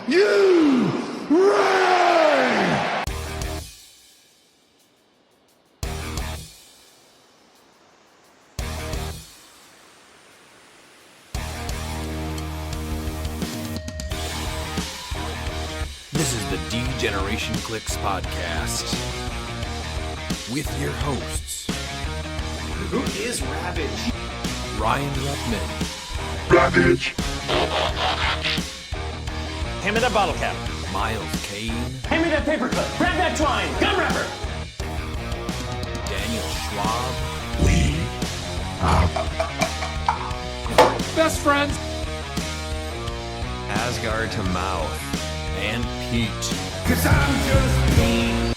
you ready? This is the D-Generation cliX podcast with your hosts, Who is Ravage? Ryan Ruppman, Ravage. Hand me that bottle cap. Miles Kane, Hand me that paper clip. Grab that twine. Gun wrapper. Daniel Schwab, We Best friends. Asgard to Mouth, and Pete. Cause I'm just me.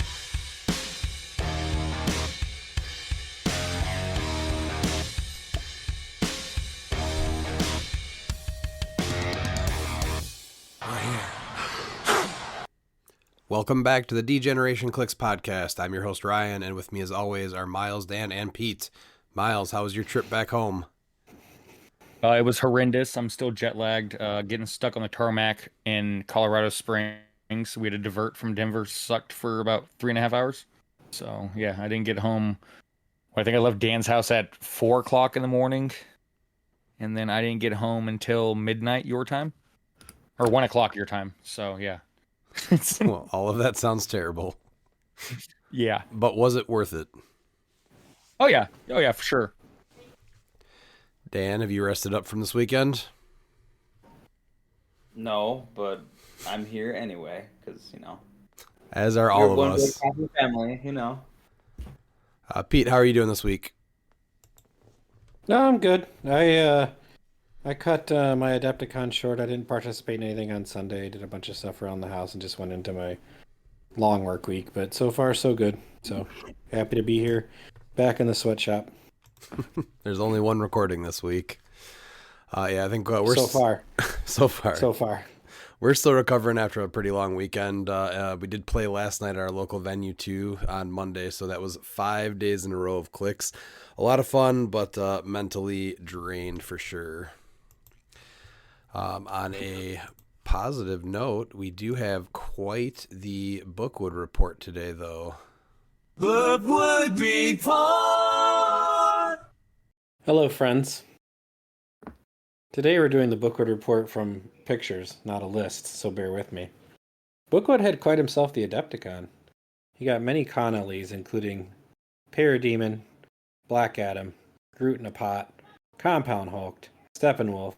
Welcome back to the D-Generation cliX podcast. I'm your host, Ryan, and with me as always are Miles, Dan, and Pete. Miles, how was your trip back home? It was horrendous. I'm still jet lagged. Getting stuck on the tarmac in Colorado Springs. We had to divert from Denver. Sucked for about 3.5 hours. So yeah, I didn't get home. I think I left Dan's house at 4 o'clock in the morning, and then I didn't get home until midnight your time, or 1 o'clock your time. So yeah. Well, all of that sounds terrible. Yeah. But was it worth it? Oh yeah, for sure. Dan, have you rested up from this weekend? No, but I'm here anyway, because, As are you're all of one big us. happy family, Pete, how are you doing this week? No, I'm good. I cut my Adepticon short. I didn't participate in anything on Sunday. I did a bunch of stuff around the house and just went into my long work week. But so far, so good. So happy to be here, back in the sweatshop. There's only one recording this week. Yeah, I think we're so far. So far. So far. We're still recovering after a pretty long weekend. We did play last night at our local venue too on Monday, so that was 5 days in a row of cliX. A lot of fun, but mentally drained for sure. On a positive note, we do have quite the Bookwood report today, though. Bookwood Report! Hello, friends. Today we're doing the Bookwood report from pictures, not a list, so bear with me. Bookwood had quite himself the Adepticon. He got many Connellys, including Parademon, Black Adam, Groot in a Pot, Compound Hulk, Steppenwolf,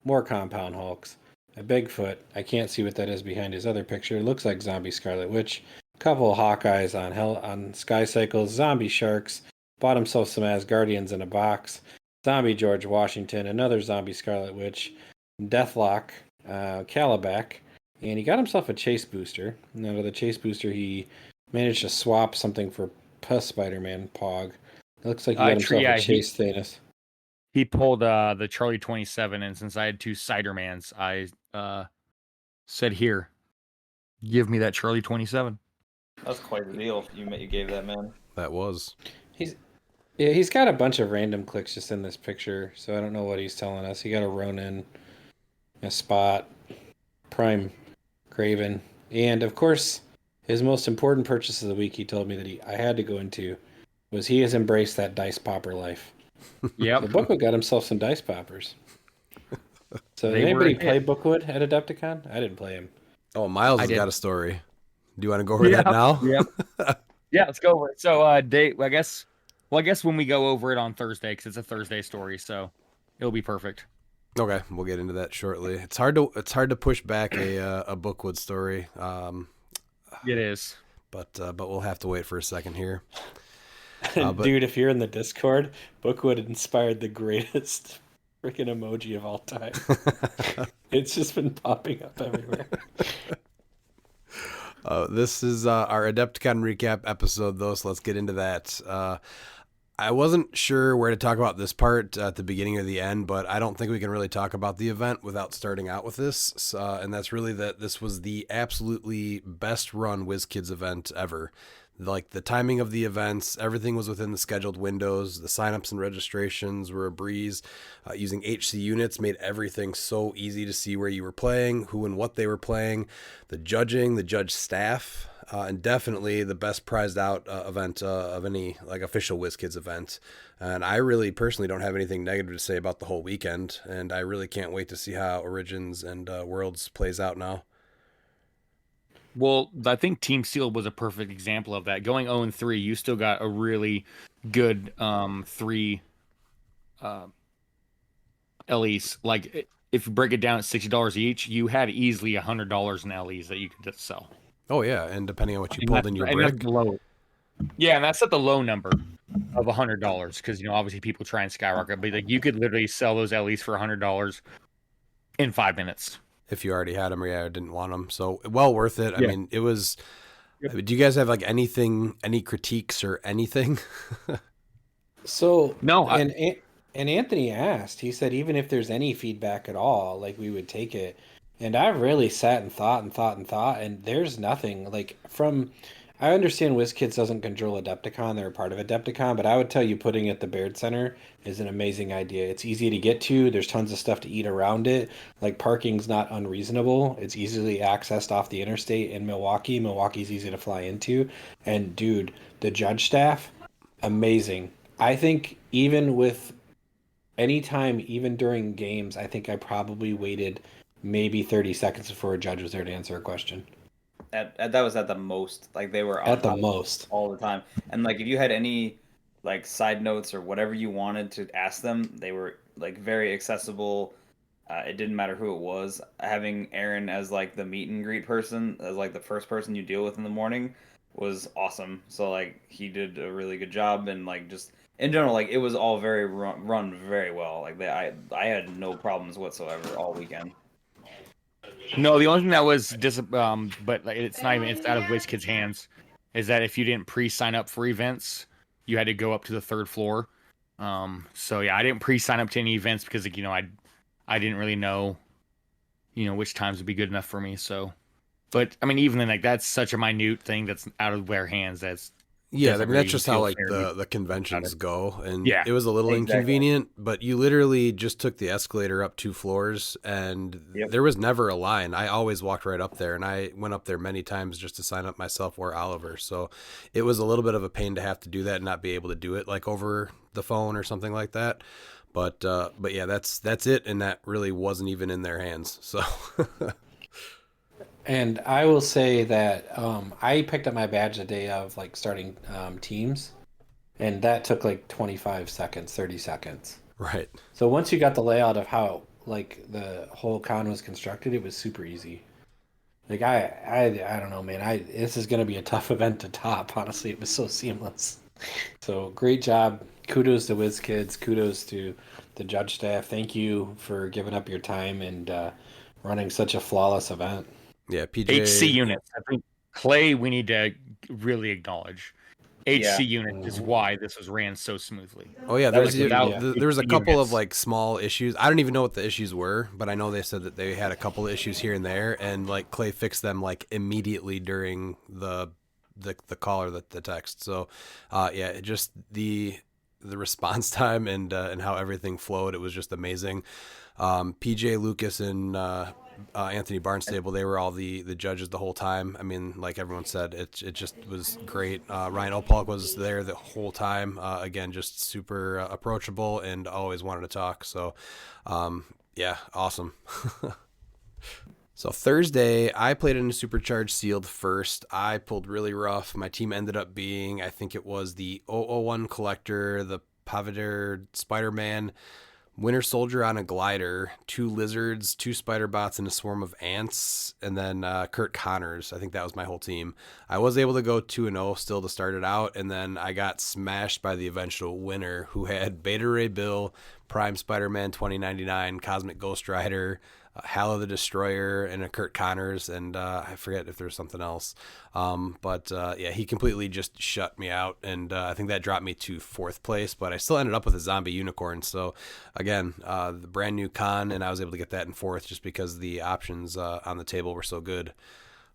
more Compound Hulks, a Bigfoot. I can't see what that is behind his other picture. It looks like Zombie Scarlet Witch. A couple of Hawkeyes on Sky Cycles, Zombie Sharks. Bought himself some Asgardians in a box. Zombie George Washington, another Zombie Scarlet Witch, Deathlock, Calabac, and he got himself a Chase Booster. And out of the Chase Booster, he managed to swap something for Puss Spider-Man Pog. It looks like he got himself a Chase Thanos. He pulled the Charlie 27, and since I had 2 Cidermans, I said, "Here, give me that Charlie 27." That's quite a deal you gave that man. That was. He's got a bunch of random clicks just in this picture, so I don't know what he's telling us. He got a Ronin, a Spot, Prime Craven, and of course, his most important purchase of the week, he told me that I had to go into, was he has embraced that dice popper life. Yep. So Bookwood got himself some dice poppers. So did anybody play Bookwood at Adepticon? I didn't play him. Oh, Miles has got a story. Do you want to go over that now? Yep. Yeah, let's go over it. So, I guess when we go over it on Thursday, because it's a Thursday story, so it'll be perfect. Okay, we'll get into that shortly. It's hard to push back a Bookwood story. It is, but we'll have to wait for a second here. Dude, if you're in the Discord, Bookwood inspired the greatest freaking emoji of all time. It's just been popping up everywhere. This is our Adepticon recap episode, though, so let's get into that. I wasn't sure where to talk about this part at the beginning or the end, but I don't think we can really talk about the event without starting out with this. And that's really that this was the absolutely best run WizKids event ever. like the timing of the events, everything was within the scheduled windows. The signups and registrations were a breeze. Using HC units made everything so easy to see where you were playing, who and what they were playing. The judging, the judge staff, and definitely the best prized out event of any like official WizKids event. And I really personally don't have anything negative to say about the whole weekend. And I really can't wait to see how Origins and Worlds plays out now. Well, I think Team Steel was a perfect example of that. Going 0-3, you still got a really good three LEs. Like if you break it down at $60 each, you had easily $100 in LEs that you could just sell. Oh yeah, and depending on what you pulled in your And brick. that's low. Yeah, and that's at the low number of $100 because obviously people try and skyrocket, but like you could literally sell those LEs for $100 in 5 minutes. If you already had them or didn't want them. So well worth it. I Yeah. mean, it was, Yep. do you guys have like any critiques or anything? So No, and Anthony asked. He said even if there's any feedback at all, like we would take it. And I've really sat and thought, and there's nothing like from. I understand WizKids doesn't control Adepticon; they're a part of Adepticon, but I would tell you putting it at the Baird Center is an amazing idea. It's easy to get to. There's tons of stuff to eat around it. Like parking's not unreasonable. It's easily accessed off the interstate in Milwaukee. Milwaukee's easy to fly into, and dude, the judge staff, amazing. I think even with anytime, even during games, I think I probably waited maybe 30 seconds before a judge was there to answer a question. That was at the most. Like they were on At the top of it most. all the time. And like if you had any like side notes or whatever you wanted to ask them, they were like very accessible. It didn't matter who it was. Having Aaron as like the meet and greet person, as like the first person you deal with in the morning, was awesome. So like he did a really good job, and like just in general, like it was all very run very well. Like I had no problems whatsoever all weekend. no. The only thing that was but like, it's not even. It's out of WizKids' hands. Is that if you didn't pre-sign up for events, you had to go up to the third floor. So yeah, I didn't pre-sign up to any events because like, I didn't really know, which times would be good enough for me. So, but I mean, even then, like that's such a minute thing that's out of their hands. That's Yeah, I doesn't mean, that's really just feel how like fair to me. the conventions go, and Yeah, it was a little exactly. inconvenient, but you literally just took the escalator up 2 floors, and Yep. there was never a line. I always walked right up there, and I went up there many times just to sign up myself or Oliver. So it was a little bit of a pain to have to do that and not be able to do it like over the phone or something like that. But yeah, that's it, and that really wasn't even in their hands. So. And I will say that I picked up my badge the day of like starting teams, and that took like 25 seconds, 30 seconds. Right. So once you got the layout of how like the whole con was constructed, it was super easy. Like I don't know, man. This is gonna be a tough event to top. Honestly, it was so seamless. So great job. Kudos to WizKids. Kudos to the judge staff. Thank you for giving up your time and running such a flawless event. Yeah, PJ. HC units. I think Clay, we need to really acknowledge. HC unit is why this was ran so smoothly. Oh yeah, That was there was a HC couple of units. like small issues. I don't even know what the issues were, but I know they said that they had a couple of issues here and there, and like Clay fixed them like immediately during the call or the text. So, yeah, it just the response time and how everything flowed, it was just amazing. PJ Lucas and Anthony Barnstable, they were all the judges the whole time. I mean, like everyone said, it just was great. Ryan Opalk was there the whole time. Again, just super approachable and always wanted to talk. So, yeah, awesome. So Thursday, I played in a Supercharged Sealed first. I pulled really rough. My team ended up being, I think it was the 001 Collector, the Pavador Spider-Man, Winter Soldier on a glider, 2 lizards, 2 spider bots, and a swarm of ants, and then Kurt Connors. I think that was my whole team. I was able to go 2-0 still to start it out, and then I got smashed by the eventual winner, who had Beta Ray Bill, Prime Spider-Man 2099, Cosmic Ghost Rider, Halo the Destroyer, and a Kurt Connors, and I forget if there's something else. But yeah, he completely just shut me out, and I think that dropped me to 4th place, but I still ended up with a zombie unicorn. So again, the brand new con, and I was able to get that in 4th just because the options on the table were so good.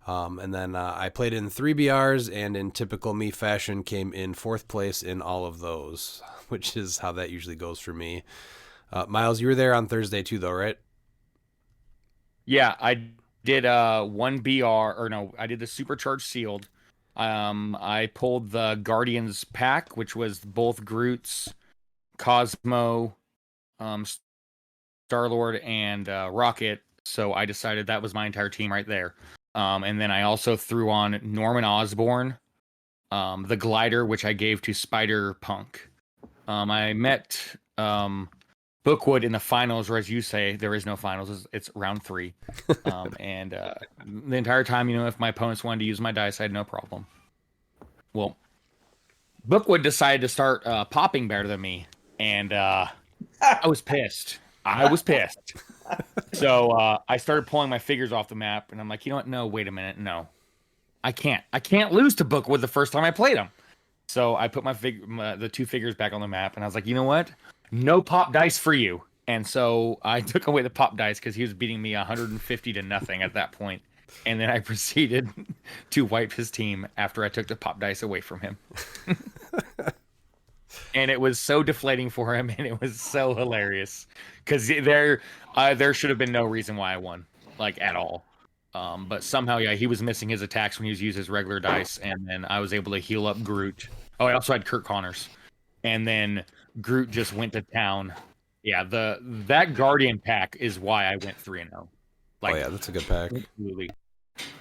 And then I played in 3 BRs, and in typical me fashion, came in 4th place in all of those, which is how that usually goes for me. Miles, you were there on Thursday too, though, right? Yeah, I did 1 BR, or no, I did the Supercharged Sealed. I pulled the Guardians pack, which was both Groot's, Cosmo, Star-Lord, and Rocket. So I decided that was my entire team right there. And then I also threw on Norman Osborn, the glider, which I gave to Spider-Punk. I met Bookwood in the finals, or as you say, there is no finals. It's round 3. And the entire time, if my opponents wanted to use my dice, I had no problem. Well, Bookwood decided to start popping better than me, and I was pissed. So I started pulling my figures off the map, and I'm like, you know what? No, wait a minute. No, I can't. I can't lose to Bookwood the first time I played him. So I put the 2 figures back on the map, and I was like, you know what? No pop dice for you. And so I took away the pop dice because he was beating me 150 to nothing at that point. And then I proceeded to wipe his team after I took the pop dice away from him. And it was so deflating for him, and it was so hilarious because there should have been no reason why I won, like, at all. But somehow, yeah, he was missing his attacks when he was using his regular dice, and then I was able to heal up Groot. Oh, I also had Kurt Connors, and then Groot just went to town. Yeah, that Guardian pack is why I went 3-0. Like, oh yeah, that's a good pack. Absolutely.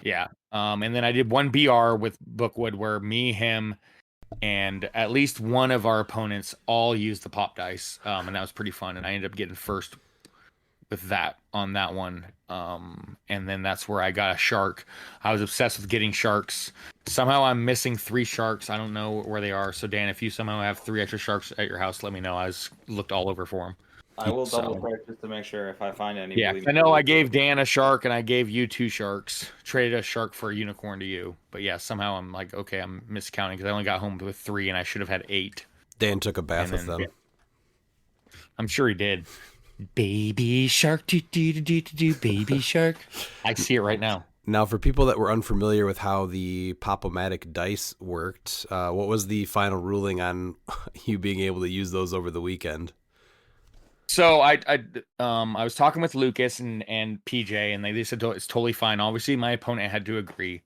Yeah. And then I did 1 BR with Bookwood where me, him, and at least one of our opponents all used the pop dice, and that was pretty fun. And I ended up getting first with that on that one. And then that's where I got a shark. I was obsessed with getting sharks. Somehow I'm missing 3 sharks. I don't know where they are. So Dan, if you somehow have 3 extra sharks at your house, let me know. I looked all over for them. I will double check just to make sure if I find any. Yeah, I know I gave Dan a shark and I gave you 2 sharks. Traded a shark for a unicorn to you. But yeah, somehow I'm like, okay, I'm miscounting because I only got home with 3 and I should have had 8. Dan took a bath with them. Yeah. I'm sure he did. Baby shark, do baby shark. I see it right now. Now, for people that were unfamiliar with how the Pop-O-Matic dice worked, what was the final ruling on you being able to use those over the weekend? So I was talking with Lucas and PJ, and they said it's totally fine. Obviously, my opponent had to agree,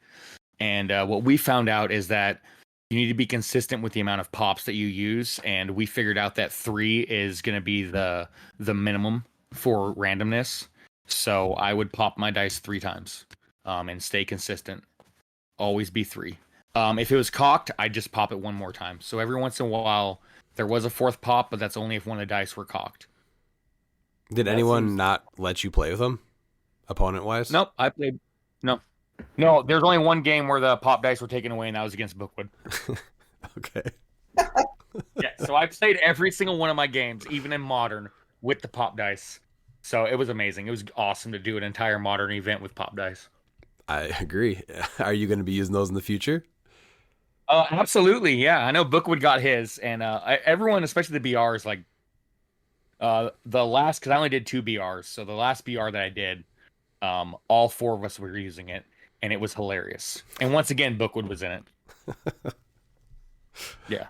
and what we found out is that you need to be consistent with the amount of pops that you use, and we figured out that 3 is going to be the minimum for randomness. So I would pop my dice 3 times, and stay consistent. Always be 3. If it was cocked, I'd just pop it 1 more time. So every once in a while, there was a 4th pop, but that's only if one of the dice were cocked. Did anyone not let you play with them, opponent-wise? Nope, I played. No. There's only 1 game where the pop dice were taken away, and that was against Bookwood. Okay. Yeah, so I played every single one of my games, even in Modern, with the pop dice. So it was amazing. It was awesome to do an entire Modern event with pop dice. I agree. Are you going to be using those in the future? Absolutely, yeah. I know Bookwood got his, and everyone, especially the BRs, like, the last, because I only did 2 BRs, so the last BR that I did, all 4 of us were using it, and it was hilarious. And once again, Bookwood was in it. Yeah.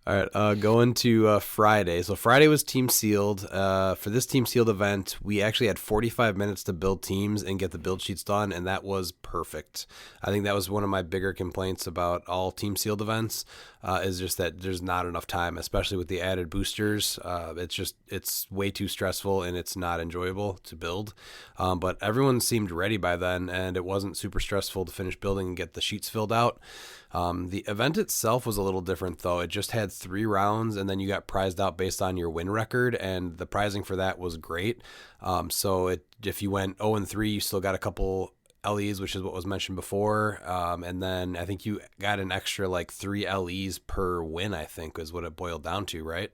All right, going to Friday. So Friday was Team Sealed. For this Team Sealed event, we actually had 45 minutes to build teams and get the build sheets done, and that was perfect. I think that was one of my bigger complaints about all Team Sealed events, is just that there's not enough time, especially with the added boosters. It's way too stressful, and it's not enjoyable to build. But everyone seemed ready by then, and it wasn't super stressful to finish building and get the sheets filled out. The event itself was a little different, though. It just had 3 rounds, and then you got prized out based on your win record, and the prizing for that was great. If you went 0-3, you still got a couple LEs, which is what was mentioned before, and then I think you got an extra like 3 LEs per win, I think is what it boiled down to, right?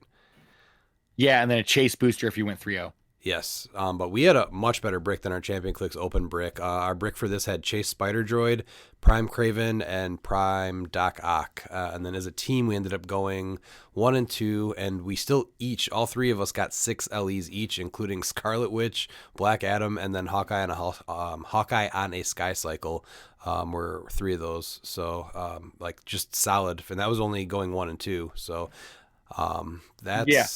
Yeah, and then a chase booster if you went 3-0. Yes, but we had a much better brick than our Champion Clix open brick. Our brick for this had Chase Spider Droid, Prime Craven, and Prime Doc Ock. And then as a team, we ended up going 1 and 2, and we still all three of us got 6 LEs each, including Scarlet Witch, Black Adam, and then Hawkeye on a Sky Cycle. Were 3 of those, so like just solid. And that was only going 1 and 2. So that's. Yeah.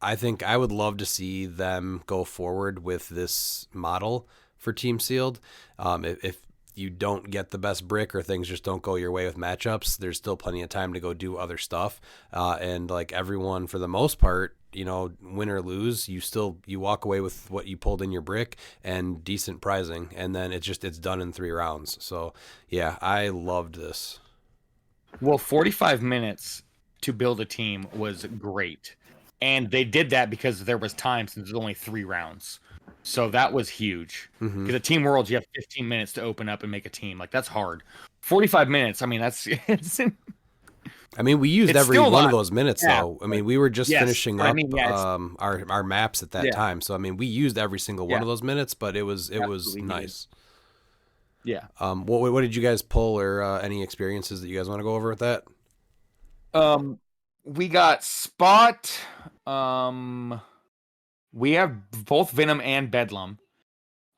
I think I would love to see them go forward with this model for Team Sealed. If you don't get the best brick or things just don't go your way with matchups, there's still plenty of time to go do other stuff. And like everyone, for the most part, win or lose, you walk away with what you pulled in your brick and decent prizing. And then it's done in 3 rounds. So yeah, I loved this. Well, 45 minutes to build a team was great. And they did that because there was time since there's only 3 rounds. So that was huge. Because at Team Worlds, you have 15 minutes to open up and make a team. Like, that's hard. 45 minutes, I mean, we used every one of those minutes, yeah, though. We were just finishing up yeah, our maps at that time. So, we used every single one of those minutes, but it was nice. Yeah. What did you guys pull, or any experiences that you guys want to go over with that? We got Spot. We have both Venom and Bedlam.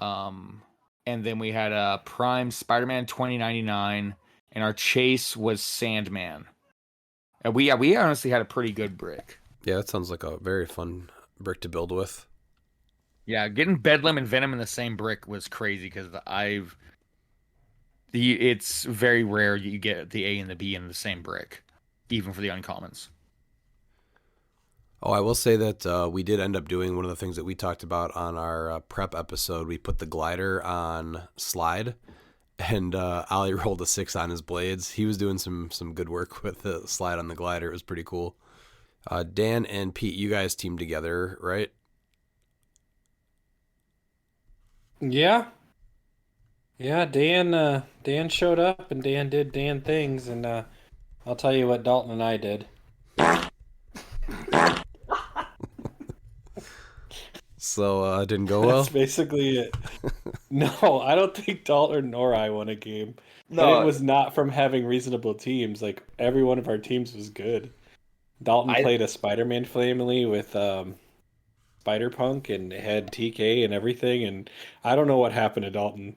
And then we had Prime Spider-Man 2099, and our chase was Sandman. And we honestly had a pretty good brick. Yeah, that sounds like a very fun brick to build with. Yeah, getting Bedlam and Venom in the same brick was crazy because it's very rare you get the A and the B in the same brick, even for the uncommons. Oh, I will say that we did end up doing one of the things that we talked about on our prep episode. We put the glider on slide, and Ollie rolled a 6 on his blades. He was doing some good work with the slide on the glider. It was pretty cool. Dan and Pete, you guys teamed together, right? Yeah. Yeah, Dan showed up, and Dan did Dan things, and I'll tell you what Dalton and I did. So it didn't go well? That's basically it. No, I don't think Dalton nor I won a game. No. And it was not from having reasonable teams. Like, every one of our teams was good. Dalton played a Spider-Man family with Spider-Punk and had TK and everything, and I don't know what happened to Dalton.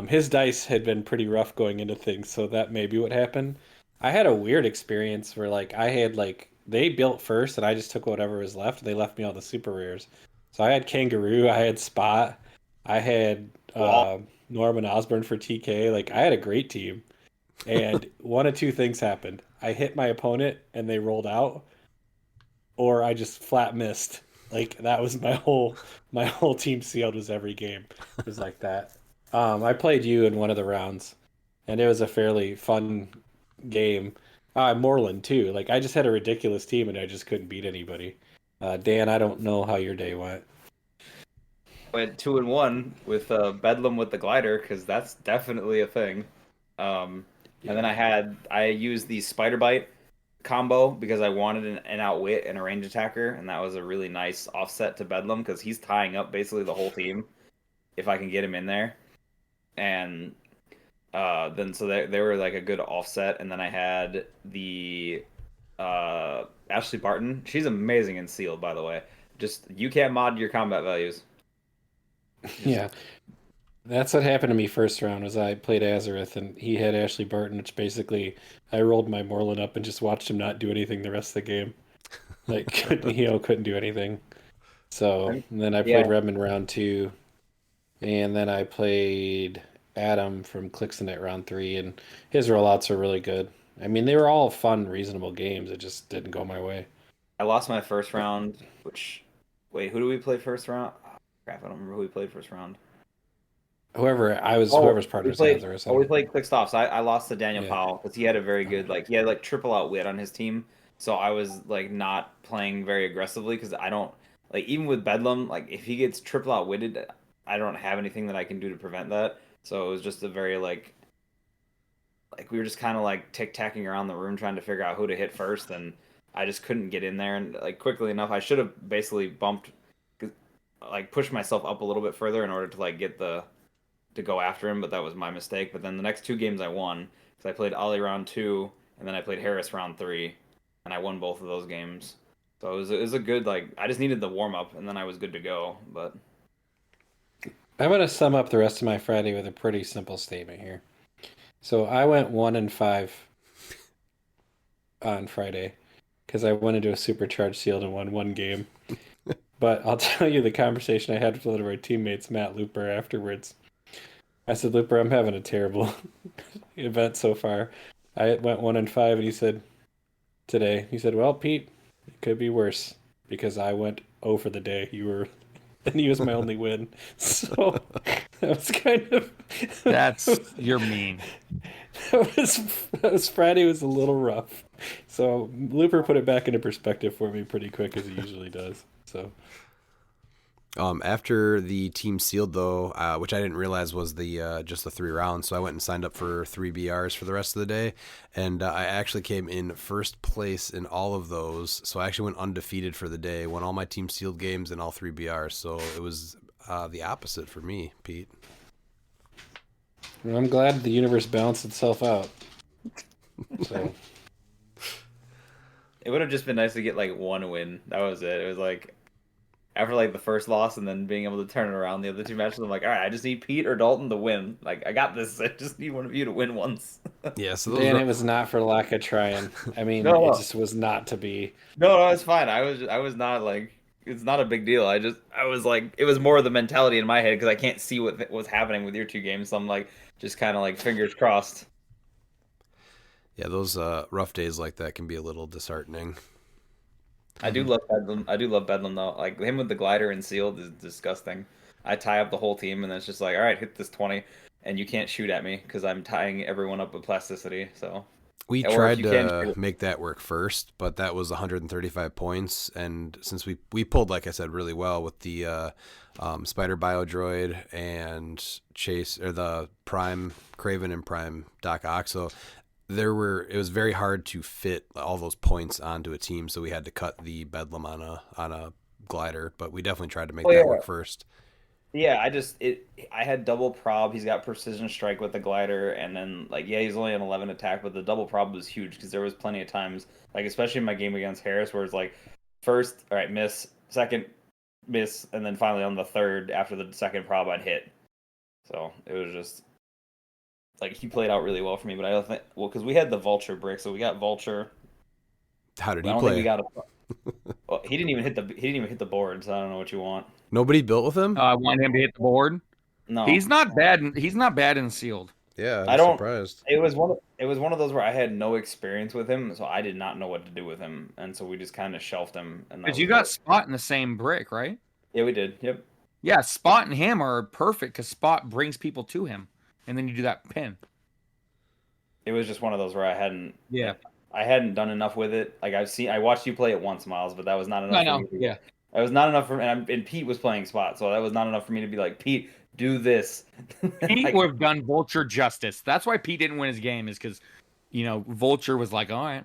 His dice had been pretty rough going into things, so that may be what happened. I had a weird experience where, like, they built first, and I just took whatever was left, and they left me all the super rares. So I had Kangaroo, I had Spot, I had Norman Osborn for TK. Like, I had a great team. And one of 2 things happened. I hit my opponent and they rolled out, or I just flat missed. Like, that was my whole team sealed was every game. It was like that. I played you in one of the rounds, and it was a fairly fun game. Moreland too. Like, I just had a ridiculous team and I just couldn't beat anybody. Dan, I don't know how your day went. Went 2 and 1 with Bedlam with the glider, because that's definitely a thing. And then I used the Spider Bite combo because I wanted an outwit and a range attacker, and that was a really nice offset to Bedlam because he's tying up basically the whole team if I can get him in there. And then so they were like a good offset. And then I had the Ashley Barton. She's amazing in sealed, by the way. Just, you can't mod your combat values. Yeah. That's what happened to me first round, was I played Azareth and he had Ashley Barton, which basically I rolled my Moreland up and just watched him not do anything the rest of the game. Like, couldn't do anything. So, and then I played Redmond round 2, and then I played Adam from Clixonet round 3, and his rollouts are really good. I mean, they were all fun, reasonable games. It just didn't go my way. I lost my first round, wait, who do we play first round? Oh, crap, I don't remember who we played first round. Whoever's partner was Azareth. We played click stops. I lost to Daniel Powell because he had a very good, he had triple outwit on his team. So I was not playing very aggressively because I don't, even with Bedlam, if he gets triple outwitted, I don't have anything that I can do to prevent that. So it was just a very we were just kind of tic-tacking around the room trying to figure out who to hit first, and I just couldn't get in there. And quickly enough, I should have basically bumped like push myself up a little bit further in order to like get to go after him, but that was my mistake. But then the next two games I won because I played Ollie round 2 and then I played Harris round 3, and I won both of those games. So it was a good like I just needed the warm up and then I was good to go. But I'm going to sum up the rest of my Friday with a pretty simple statement here. So I went 1-5 on Friday because I went into a supercharged sealed and won one game. But I'll tell you the conversation I had with one of our teammates, Matt Looper, afterwards. I said, Looper, I'm having a terrible event so far. I went 1-5, and he said, today, he said, well, Pete, it could be worse because I went 0 for the day. You were, and he was my only win. So that was kind of. You're mean. That was Friday was a little rough. So Looper put it back into perspective for me pretty quick as he usually does. So. After the team sealed, though, which I didn't realize was the just the 3 rounds, so I went and signed up for 3 BRs for the rest of the day, and I actually came in first place in all of those. So I actually went undefeated for the day, won all my team sealed games and all 3 BRs. So it was the opposite for me, Pete. Well, I'm glad the universe balanced itself out. So. it would have just been nice to get like one win. That was it. It was like after like the first loss and then being able to turn it around the other 2 matches, I'm like, all right, I just need Pete or Dalton to win. Like I got this. I just need one of you to win once. Yeah, so Dan, it was not for lack of trying. I mean, No. it just was not to be. No, it's fine. I was not like it's not a big deal. I was like it was more the mentality in my head because I can't see what was happening with your 2 games. So I'm like just kind of like fingers crossed. Yeah, those rough days like that can be a little disheartening. I do love Bedlam. I do love Bedlam though. Like him with the glider and sealed is disgusting. I tie up the whole team and then it's just like, all right, hit this 20, and you can't shoot at me because I'm tying everyone up with plasticity. So we or if tried you can to shoot- make that work first, but that was 135 points, and since we pulled, like I said, really well with the Spider Biodroid and Chase or the Prime Craven and Prime Doc Ock, so it was very hard to fit all those points onto a team, so we had to cut the Bedlam on a glider, but we definitely tried to make that work first. Yeah, I had double prob. He's got precision strike with the glider, and then like yeah, he's only an 11 attack, but the double prob was huge because there was plenty of times, like especially in my game against Harris, where it's like first, all right, miss, second, miss, and then finally on the third after the second prob I'd hit. So it was just like he played out really well for me, but I don't think because we had the vulture brick, so we got vulture. How did I he don't play? think we got well, he didn't even hit the board, so I don't know what you want. Nobody built with him? I want him to hit the board. No, He's not bad. He's not bad in sealed. Yeah, I I'm don't- surprised. It was one of those where I had no experience with him, so I did not know what to do with him, and so we just kind of shelved him. And that Because you was got it. Spot in the same brick, right? Yeah, we did. Yep. Yeah, Spot and him are perfect because Spot brings people to him, and then you do that pin. It was just one of those where I hadn't done enough with it. Like I watched you play it once, Miles, but that was not enough. I know. For me to, Yeah. That was not enough for me. And Pete was playing Spot, so that was not enough for me to be like, Pete, do this. Pete Like, would have done Vulture justice. That's why Pete didn't win his game, is because, Vulture was like, all right.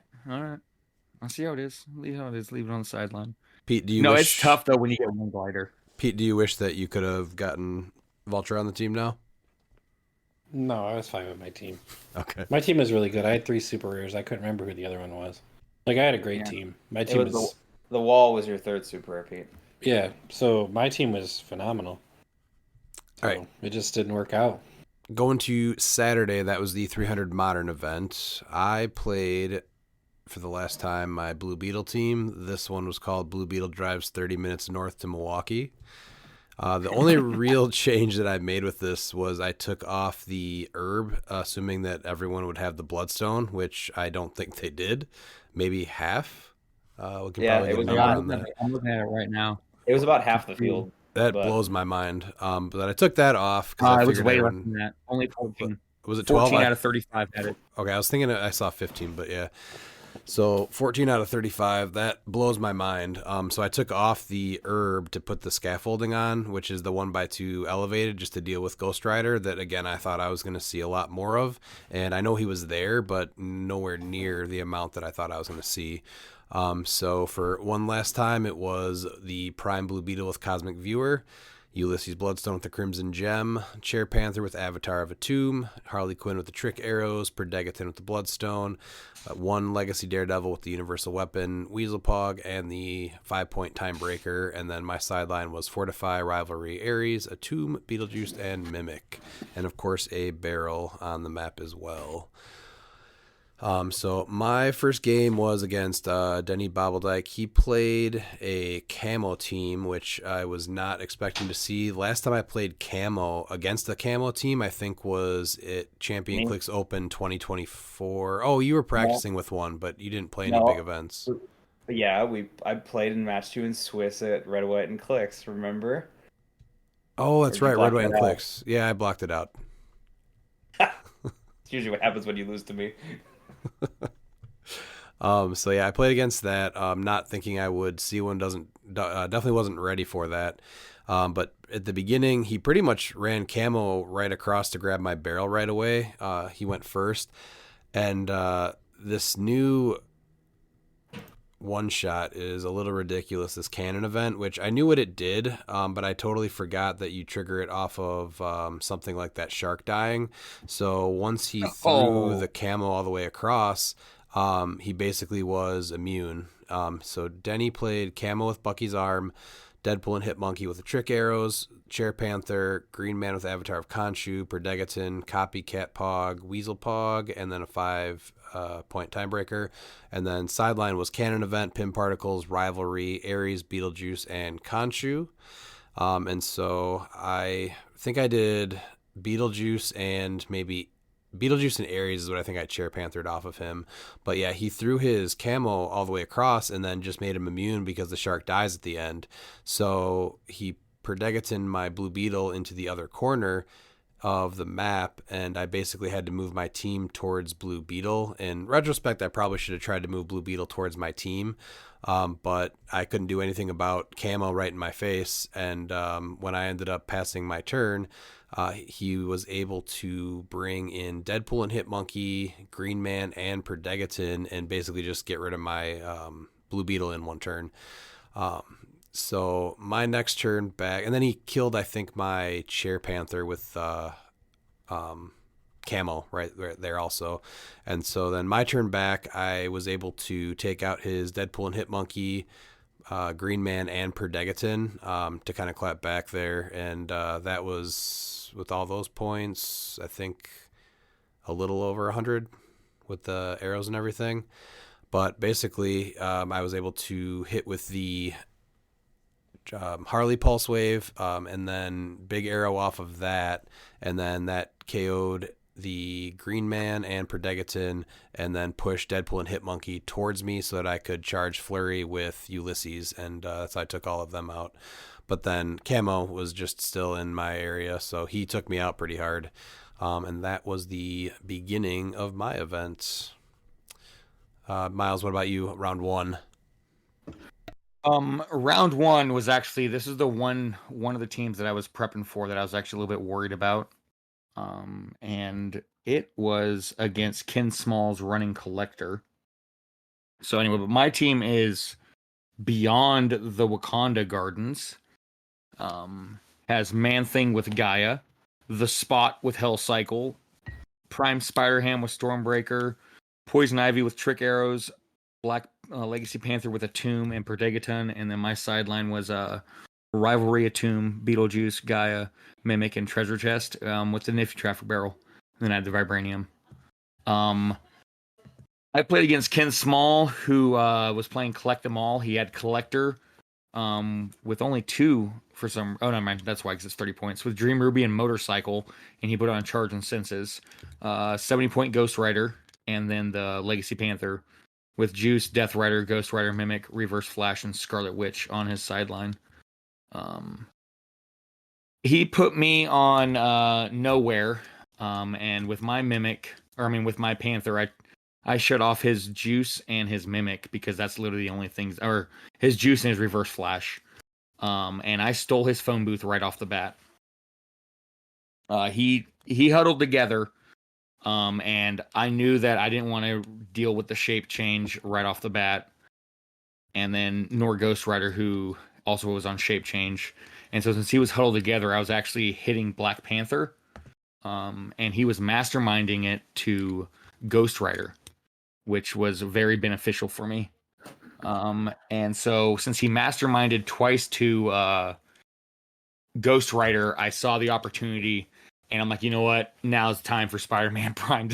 I'll see how it is. Leave how it is. Leave it on the sideline. Pete, do you No, wish, it's tough, though, when you get one glider. Pete, do you wish that you could have gotten Vulture on the team now? No, I was fine with my team. Okay. My team was really good. I had 3 super rares. I couldn't remember who the other one was. Like I had a great team. My team it was was the wall was your third super rare, Pete. yeah. So my team was phenomenal. So All right. it just didn't work out. Going to Saturday, that was the 300 Modern event. I played for the last time my Blue Beetle team. This one was called Blue Beetle Drives 30 Minutes North to Milwaukee. The only real change that I made with this was I took off the herb, assuming that everyone would have the Bloodstone, which I don't think they did. Maybe half. We can probably it get a was number not- on that. I'm looking at it right now. It was about half the field. That but- blows my mind. But I took that off because I It was figured way less everyone- than that. Only 14. was it 12? 14 out of 35 had it. Okay, I was thinking I saw 15, but yeah. So 14 out of 35, that blows my mind. So I took off the herb to put the scaffolding on, which is the 1x2 elevated, just to deal with Ghost Rider, that again I thought I was going to see a lot more of. And I know he was there, but nowhere near the amount that I thought I was going to see. So for one last time, it was the Prime Blue Beetle with Cosmic Viewer, Ulysses Bloodstone with the Crimson Gem, Chair Panther with Avatar of a Tomb, Harley Quinn with the Trick Arrows, Perdegaton with the Bloodstone, one Legacy Daredevil with the Universal Weapon, Weaselpog, and the 5-point Time Breaker. And then my sideline was Fortify, Rivalry, Ares, a Tomb, Beetlejuice, and Mimic. And of course, a barrel on the map as well. So my first game was against Denny Bobbledyke. He played a camo team, which I was not expecting to see. Last time I played camo against a camo team, I think was at Champion Clix Open 2024. Oh, you were practicing with one, but you didn't play any big events. Yeah, I played in match 2 in Swiss at Red, White, and Clix, remember? Oh, that's right, Red, White, and that out? Clix. Yeah, I blocked it out. It's usually what happens when you lose to me. So yeah, I played against that, not thinking I would see one. Definitely wasn't ready for that. But at the beginning, he pretty much ran camo right across to grab my barrel right away. He went first, and this new one shot is a little ridiculous. This cannon event, which I knew what it did, but I totally forgot that you trigger it off of something like that shark dying. So once he threw the camo all the way across, he basically was immune. So Denny played camo with Bucky's arm, Deadpool and Hitmonkey with the Trick Arrows, Chair Panther, Green Man with Avatar of Khonshu, Perdegaton, Copycat Pog, Weasel Pog, and then a 5-point Time Breaker. And then sideline was Cannon Event, Pin Particles, Rivalry, Ares, Beetlejuice, and Khonshu. And so I think I did Beetlejuice and Ares is what I think I Chair Panthered off of him. But yeah, he threw his camo all the way across and then just made him immune because the shark dies at the end. So he Perdegaton my Blue Beetle into the other corner of the map, and I basically had to move my team towards Blue Beetle. In retrospect, I probably should have tried to move Blue Beetle towards my team, but I couldn't do anything about camo right in my face. And when I ended up passing my turn, he was able to bring in Deadpool and Hitmonkey, Green Man, and Perdegaton, and basically just get rid of my Blue Beetle in one turn. So my next turn back, and then he killed, I think, my Chair Panther with camo right there also. And so then my turn back, I was able to take out his Deadpool and Hitmonkey, Green Man, and Perdegaton to kind of clap back there. And that was, with all those points, I think a little over 100 with the arrows and everything. But basically, I was able to hit with the Harley Pulse Wave, and then Big Arrow off of that, and then that KO'd the Green Man and Perdegaton, and then pushed Deadpool and Hitmonkey towards me so that I could charge Flurry with Ulysses, and so I took all of them out. But then Camo was just still in my area, so he took me out pretty hard, and that was the beginning of my event. Miles, what about you? Round one. Round one was actually, this is the one of the teams that I was prepping for that I was actually a little bit worried about. And it was against Ken Small's Running Collector. So anyway, but my team is Beyond the Wakanda Gardens. Has Man-Thing with Gaia, The Spot with Hell Cycle, Prime Spider-Ham with Stormbreaker, Poison Ivy with Trick Arrows, Black Legacy Panther with a Tomb and Perdegaton, and then my sideline was Rivalry, a Tomb, Beetlejuice, Gaia, Mimic, and Treasure Chest with the Nifty Traffic Barrel. And then I had the Vibranium. I played against Ken Small, who was playing Collect Them All. He had Collector with only 2 for some... Oh, no, mind. That's why, because it's 30 points. With Dream Ruby and Motorcycle, and he put on Charge and Senses. 70-point Ghost Rider, and then the Legacy Panther with Juice, Death Rider, Ghost Rider, Mimic, Reverse Flash, and Scarlet Witch on his sideline. He put me on Nowhere, and with my Mimic, with my Panther, I shut off his juice and his mimic because that's literally the only things, or his juice and his reverse flash. And I stole his phone booth right off the bat. He huddled together, and I knew that I didn't want to deal with the shape change right off the bat, and then nor Ghost Rider, who also was on shape change. And so since he was huddled together, I was actually hitting Black Panther, and he was masterminding it to Ghost Rider, which was very beneficial for me. And so since he masterminded twice to Ghost Rider, I saw the opportunity, and I'm like, you know what? Now's time for Spider-Man Prime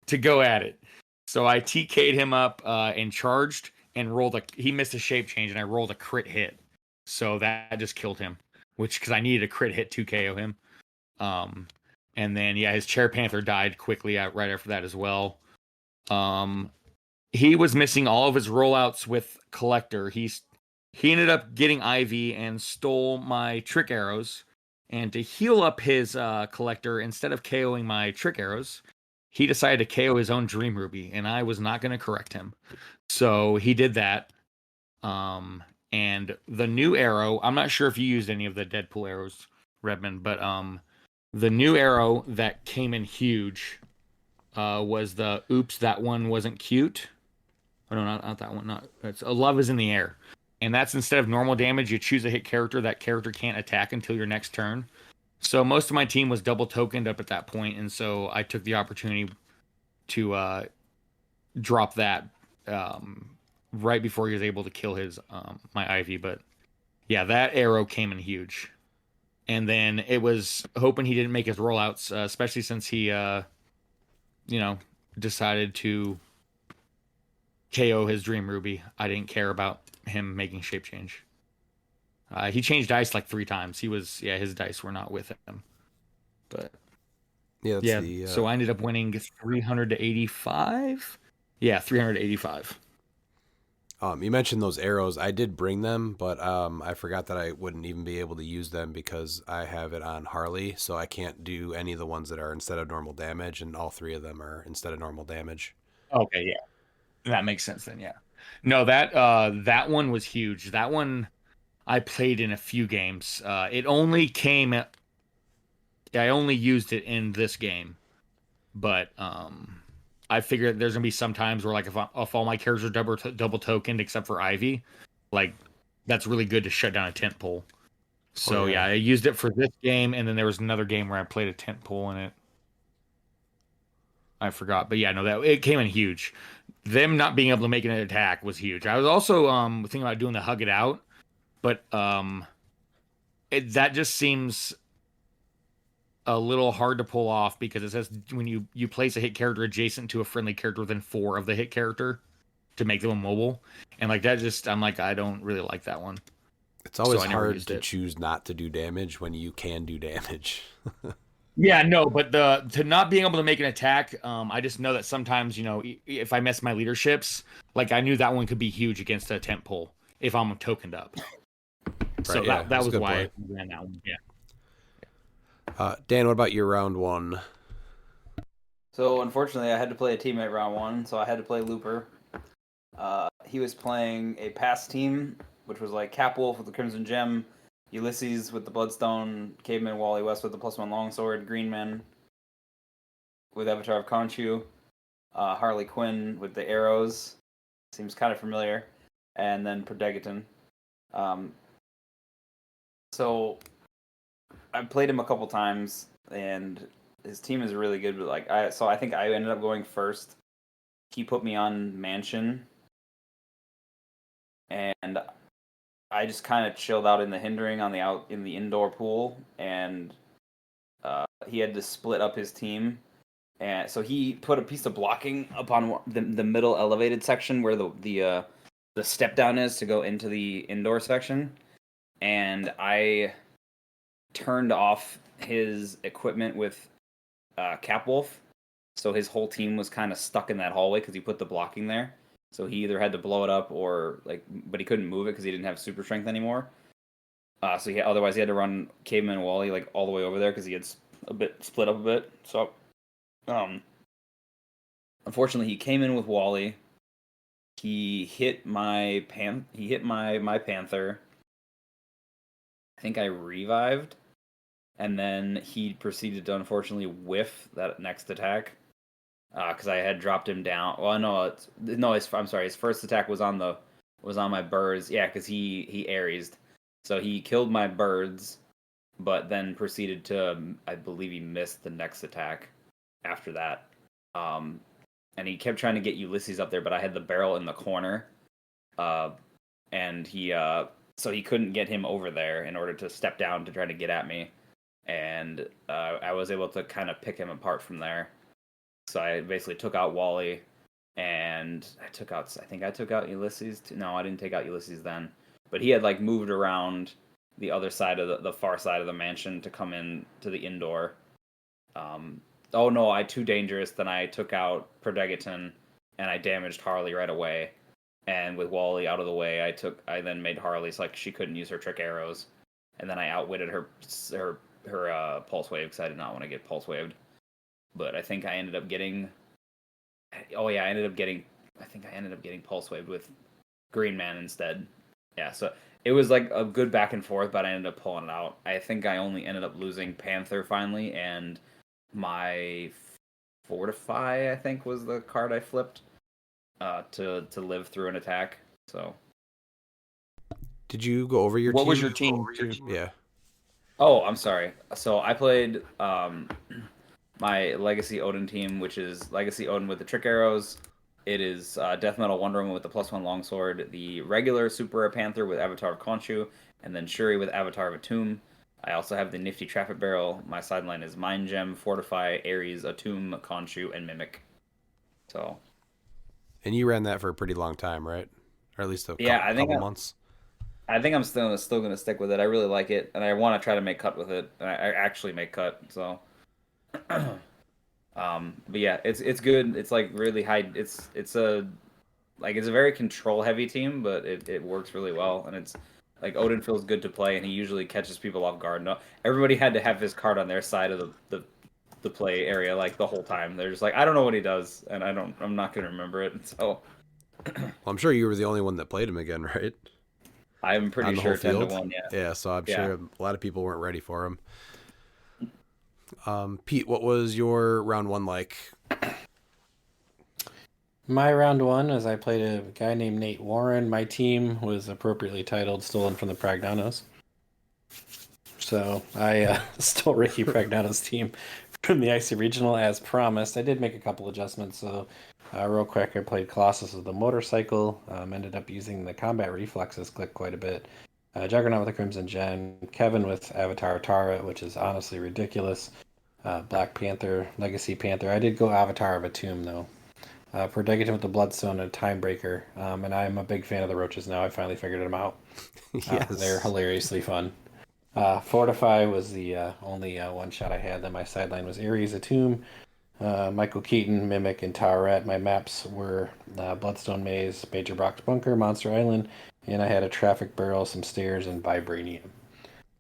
to go at it. So I TK'd him up and charged and rolled he missed a shape change, and I rolled a crit hit. So that just killed him, because I needed a crit hit to KO him. And then his Chair Panther died quickly right after that as well. He was missing all of his rollouts with Collector. He ended up getting Ivy and stole my Trick Arrows. And to heal up his Collector, instead of KOing my Trick Arrows, he decided to KO his own Dream Ruby, and I was not going to correct him. So he did that. And the new arrow, I'm not sure if you used any of the Deadpool arrows, Redmond, but the new arrow that came in huge was the oops, that one wasn't cute. Oh, no, not that one. That's a Love is in the Air. And that's instead of normal damage, you choose a hit character. That character can't attack until your next turn. So most of my team was double tokened up at that point, and so I took the opportunity to drop that right before he was able to kill his my Ivy. But yeah, that arrow came in huge. And then it was hoping he didn't make his rollouts, especially since he decided to KO his Dream Ruby. I didn't care about him making shape change. He changed dice like 3 times. His dice were not with him. But so I ended up winning 300 to 85. Yeah, 385. You mentioned those arrows. I did bring them, but I forgot that I wouldn't even be able to use them because I have it on Harley, so I can't do any of the ones that are instead of normal damage, and all 3 of them are instead of normal damage. Okay, yeah. That makes sense then, yeah. No, that one was huge. That one I played in a few games. It only came. I only used it in this game, but I figured there's gonna be some times where like if all my characters are double tokened except for Ivy, like that's really good to shut down a tent pole. So I used it for this game, and then there was another game where I played a tent pole in it. I forgot, but that it came in huge. Them not being able to make an attack was huge. I was also thinking about doing the hug it out, but that just seems a little hard to pull off because it says when you place a hit character adjacent to a friendly character within 4 of the hit character to make them immobile, and like that just I'm like I don't really like that one. It's always hard to choose not to do damage when you can do damage. Yeah, no, but to not being able to make an attack, I just know that sometimes, if I mess my leaderships, like I knew that one could be huge against a tent pole if I'm tokened up. Right, so that was why I ran that one. Yeah. Dan, what about your round 1? So unfortunately, I had to play a teammate round 1, so I had to play Looper. He was playing a pass team, which was like Capwolf with the Crimson Gem, Ulysses with the Bloodstone, Caveman Wally West with the +1 Longsword, Greenman with Avatar of Khonshu, Harley Quinn with the arrows, seems kind of familiar, and then Prodegaton. So I played him a couple times, and his team is really good. But I think I ended up going first. He put me on Mansion, and I just kind of chilled out in the hindering in the indoor pool, and he had to split up his team, and so he put a piece of blocking up on the middle elevated section where the step down is to go into the indoor section, and I turned off his equipment with Capwolf, so his whole team was kind of stuck in that hallway because he put the blocking there. So he either had to blow it up or but he couldn't move it because he didn't have super strength anymore. So otherwise he had to run Caveman Wally all the way over there because he had split up a bit. So, unfortunately, he came in with Wally. He hit my my panther. I think I revived, and then he proceeded to unfortunately whiff that next attack because I had dropped him down. Well, I'm sorry. His first attack was on my birds. Yeah, because he Aries, so he killed my birds, but then proceeded to, I believe he missed the next attack after that. And he kept trying to get Ulysses up there, but I had the barrel in the corner, and so he couldn't get him over there in order to step down to try to get at me, and I was able to kind of pick him apart from there. So I basically took out Wally, and I think I took out Ulysses too. No, I didn't take out Ulysses then, but he had like moved around the other side of the far side of the mansion to come in to the indoor. Oh no, I too dangerous. Then I took out Prodegaton, and I damaged Harley right away. And with Wally out of the way, I then made Harley so like she couldn't use her trick arrows, and then I outwitted her pulse wave because I did not want to get pulse waved. But I think I ended up getting. Oh yeah, I think I ended up getting pulse waved with Green Man instead. Yeah, so it was like a good back and forth, but I ended up pulling it out. I think I only ended up losing Panther finally, and my Fortify, I think, was the card I flipped to live through an attack. So, Did you go over your What team? was your team? Yeah. oh, I'm sorry. So I played my Legacy Odin team, which is Legacy Odin with the trick arrows. It is Death Metal Wonder Woman with the +1 longsword, the regular Super Rare Panther with Avatar of Khonshu, and then Shuri with Avatar of Atum. I also have the nifty Traffic Barrel. My sideline is Mind Gem, Fortify, Ares, Atum, Khonshu, and Mimic. So. And you ran that for a pretty long time, right? Or at least a couple months. I think I'm still gonna stick with it. I really like it, and I want to try to make cut with it. And I actually make cut. So. But yeah, it's good. It's like really high. It's a very control heavy team, but it works really well, and it's like Odin feels good to play, and he usually catches people off guard. No, everybody had to have his card on their side of the play area like the whole time. They're just like, I don't know what he does, and I'm not gonna remember it. So Well, I'm sure you were the only one that played him again, right? I'm pretty On the sure whole field? 10-1. Yeah. Yeah, so I'm Yeah. sure a lot of people weren't ready for him. Pete, what was your round one like? My round one, as I played a guy named Nate Warren, my team was appropriately titled Stolen from the Pragnanos. So I stole Ricky Pragnano's team from the Icy Regional as promised. I did make a couple adjustments. So real quick, I played Colossus with the motorcycle. Ended up using the combat reflexes click quite a bit. Juggernaut with the Crimson Gem. Kevin with Avatar Tara, which is honestly ridiculous. Black Panther, Legacy Panther. I did go Avatar of a Tomb though. Prodegaton with the Bloodstone and Timebreaker. And I'm a big fan of the roaches now. I finally figured them out. Yes. They're hilariously fun. Fortify was the only one shot I had. Then my sideline was Ares, Atum, Michael Keaton, Mimic, and Taweret. My maps were Bloodstone Maze, Major Brock's Bunker, Monster Island, and I had a Traffic Barrel, some stairs, and Vibranium.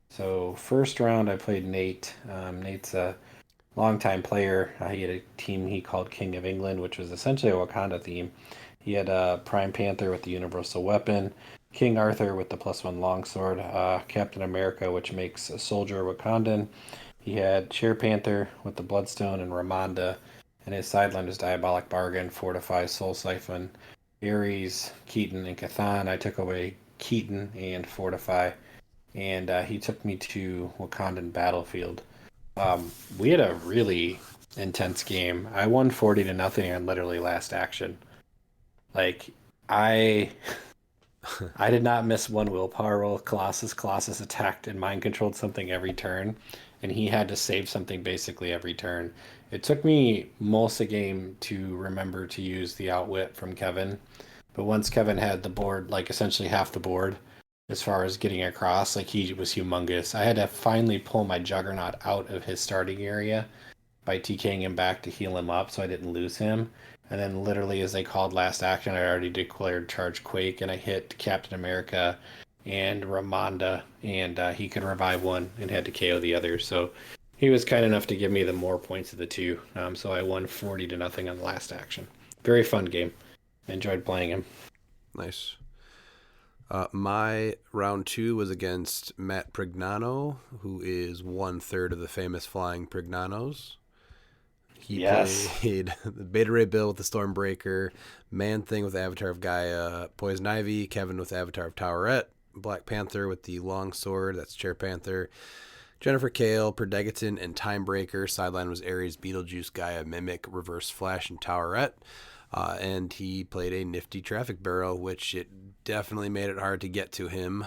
So first round I played Nate. Nate's a longtime player. He had a team he called King of England, which was essentially a Wakanda theme. He had Prime Panther with the Universal Weapon, King Arthur with the +1 longsword, Captain America, which makes a soldier Wakandan. He had Cher Panther with the Bloodstone and Ramonda, and his sideline was Diabolic Bargain, Fortify, Soul Siphon, Ares, Keaton, and Cathan. I took away Keaton and Fortify, and he took me to Wakandan Battlefield. We had a really intense game. I won 40-0 on literally last action. Like, I did not miss one willpower roll. Colossus attacked and mind controlled something every turn, and he had to save something basically every turn. It took me most of the game to remember to use the outwit from Kevin, but once Kevin had the board, like essentially half the board, as far as getting across, like he was humongous. I had to finally pull my Juggernaut out of his starting area by TKing him back to heal him up so I didn't lose him. And then literally as they called last action, I already declared Charge Quake, and I hit Captain America and Ramonda, and he could revive one and had to KO the other. So He was kind enough to give me the more points of the two, so I won 40-0 on the last action. Very fun game. I enjoyed playing him. Nice. My round 2 was against Matt Prignano, who is 1/3 of the famous Flying Prignanos. He played the Beta Ray Bill with the Stormbreaker, Man Thing with Avatar of Gaia, Poison Ivy, Kevin with Avatar of Towerette, Black Panther with the Long Sword, that's Chair Panther, Jennifer Kale, Perdegaton, and Timebreaker. Sideline was Ares, Beetlejuice, Gaia, Mimic, Reverse Flash, and Towerette. And he played a nifty traffic barrel, which it definitely made it hard to get to him.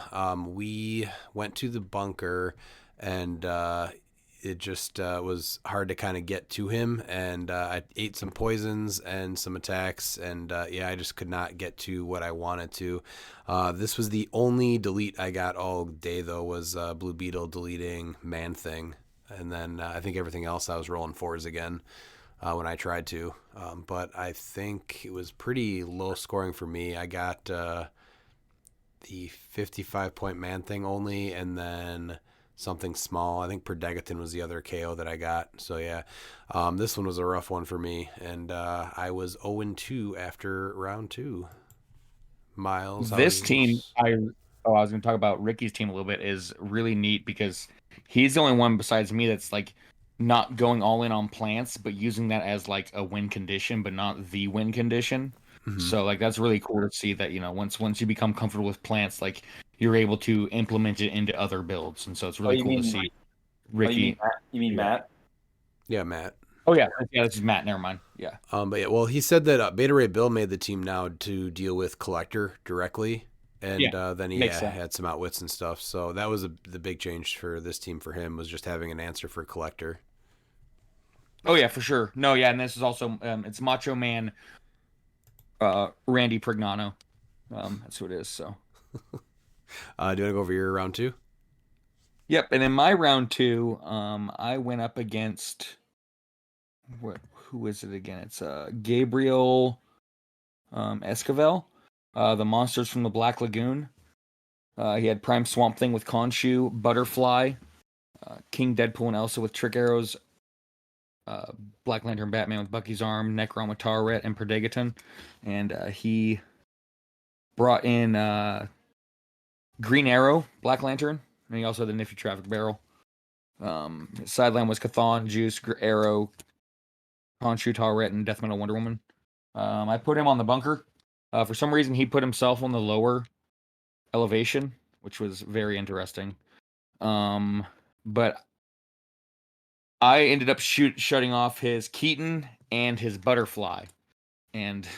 We went to the bunker, and it just was hard to kind of get to him. And I ate some poisons and some attacks, and I just could not get to what I wanted to. This was the only delete I got all day, though, was Blue Beetle deleting Man Thing. And then I think everything else I was rolling 4s again. When I tried to, but I think it was pretty low scoring for me. I got the 55-point Man Thing only, and then something small. I think Perdegaton was the other KO that I got. So yeah, this one was a rough one for me, and I was 0-2 after round 2. Miles, This team, I was going to talk about Ricky's team a little bit, is really neat because he's the only one besides me that's like not going all in on plants, but using that as like a win condition, but not the win condition. Mm-hmm. So like that's really cool to see that, once you become comfortable with plants, like you're able to implement it into other builds, and so it's really cool to see Ricky. You mean Matt? Yeah, Matt. Oh yeah, this is Matt. Never mind. Yeah. But yeah, well, he said that Beta Ray Bill made the team now to deal with Collector directly, and then he had some outwits and stuff. So that was the big change for this team for him, was just having an answer for Collector. Oh yeah, for sure. No, yeah, and this is also it's Macho Man, Randy Prignano. That's who it is. So, do you want to go over your round 2? Yep, and in my round 2, I went up against who is it again? It's Gabriel Esquivel, the monsters from the Black Lagoon. He had Prime Swamp Thing with Khonshu, Butterfly, King Deadpool and Elsa with Trick Arrows, Black Lantern Batman with Bucky's Arm, Necron with Taret, and Perdegaton. And he brought in Green Arrow, Black Lantern, and he also had the nifty Traffic Barrel. His sideline was Chthon, Juice, Arrow, Khonshu, Taret, and Death Metal Wonder Woman. I put him on the bunker. For some reason, he put himself on the lower elevation, which was very interesting. But I ended up shutting off his Keaton and his Butterfly. And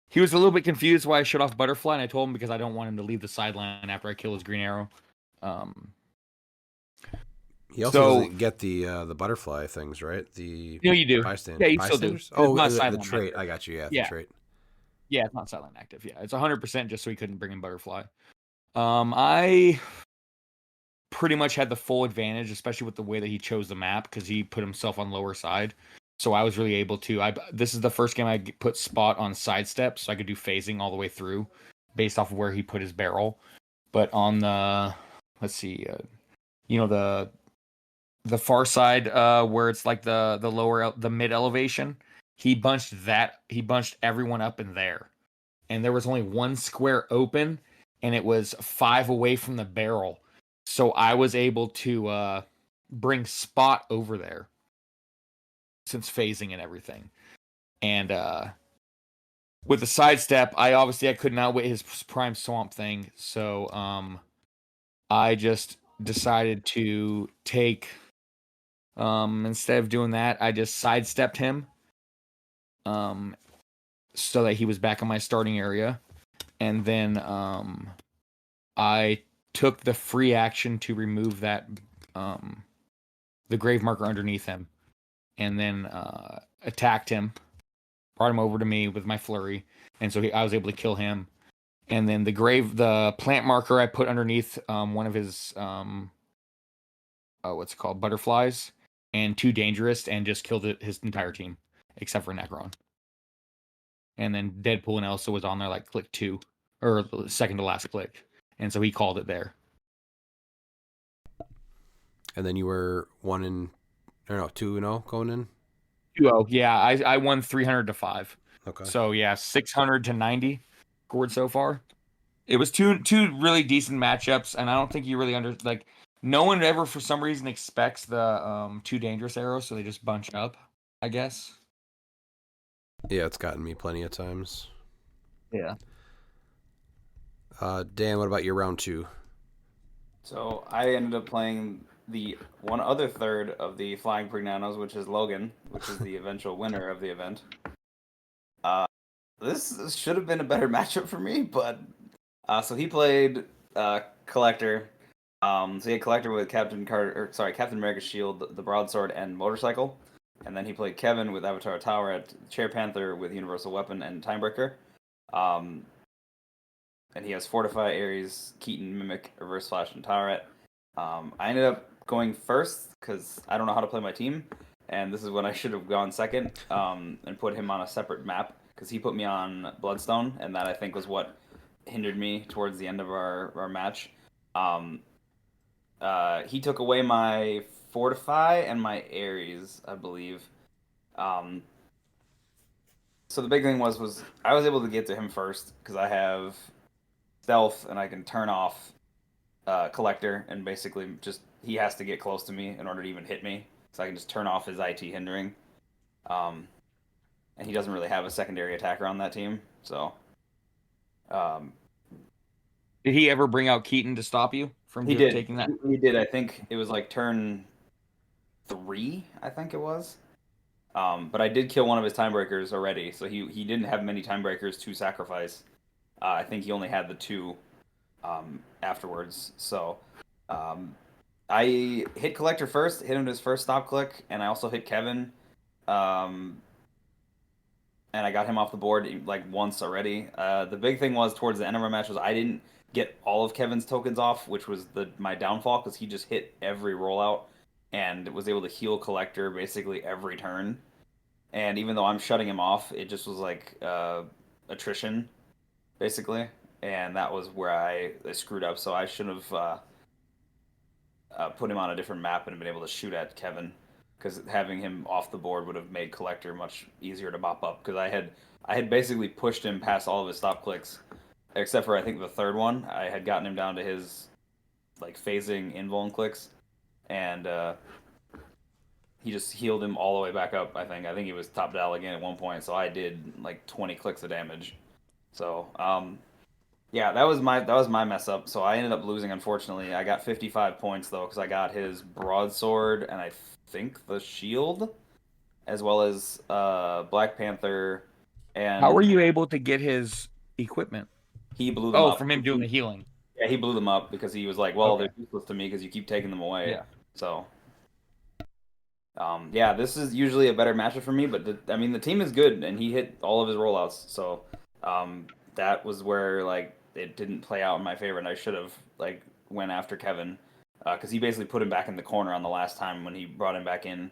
he was a little bit confused why I shut off Butterfly, and I told him because I don't want him to leave the sideline after I kill his Green Arrow. He also doesn't get the butterfly things, right? No, you do. Yeah, you still do. Oh, the trait. Active. I got you. Yeah, the trait. Yeah, it's not sideline active. Yeah, it's 100% just so he couldn't bring in Butterfly. I pretty much had the full advantage, especially with the way that he chose the map, because he put himself on lower side. So I was really able to. This is the first game I put Spot on sidestep, so I could do phasing all the way through, based off of where he put his barrel. But on the, let's see, the far side, where it's like the mid elevation, he bunched everyone up in there, and there was only one square open, and it was 5 away from the barrel. So I was able to bring Spot over there, since phasing and everything. And with the sidestep, I couldn't outwit his Prime Swamp Thing. So I just decided to take, instead of doing that, I just sidestepped him so that he was back in my starting area. And then I took the free action to remove that the grave marker underneath him, and then attacked him, brought him over to me with my flurry, and so I was able to kill him. And then the plant marker I put underneath one of his what's it called, butterflies, and 2 dangerous, and just killed his entire team except for Necron. And then Deadpool and Elsa was on there like click 2, or second to last click, and so he called it there. And then you were 1-2 Or no, 2-0 going in. 2-0. Yeah, I won 300-5. Okay. So yeah, 600-90 scored so far. It was two really decent matchups, and I don't think you really no one ever for some reason expects the two dangerous arrows, so they just bunch up, I guess. Yeah, it's gotten me plenty of times. Yeah. Dan, what about your round 2? So I ended up playing the one other third of the Flying Prignanos, which is Logan, which is the eventual winner of the event. This should have been a better matchup for me, but so he played Collector. So he had Collector with Captain America's shield, the broadsword, and motorcycle, and then he played Kevin with Avatar Tower, Chair Panther with Universal Weapon and Timebreaker. And he has Fortify, Ares, Keaton, Mimic, Reverse Flash, and Toweret. I ended up going first because I don't know how to play my team, and this is when I should have gone second and put him on a separate map because he put me on Bloodstone, and that I think was what hindered me towards the end of our match. He took away my Fortify and my Ares, I believe. So the big thing was I was able to get to him first because I have stealth and I can turn off Collector, and basically just he has to get close to me in order to even hit me. So I can just turn off his IT hindering. And he doesn't really have a secondary attacker on that team. So Did he ever bring out Keaton to stop you from he did. taking that? He did. I think it was like turn 3, I think it was. But I did kill one of his timebreakers already, so he didn't have many timebreakers to sacrifice. I think he only had the 2 afterwards. So I hit Collector first, hit him to his first stop click, and I also hit Kevin. And I got him off the board like once already. The big thing was towards the end of our match was I didn't get all of Kevin's tokens off, which was my downfall because he just hit every rollout and was able to heal Collector basically every turn. And even though I'm shutting him off, it just was like attrition basically, and that was where I screwed up. So I should have put him on a different map and been able to shoot at Kevin, because having him off the board would have made Collector much easier to mop up. Because I had basically pushed him past all of his stop clicks, except for I think the third one. I had gotten him down to his like phasing invuln clicks, and he just healed him all the way back up. I think he was top dial again at one point. So I did like 20 clicks of damage. So yeah, that was my mess up. So I ended up losing, unfortunately. I got 55 points though, because I got his broadsword and I think the shield, as well as Black Panther. And How were you able to get his equipment? he blew them up. From him doing the healing. Yeah, he blew them up because he was like, well, Okay. they're useless to me because you keep taking them away. Yeah. So yeah, this is usually a better matchup for me, but the team is good, and he hit all of his rollouts. So that was where like it didn't play out in my favor, and I should have like went after Kevin because he basically put him back in the corner on the last time when he brought him back in,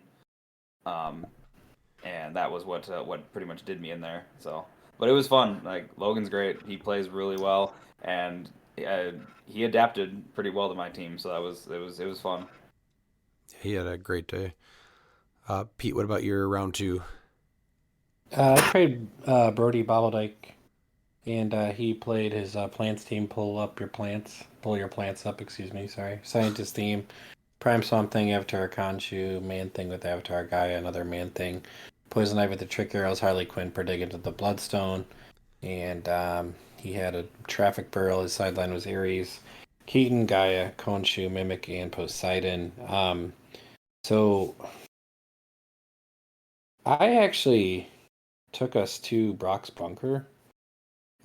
and that was what pretty much did me in there. So, but it was fun. Like Logan's great; he plays really well, and he adapted pretty well to my team. So it was fun. He had a great day. Pete, what about your round 2? I played Brody Bobbledyke, and he played his plants team. Pull your plants up. Excuse me. Sorry. Scientist theme. Prime Swamp Thing, Avatar Khonshu, Man Thing with Avatar Gaia, another Man Thing. Poison Ivy with the Trick Arrows, Harley Quinn, Predict with the Bloodstone, and he had a Traffic Burl. His sideline was Ares, Keaton, Gaia, Khonshu, Mimic, and Poseidon. So I actually took us to Brock's Bunker.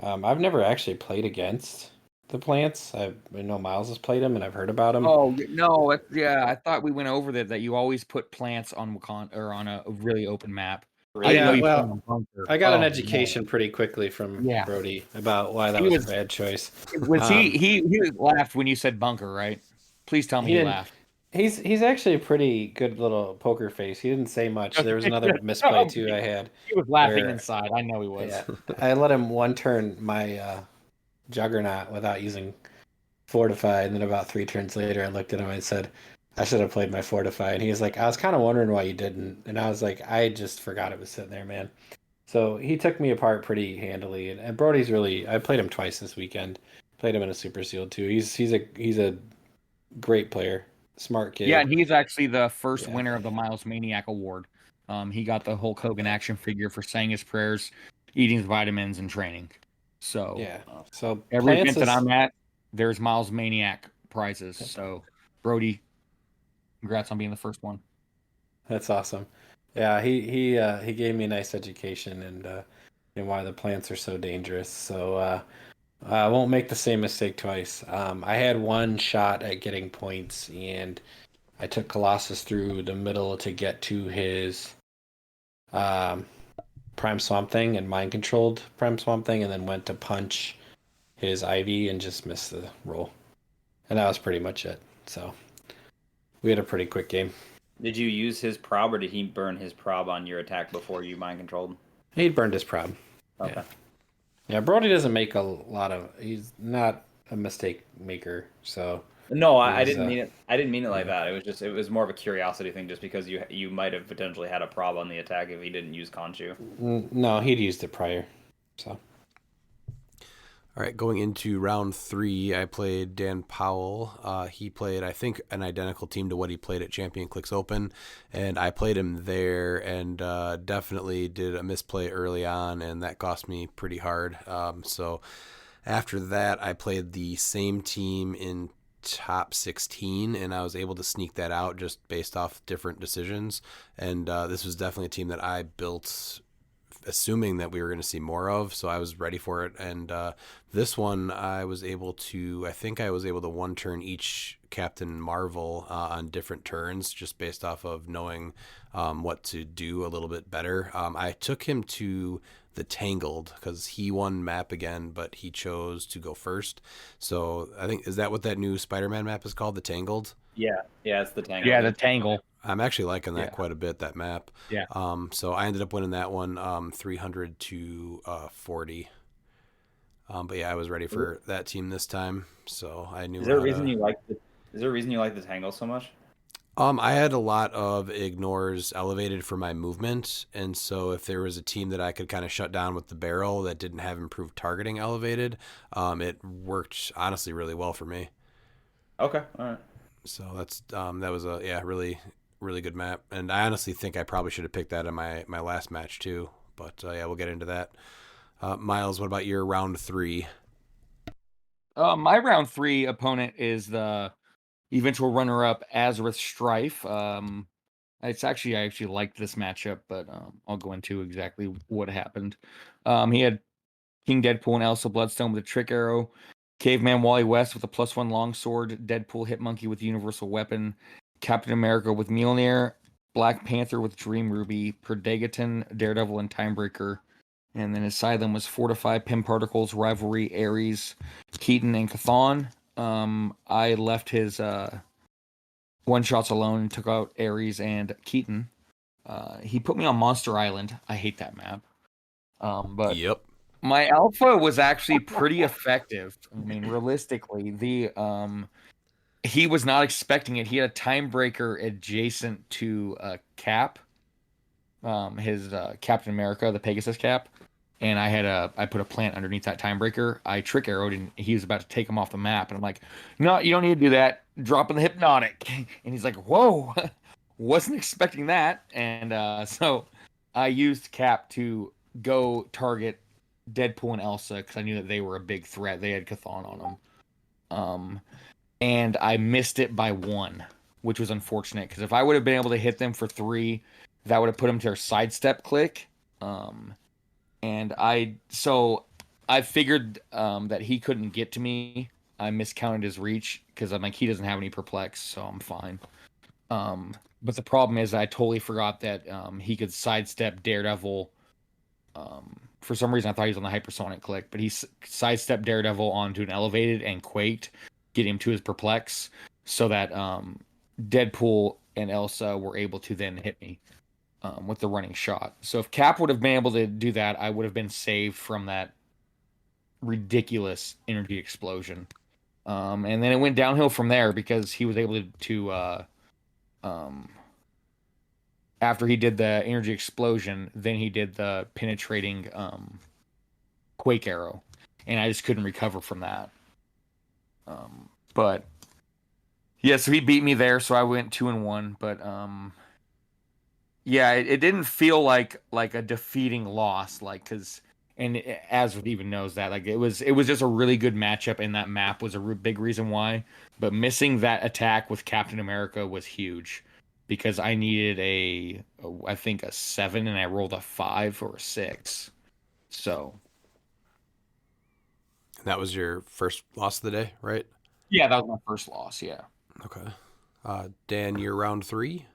I've never actually played against the plants. I know Miles has played them, and I've heard about them. Oh no, I thought we went over that you always put plants on Wakanda or on a really open map. I didn't know you put them on Bunker. I got an Oh, education pretty quickly from Yeah. Brody about why that He was was- a bad choice. Was he laughed when you said Bunker, right? Please tell me He he didn't- laughed. He's actually a pretty good little poker face. He didn't say much. There was another misplay too I had. He was laughing Where- inside. I know he was. Yeah, I let him one turn my Juggernaut without using Fortify, and then about 3 turns later, I looked at him and said, I should have played my Fortify. And he was like, I was kind of wondering why you didn't. And I was like, I just forgot it was sitting there, man. So he took me apart pretty handily. And Brody's really, I played him twice this weekend. Played him in a Super Sealed too. He's a great player, smart kid. Yeah, and he's actually the first Yeah. winner of the Miles Maniac Award. He got the Hulk Hogan action figure for saying his prayers, eating his vitamins, and training. So Yeah. So every Plants event that is, I'm at, there's Miles Maniac prizes. So Brody, congrats on being the first one. that's awesome. Yeah, he gave me a nice education and why the plants are so dangerous. So I won't make the same mistake twice. I had one shot at getting points, and I took Colossus through the middle to get to his um, Prime Swamp Thing and mind controlled Prime Swamp Thing, and then went to punch his Ivy and just missed the roll. And that was pretty much it. So we had a pretty quick game. Did you use his prob, or did he burn his prob on your attack before you mind controlled? He burned his prob. Okay. Yeah. Yeah, Brody doesn't make a lot of. He's not a mistake maker. So No, it I was, didn't mean it. I didn't mean it like yeah. that. It was more of a curiosity thing, just because you might have potentially had a prob on the attack if he didn't use Conchu. No, he'd used it prior. So All right, going into round 3, I played Dan Powell. He played, I think, an identical team to what he played at Champion Clix Open, and I played him there and definitely did a misplay early on, and that cost me pretty hard. So after that, I played the same team in top 16, and I was able to sneak that out just based off different decisions. And this was definitely a team that I built assuming that we were going to see more of, so I was ready for it. And this one, I think I was able to one turn each Captain Marvel on different turns, just based off of knowing what to do a little bit better. I took him to the Tangled because he won map again, but he chose to go first. So I think, is that what that new Spider-Man map is called, the Tangled? Yeah, it's the tangle. Yeah, the Tangle. I'm actually liking that Yeah. quite a bit, that map. Yeah. So I ended up winning that one 300 to 40. But yeah, I was ready for that team this time, so I knew Is there a how reason to... you like the? Is there a reason you like the tangle so much? I had a lot of ignores elevated for my movement, and so if there was a team that I could kind of shut down with the barrel that didn't have improved targeting elevated, it worked honestly really well for me. Okay, all right. So that was a really really good map, and I honestly think I probably should have picked that in my last match too. But yeah, we'll get into that. Miles, what about your round 3? My round 3 opponent is the eventual runner-up Azareth Strife. I actually liked this matchup, but I'll go into exactly what happened. He had King Deadpool and Elsa Bloodstone with a trick arrow, Caveman Wally West with a +1 longsword, Deadpool Hitmonkey with universal weapon, Captain America with Mjolnir, Black Panther with Dream Ruby, Predagon, Daredevil, and Timebreaker. And then his Asylum was Fortify, Pim Particles, Rivalry, Ares, Keaton, and Chthon. I left his one-shots alone and took out Ares and Keaton. He put me on Monster Island. I hate that map. But Yep. my alpha was actually pretty effective. I mean, realistically, he was not expecting it. He had a time breaker adjacent to Cap, his Captain America, the Pegasus cap, and I put a plant underneath that time breaker. I trick arrowed, and he was about to take him off the map, and I'm like, no, you don't need to do that. Drop in the hypnotic, and he's like, whoa, wasn't expecting that, and so I used Cap to go target Deadpool and Elsa because I knew that they were a big threat. They had Chthon on them. And I missed it by 1, which was unfortunate because if I would have been able to hit them for 3, that would have put them to their sidestep click. And I figured that he couldn't get to me. I miscounted his reach because I'm like, he doesn't have any perplex, so I'm fine. But the problem is I totally forgot that he could sidestep Daredevil. For some reason, I thought he was on the hypersonic click, but he sidestepped Daredevil onto an elevated and quaked, getting him to his perplex, so that Deadpool and Elsa were able to then hit me with the running shot. So if Cap would have been able to do that, I would have been saved from that ridiculous energy explosion. And then it went downhill from there because he was able to After he did the energy explosion, then he did the penetrating quake arrow, and I just couldn't recover from that. But yeah, so he beat me there, so I went 2-1. But yeah, it didn't feel like a defeating loss, like because as even knows that like it was just a really good matchup, and that map was a big reason why. But missing that attack with Captain America was huge because I needed I think a 7, and I rolled a 5 or a 6. So That was your first loss of the day, right? yeah, that was my first loss. Yeah. Okay. Dan, you're round 3.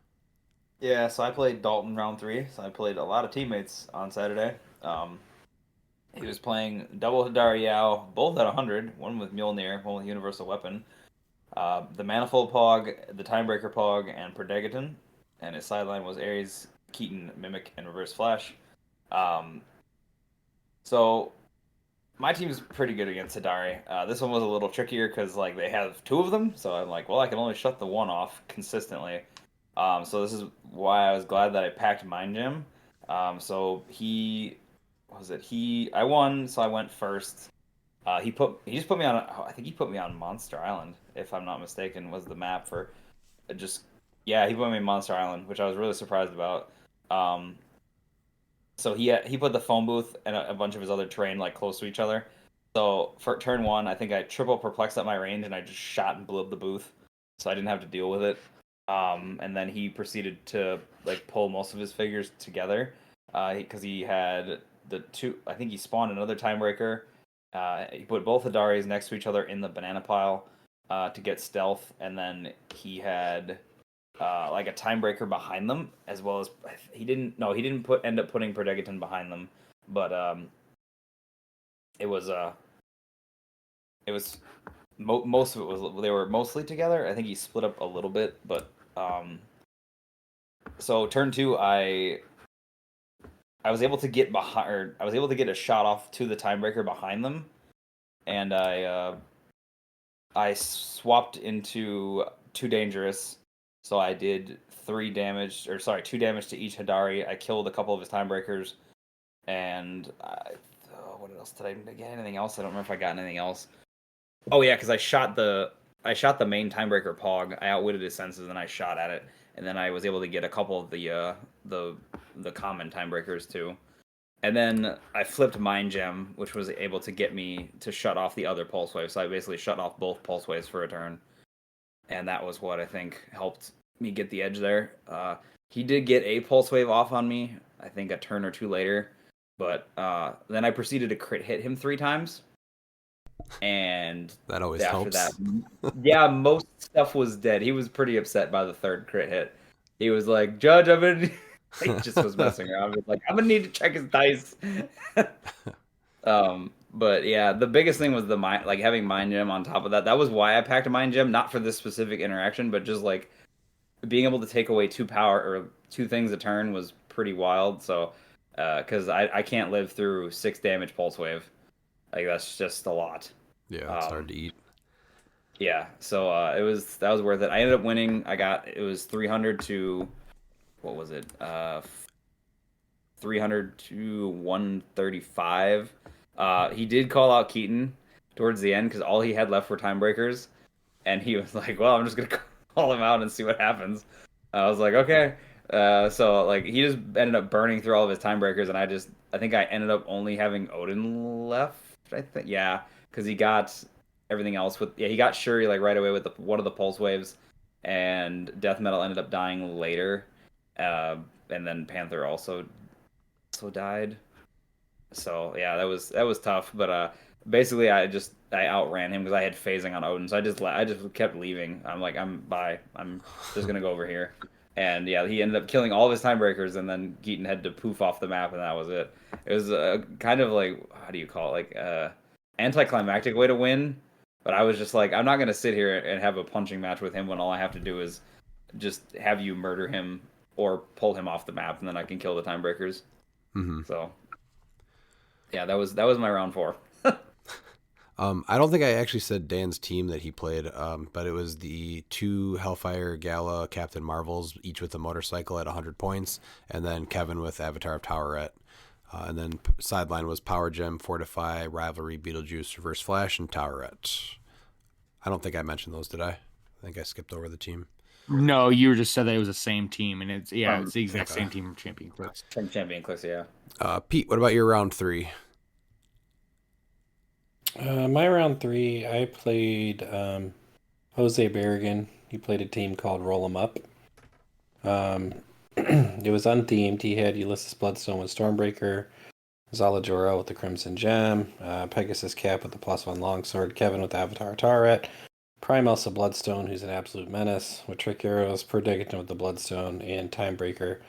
Yeah, so I played Dalton round 3. So I played a lot of teammates on Saturday. He was playing double Hidari Yao, both at 100, one with Mjolnir, one with Universal Weapon. The Manifold Pog, the Timebreaker Pog, and Predegaton. And his sideline was Ares, Keaton, Mimic, and Reverse Flash. So my team's pretty good against Hidari. This one was a little trickier because like they have 2 of them, so I'm like, well, I can only shut the one off consistently. So this is why I was glad that I packed Mind Gem. So I won, so I went first. He just put me on. I think he put me on Monster Island, if I'm not mistaken, was the map for just. Yeah, he put me in Monster Island, which I was really surprised about. So he put the phone booth and a bunch of his other terrain like close to each other. So for turn 1, I think I triple perplexed at my range and I just shot and blew up the booth, so I didn't have to deal with it. And then he proceeded to like pull most of his figures together, because he had the 2. I think he spawned another Timebreaker. He put both Hadaris next to each other in the banana pile to get stealth, and then he had like a Timebreaker behind them, as well as he didn't end up putting Predegaton behind them, but it was most of it was they were mostly together. I think he split up a little bit, but so turn 2 I was able to get behind, or I was able to get a shot off to the Timebreaker behind them, and I swapped into 2 dangerous. So I did 2 damage to each Hidari. I killed a couple of his Timebreakers, and what else did I get? Anything else? I don't remember if I got anything else. Oh yeah, because I shot the main Timebreaker Pog. I outwitted his senses, and I shot at it, and then I was able to get a couple of the common Timebreakers too. And then I flipped Mind Gem, which was able to get me to shut off the other Pulse Wave. So I basically shut off both Pulse Waves for a turn. And that was what I think helped me get the edge there. He did get a Pulse Wave off on me, I think a turn or 2 later. But then I proceeded to crit hit him 3 times. And That always after helps. that, yeah, most stuff was dead. He was pretty upset by the 3rd crit hit. He was like, Judge, I'm gonna... He just was messing around. He was like, I'm gonna need to check his dice. But yeah, the biggest thing was having Mind Gem on top of that. That was why I packed a Mind Gem, not for this specific interaction, but just like being able to take away 2 power or 2 things a turn was pretty wild. So, because I can't live through 6 damage Pulse Wave, like that's just a lot. Yeah, it's hard to eat. Yeah, so that was worth it. I ended up winning. It was 300 to, what was it? 300 to 135. He did call out Keaton towards the end because all he had left were Timebreakers, and he was like, "Well, I'm just gonna call him out and see what happens." I was like, "Okay." So like he just ended up burning through all of his Timebreakers, and I think I ended up only having Odin left. I think because he got everything else he got Shuri like right away with one of the Pulse Waves, and Death Metal ended up dying later, and then Panther also died. So yeah, that was tough. But basically, I outran him because I had phasing on Odin. So I just kept leaving. I'm like, bye. I'm just gonna go over here. And yeah, he ended up killing all of his Timebreakers, and then Keaton had to poof off the map, and that was it. It was kind of like, how do you call it, like anticlimactic way to win. But I was just like, I'm not gonna sit here and have a punching match with him when all I have to do is just have you murder him or pull him off the map, and then I can kill the Timebreakers. Mm-hmm. So yeah, that was my round 4. I don't think I actually said Dan's team that he played, but it was the 2 Hellfire Gala Captain Marvels, each with a motorcycle at 100 points, and then Kevin with Avatar of Towerette. And then sideline was Power Gem, Fortify, Rivalry, Beetlejuice, Reverse Flash, and Towerette. I don't think I mentioned those, did I? I think I skipped over the team. No, you just said that it was the same team, and it's it's the exact okay. same team from Champion Clips. From Champion Clicks, yeah. Pete, what about your round 3? My round 3, I played Jose Berrigan. He played a team called Roll 'em Up. It was unthemed. He had Ulysses Bloodstone with Stormbreaker, Zala Jor-El with the Crimson Gem, Pegasus Cap with the +1 Longsword, Kevin with Avatar Turret, Prime Elsa Bloodstone, who's an absolute menace, with Trick Arrows, Perdigaton with the Bloodstone, and Timebreaker.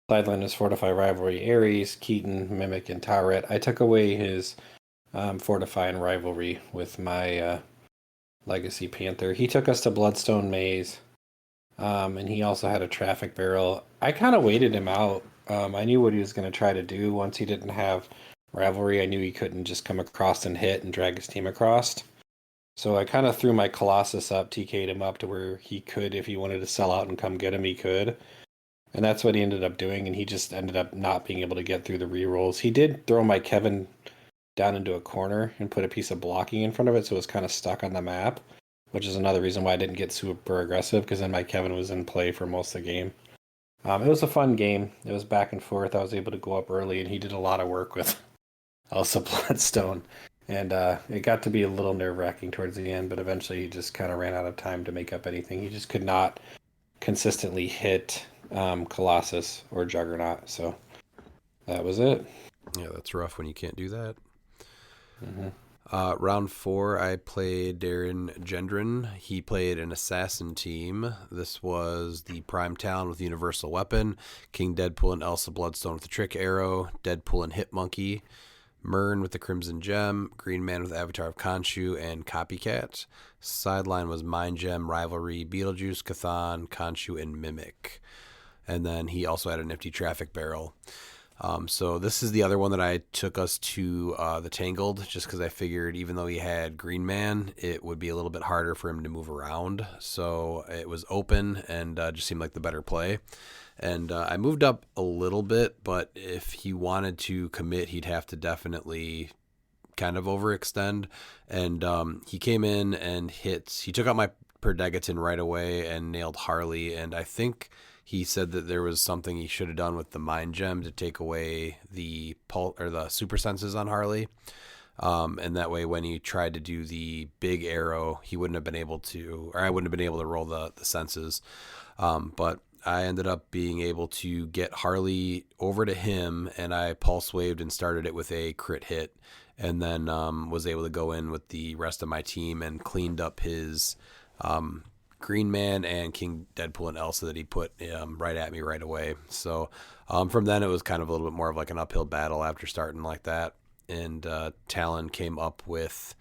Sideline is Fortify, Rivalry, Ares, Keaton, Mimic, and Toweret. I took away his Fortify and Rivalry with my Legacy Panther. He took us to Bloodstone Maze, and he also had a traffic barrel. I kind of waited him out. I knew what he was going to try to do. Once he didn't have Rivalry, I knew he couldn't just come across and hit and drag his team across. So I kind of threw my Colossus up, TK'd him up to where he could, if he wanted to sell out and come get him, he could. And that's what he ended up doing, and he just ended up not being able to get through the rerolls. He did throw my Kevin down into a corner and put a piece of blocking in front of it, so it was kind of stuck on the map, which is another reason why I didn't get super aggressive, because then my Kevin was in play for most of the game. It was a fun game. It was back and forth. I was able to go up early, and he did a lot of work with Elsa Bloodstone. And it got to be a little nerve-wracking towards the end, but eventually he just kind of ran out of time to make up anything. He just could not consistently hit Colossus or Juggernaut, so that was it. Yeah, that's rough when you can't do that. Mm-hmm. Round 4, I played Darren Gendron. He played an assassin team. This was the Prime Talon with Universal Weapon, King Deadpool and Elsa Bloodstone with the Trick Arrow, Deadpool and Hit Monkey, Myrn with the Crimson Gem, Green Man with Avatar of Khonshu, and Copycat. Sideline was Mind Gem, Rivalry, Beetlejuice, Cathan, Khonshu, and Mimic. And then he also had a nifty traffic barrel. So this is the other one that I took us to the Tangled, just because I figured even though he had Green Man, it would be a little bit harder for him to move around. So it was open and just seemed like the better play. And I moved up a little bit, but if he wanted to commit, he'd have to definitely kind of overextend. And he came in and he took out my Perdegaton right away and nailed Harley. And I think he said that there was something he should have done with the Mind Gem to take away the super senses on Harley. And that way, when he tried to do the big arrow, he wouldn't have been able to, or I wouldn't have been able to roll the senses. But I ended up being able to get Harley over to him, and I pulse waved and started it with a crit hit, and then was able to go in with the rest of my team and cleaned up his Green Man and King Deadpool and Elsa that he put right at me right away. So from then it was kind of a little bit more of like an uphill battle after starting like that. And Talon came up with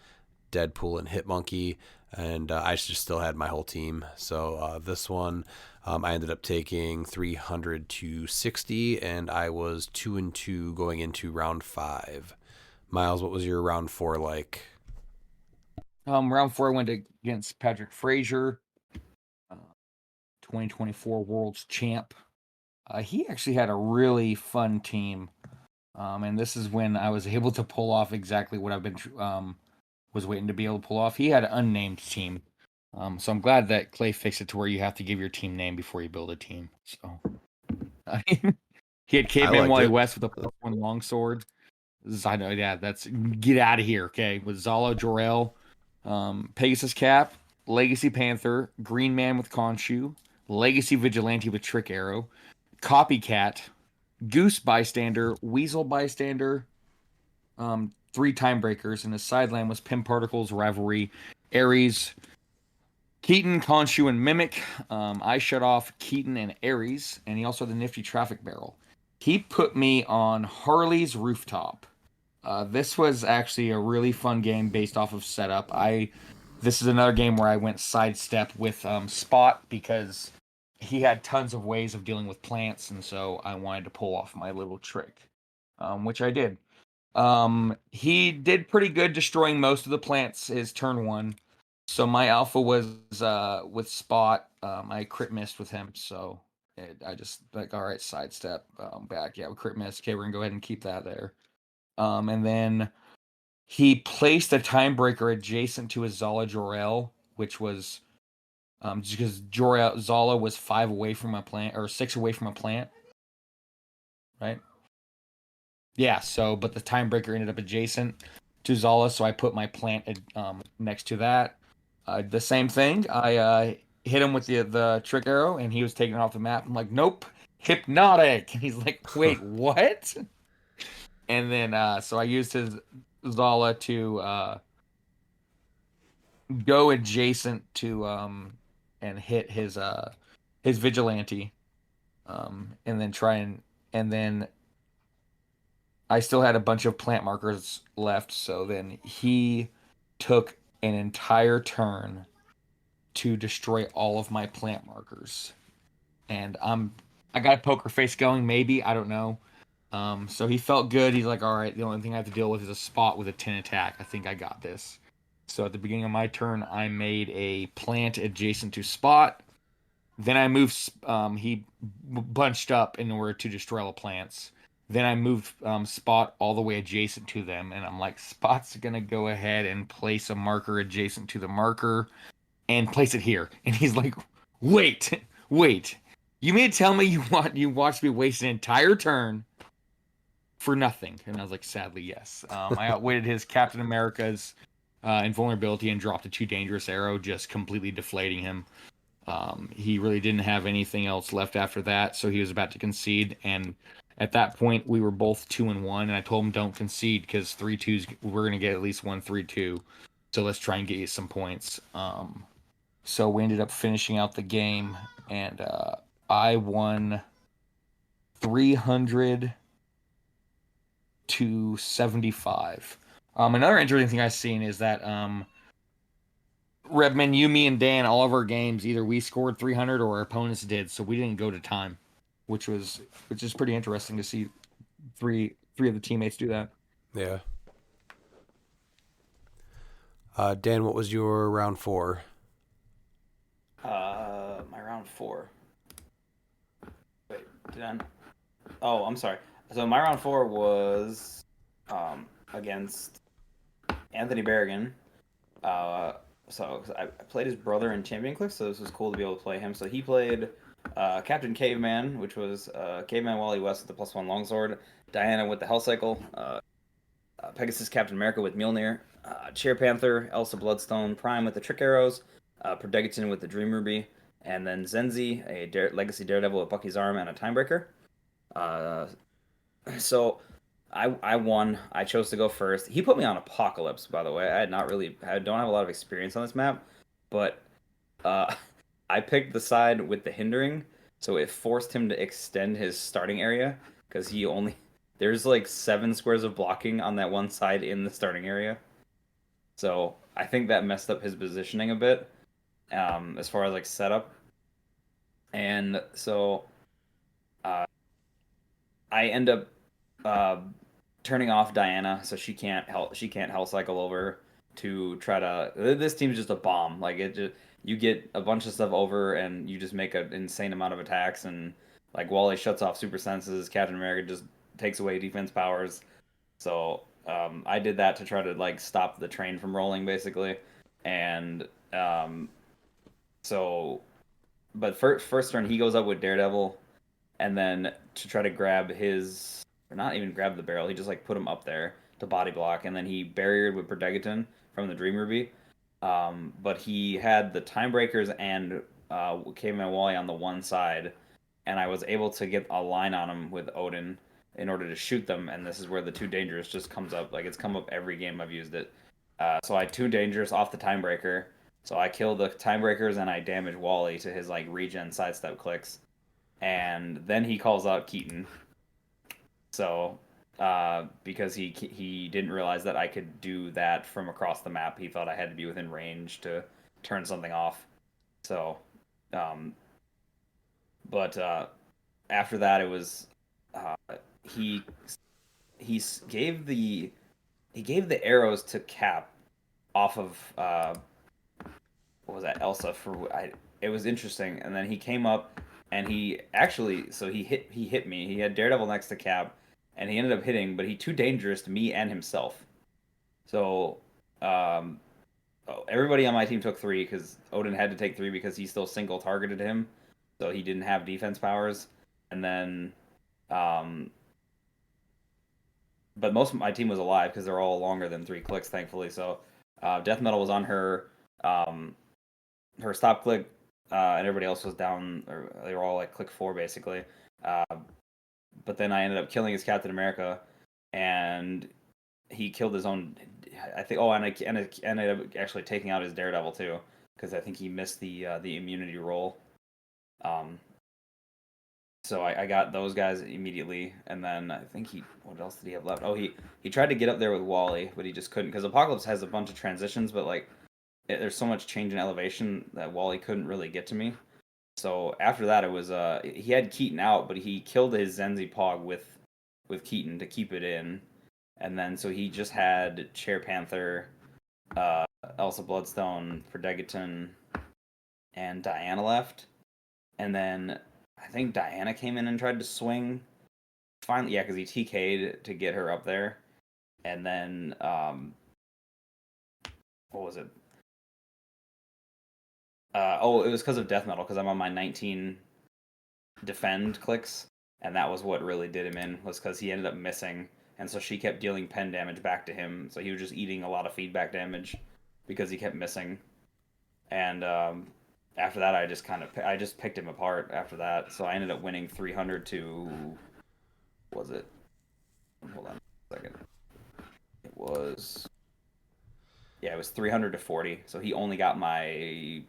Deadpool and Hit Monkey, and I just still had my whole team. So this one I ended up taking 300 to 60, and I was 2-2 going into round 5. Miles, what was your round 4 like? Round 4 I went against Patrick Frazier, 2024 World's Champ. He actually had a really fun team, and this is when I was able to pull off exactly what I've been was waiting to be able to pull off. He had an unnamed team, so I'm glad that Clay fixed it to where you have to give your team name before you build a team. So he had Caveman Wally West with a +1 longsword. I know, yeah, that's get out of here, okay? With Zala Jor-El, Pegasus Cap, Legacy Panther, Green Man with Khonshu, Legacy Vigilante with Trick Arrow, Copycat, Goose Bystander, Weasel Bystander, 3 Timebreakers, and his sideline was Pim Particles, Rivalry, Ares, Keaton, Khonshu, and Mimic. I shut off Keaton and Ares, and he also had the nifty traffic barrel. He put me on Harley's Rooftop. This was actually a really fun game based off of setup. This is another game where I went sidestep with Spot because he had tons of ways of dealing with plants, and so I wanted to pull off my little trick, which I did. He did pretty good destroying most of the plants his turn 1. So my alpha was with Spot. I crit missed with him, so I just like, all right, sidestep back. Yeah, we crit missed. Okay, we're gonna go ahead and keep that there. And then he placed a time breaker adjacent to his Zala Jor-El, which was just because Zala was 5 away from a plant or 6 away from a plant, right? Yeah. So, but the time breaker ended up adjacent to Zala, so I put my plant next to that. The same thing. I hit him with the trick arrow, and he was taken off the map. I'm like, nope, hypnotic. And he's like, wait, what? And then so I used his Zala to go adjacent to and hit his vigilante, and then and then I still had a bunch of plant markers left. So then he took an entire turn to destroy all of my plant markers, and I got a poker face going. Maybe, I don't know. So he felt good. He's like, all right, the only thing I have to deal with is a Spot with a 10 attack. I think I got this. So at the beginning of my turn, I made a plant adjacent to Spot. Then I moved. He bunched up in order to destroy all the plants. Then I moved Spot all the way adjacent to them, and I'm like, Spot's gonna go ahead and place a marker adjacent to the marker and place it here. And he's like, wait, wait. You mean to tell me you watched me waste an entire turn for nothing? And I was like, sadly, yes. I outwitted his Captain America's invulnerability and dropped a too dangerous arrow, just completely deflating him. He really didn't have anything else left after that, so he was about to concede. And at that point, we were both 2-1, and I told him don't concede because 3-2s, we're gonna get at least 1-3-2. So let's try and get you some points. So we ended up finishing out the game, and I won 300 to 75. Another interesting thing I've seen is that Redman, you, me, and Dan, all of our games, either we scored 300 or our opponents did, so we didn't go to time, which is pretty interesting to see three of the teammates do that. Yeah. Dan, what was your round 4? My round 4. Wait, Oh, I'm sorry. So my round 4 was against Anthony Berrigan. So I played his brother in Champion Click, so this was cool to be able to play him. So he played Captain Caveman, which was Caveman Wally West with the +1 longsword, Diana with the Hell Cycle, Pegasus Captain America with Mjolnir, Cheer Panther, Elsa Bloodstone, Prime with the Trick Arrows, Predegiton with the Dream Ruby, and then Zenzi, a Legacy Daredevil with Bucky's Arm and a Timebreaker. So I won. I chose to go first. He put me on Apocalypse, by the way. I don't have a lot of experience on this map, but I picked the side with the hindering, so it forced him to extend his starting area because there's like 7 squares of blocking on that one side in the starting area. So I think that messed up his positioning a bit, as far as like setup. And so I end up turning off Diana so she can't hell cycle over to try to. This team's just a bomb. Like you get a bunch of stuff over and you just make an insane amount of attacks, and like Wally shuts off super senses, Captain America just takes away defense powers. So I did that to try to like stop the train from rolling basically, and so but first turn he goes up with Daredevil, and then to try to grab his, or not even grab the barrel, he just like put him up there to body block, and then he barriered with Predegiton from the Dream Ruby. But he had the Time Breakers and Caveman Wally on the one side, and I was able to get a line on him with Odin in order to shoot them, and this is where the Too Dangerous just comes up. Like, it's come up every game I've used it. So I Too Dangerous off the Time Breaker, so I kill the Time Breakers and I damage Wally to his like regen sidestep clicks, and then he calls out Keaton. So because he didn't realize that I could do that from across the map, he thought I had to be within range to turn something off. So, but after that, it was he gave the arrows to Cap off of what was that, Elsa, for it was interesting. And then he came up and he actually, so he hit me. He had Daredevil next to Cap and he ended up hitting, but he too dangerous to me and himself. So everybody on my team took 3 because Odin had to take 3 because he still single targeted him, so he didn't have defense powers. And then, but most of my team was alive because they're all longer than 3 clicks, thankfully. So, Death Metal was on her stop click, and everybody else was down. Or they were all like click 4 basically. But then I ended up killing his Captain America, and he killed his own. I think. Oh, and I ended up actually taking out his Daredevil too, because I think he missed the immunity roll. So I got those guys immediately, and then I think what else did he have left? Oh, he tried to get up there with Wally, but he just couldn't because Apocalypse has a bunch of transitions, but like there's so much change in elevation that Wally couldn't really get to me. So after that, it was he had Keaton out, but he killed his Zenzi Pog with Keaton to keep it in, and then so he just had Chair Panther, Elsa Bloodstone, Predegaton, and Diana left, and then I think Diana came in and tried to swing. Finally, yeah, because he TK'd to get her up there, and then what was it? Oh, it was because of Death Metal because I'm on my 19 defend clicks, and that was what really did him in, was because he ended up missing, and so she kept dealing pen damage back to him, so he was just eating a lot of feedback damage because he kept missing. And after that, I just picked him apart after that, so I ended up winning 300 to, was it? Hold on a second. It was, yeah, it was 300 to 40. So he only got my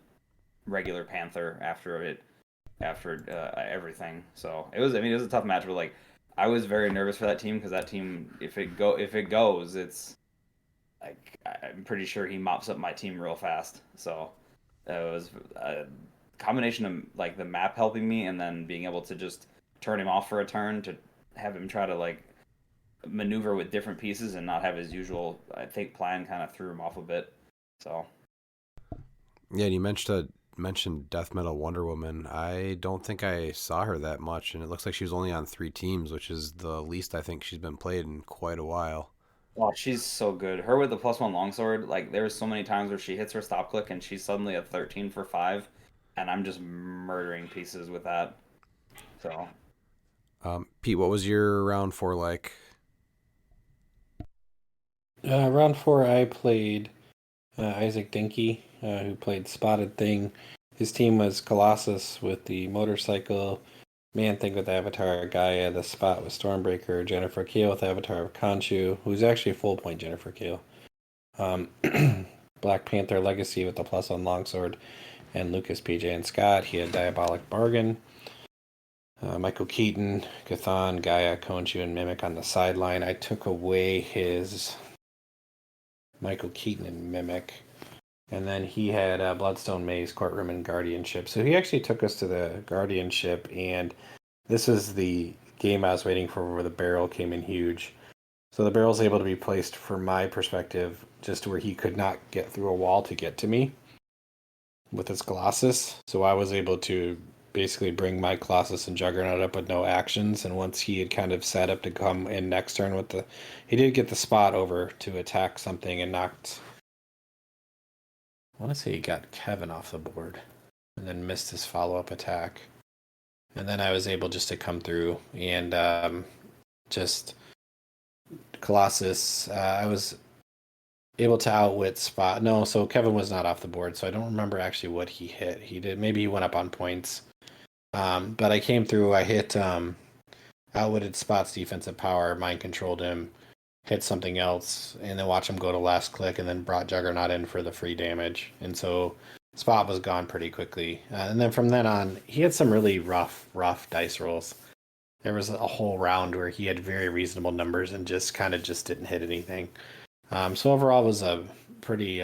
regular Panther after everything. So it was, I mean, it was a tough match, but like I was very nervous for that team because that team, if it goes, it's like I'm pretty sure he mops up my team real fast. So it was a combination of like the map helping me and then being able to just turn him off for a turn to have him try to like maneuver with different pieces and not have his usual, I think, plan kind of threw him off a bit. So Yeah, and you mentioned Death Metal Wonder Woman. I don't think I saw her that much, and it looks like she was only on 3 teams, which is the least I think she's been played in quite a while. wow, she's so good. Her with the +1 longsword, like there's so many times where she hits her stop click and she's suddenly a 13 for 5, and I'm just murdering pieces with that. So Pete, what was your round 4 like? Round 4, I played Isaac Dinky, who played Spotted Thing. His team was Colossus with the motorcycle, Man Thing with Avatar Gaia, the Spot with Stormbreaker, Jennifer Kale with Avatar of Khonshu, who's actually full point Jennifer Kale. Black Panther Legacy with the +1 longsword, and Lucas, PJ, and Scott. He had Diabolic Bargain. Michael Keaton, Gathan, Gaia, Khonshu, and Mimic on the sideline. I took away his Michael Keaton and Mimic. And then he had Bloodstone Maze, Courtroom, and Guardianship. So he actually took us to the Guardianship, and this is the game I was waiting for where the barrel came in huge. So the barrel's able to be placed, from my perspective, just where he could not get through a wall to get to me with his Colossus. So I was able to basically bring my Colossus and Juggernaut up with no actions, and once he had kind of set up to come in next turn with the... He did get the Spot over to attack something and knocked... I want to say he got Kevin off the board and then missed his follow-up attack. And then I was able just to come through and just Colossus. I was able to outwit Spot. No, so Kevin was not off the board, so I don't remember actually what he hit. He did. Maybe he went up on points. But I came through. I hit outwitted Spot's defensive power, mind controlled him, hit something else, and then watch him go to last click, and then brought Juggernaut in for the free damage. And so Spot was gone pretty quickly. And then from then on, he had some really rough dice rolls. There was a whole round where he had very reasonable numbers and just kind of just didn't hit anything. So overall, it was a pretty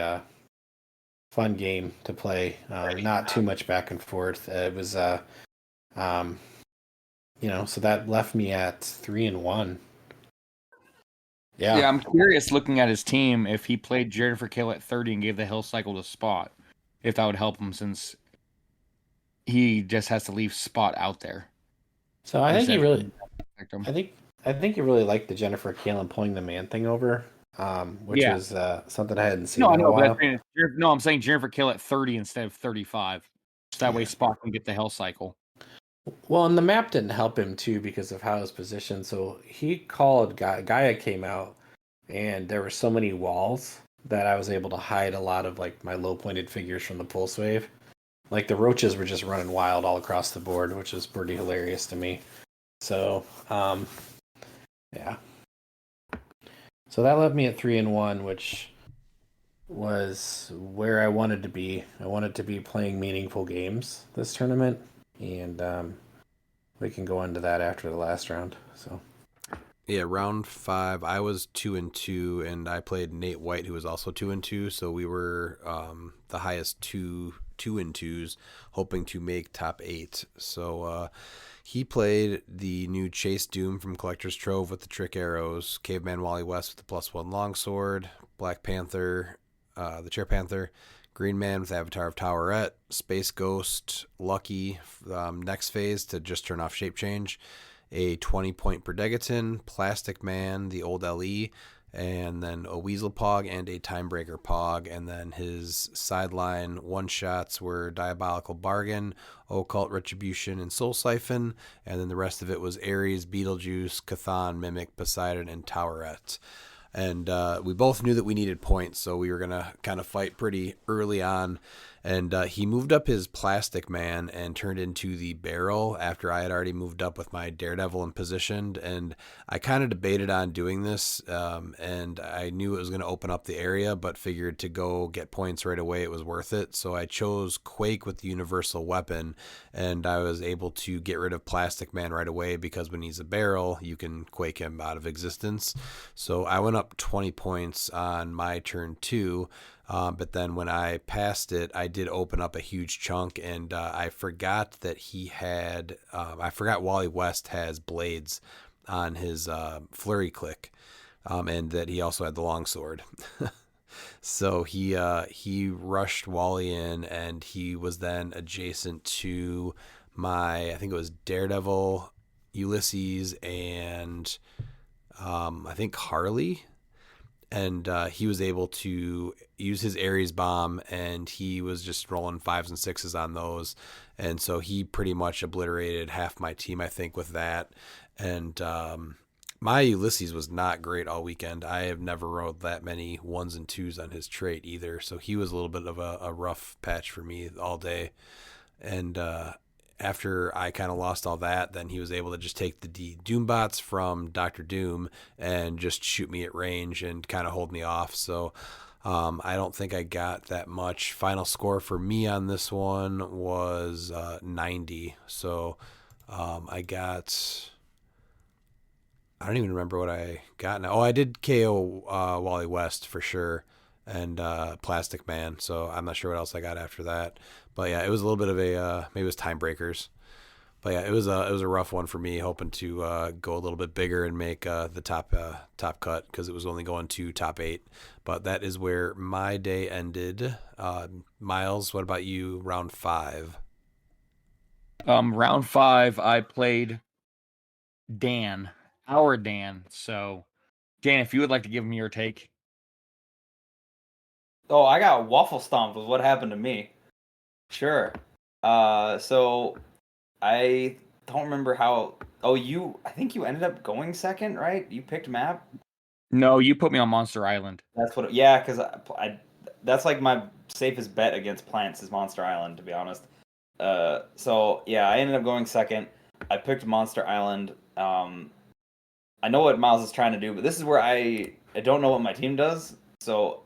fun game to play. Not too much back and forth. It was, so that left me at 3-1. Yeah. Yeah, I'm curious looking at his team if he played Jennifer Kill at 30 and gave the Hill Cycle to Spot, if that would help him since he just has to leave Spot out there. So I think he Instead really, protect him. I think, I think he really liked the Jennifer Kalen pulling the man thing over, which Yeah. was something I hadn't seen No, I in a know, but while. I'm saying Jennifer Kill at 30 instead of 35. So that way Yeah. Spot can get the Hell Cycle. Well, and the map didn't help him too because of how his position. So he called Gaia came out, and there were so many walls that I was able to hide a lot of like my low pointed figures from the pulse wave. Like the roaches were just running wild all across the board, which is pretty hilarious to me. So, yeah. So that left me at 3-1, which was where I wanted to be. I wanted to be playing meaningful games this tournament, and we can go into that after the last round. So Yeah, round 5, I was 2-2, and I played Nate White, who was also 2-2. So we were the highest 2-2s, hoping to make top 8. So he played the new Chase Doom from Collector's Trove with the trick arrows, Caveman Wally West with the +1 longsword, Black Panther, the Chair Panther, Green Man with Avatar of Towerette, Space Ghost, Lucky, next phase to just turn off shape change, a 20-point Predegaton, Plastic Man, the old LE, and then a Weasel Pog and a Timebreaker Pog. And then his sideline one-shots were Diabolical Bargain, Occult Retribution, and Soul Siphon. And then the rest of it was Ares, Beetlejuice, Cathan, Mimic, Poseidon, and Towerette. And we both knew that we needed points, so we were going to kind of fight pretty early on. And he moved up his Plastic Man and turned into the Barrel after I had already moved up with my Daredevil and positioned. And I kind of debated on doing this, and I knew it was going to open up the area, but figured to go get points right away, it was worth it. So I chose Quake with the Universal Weapon, and I was able to get rid of Plastic Man right away because when he's a Barrel, you can Quake him out of existence. So I went up 20 points on my turn 2. But then when I passed it, I did open up a huge chunk, and I forgot that he had. I forgot Wally West has blades on his flurry click, and that he also had the longsword. So he rushed Wally in, and he was then adjacent to my. I think it was Daredevil, Ulysses, and I think Harley. And he was able to use his Ares bomb, and he was just rolling 5s and 6s on those, and so he pretty much obliterated half my team, I think, with that. And my Ulysses was not great all weekend. I have never rolled that many 1s and 2s on his trait either, so he was a little bit of a rough patch for me all day. And after I kind of lost all that, then he was able to just take the Doombots from Dr. Doom and just shoot me at range and kind of hold me off. So I don't think I got that much. Final score for me on this one was 90. So I got... I don't even remember what I got now. Oh, I did KO Wally West for sure, and Plastic Man. So I'm not sure what else I got after that. But yeah, it was a little bit of a maybe it was Time Breakers. But yeah, it was a rough one for me, hoping to go a little bit bigger and make the top cut because it was only going to top 8. But that is where my day ended. Miles, what about you? Round 5. Round 5, I played Dan, our Dan. So, Dan, if you would like to give me your take. Oh, I got waffle stomped with what happened to me. Sure. So I don't remember how. Oh, I think you ended up going second, right? You picked map. No, you put me on Monster Island. That's what. Yeah, because that's like my safest bet against plants is Monster Island, to be honest. So yeah, I ended up going second. I picked Monster Island. I know what Miles is trying to do, but this is where I don't know what my team does. So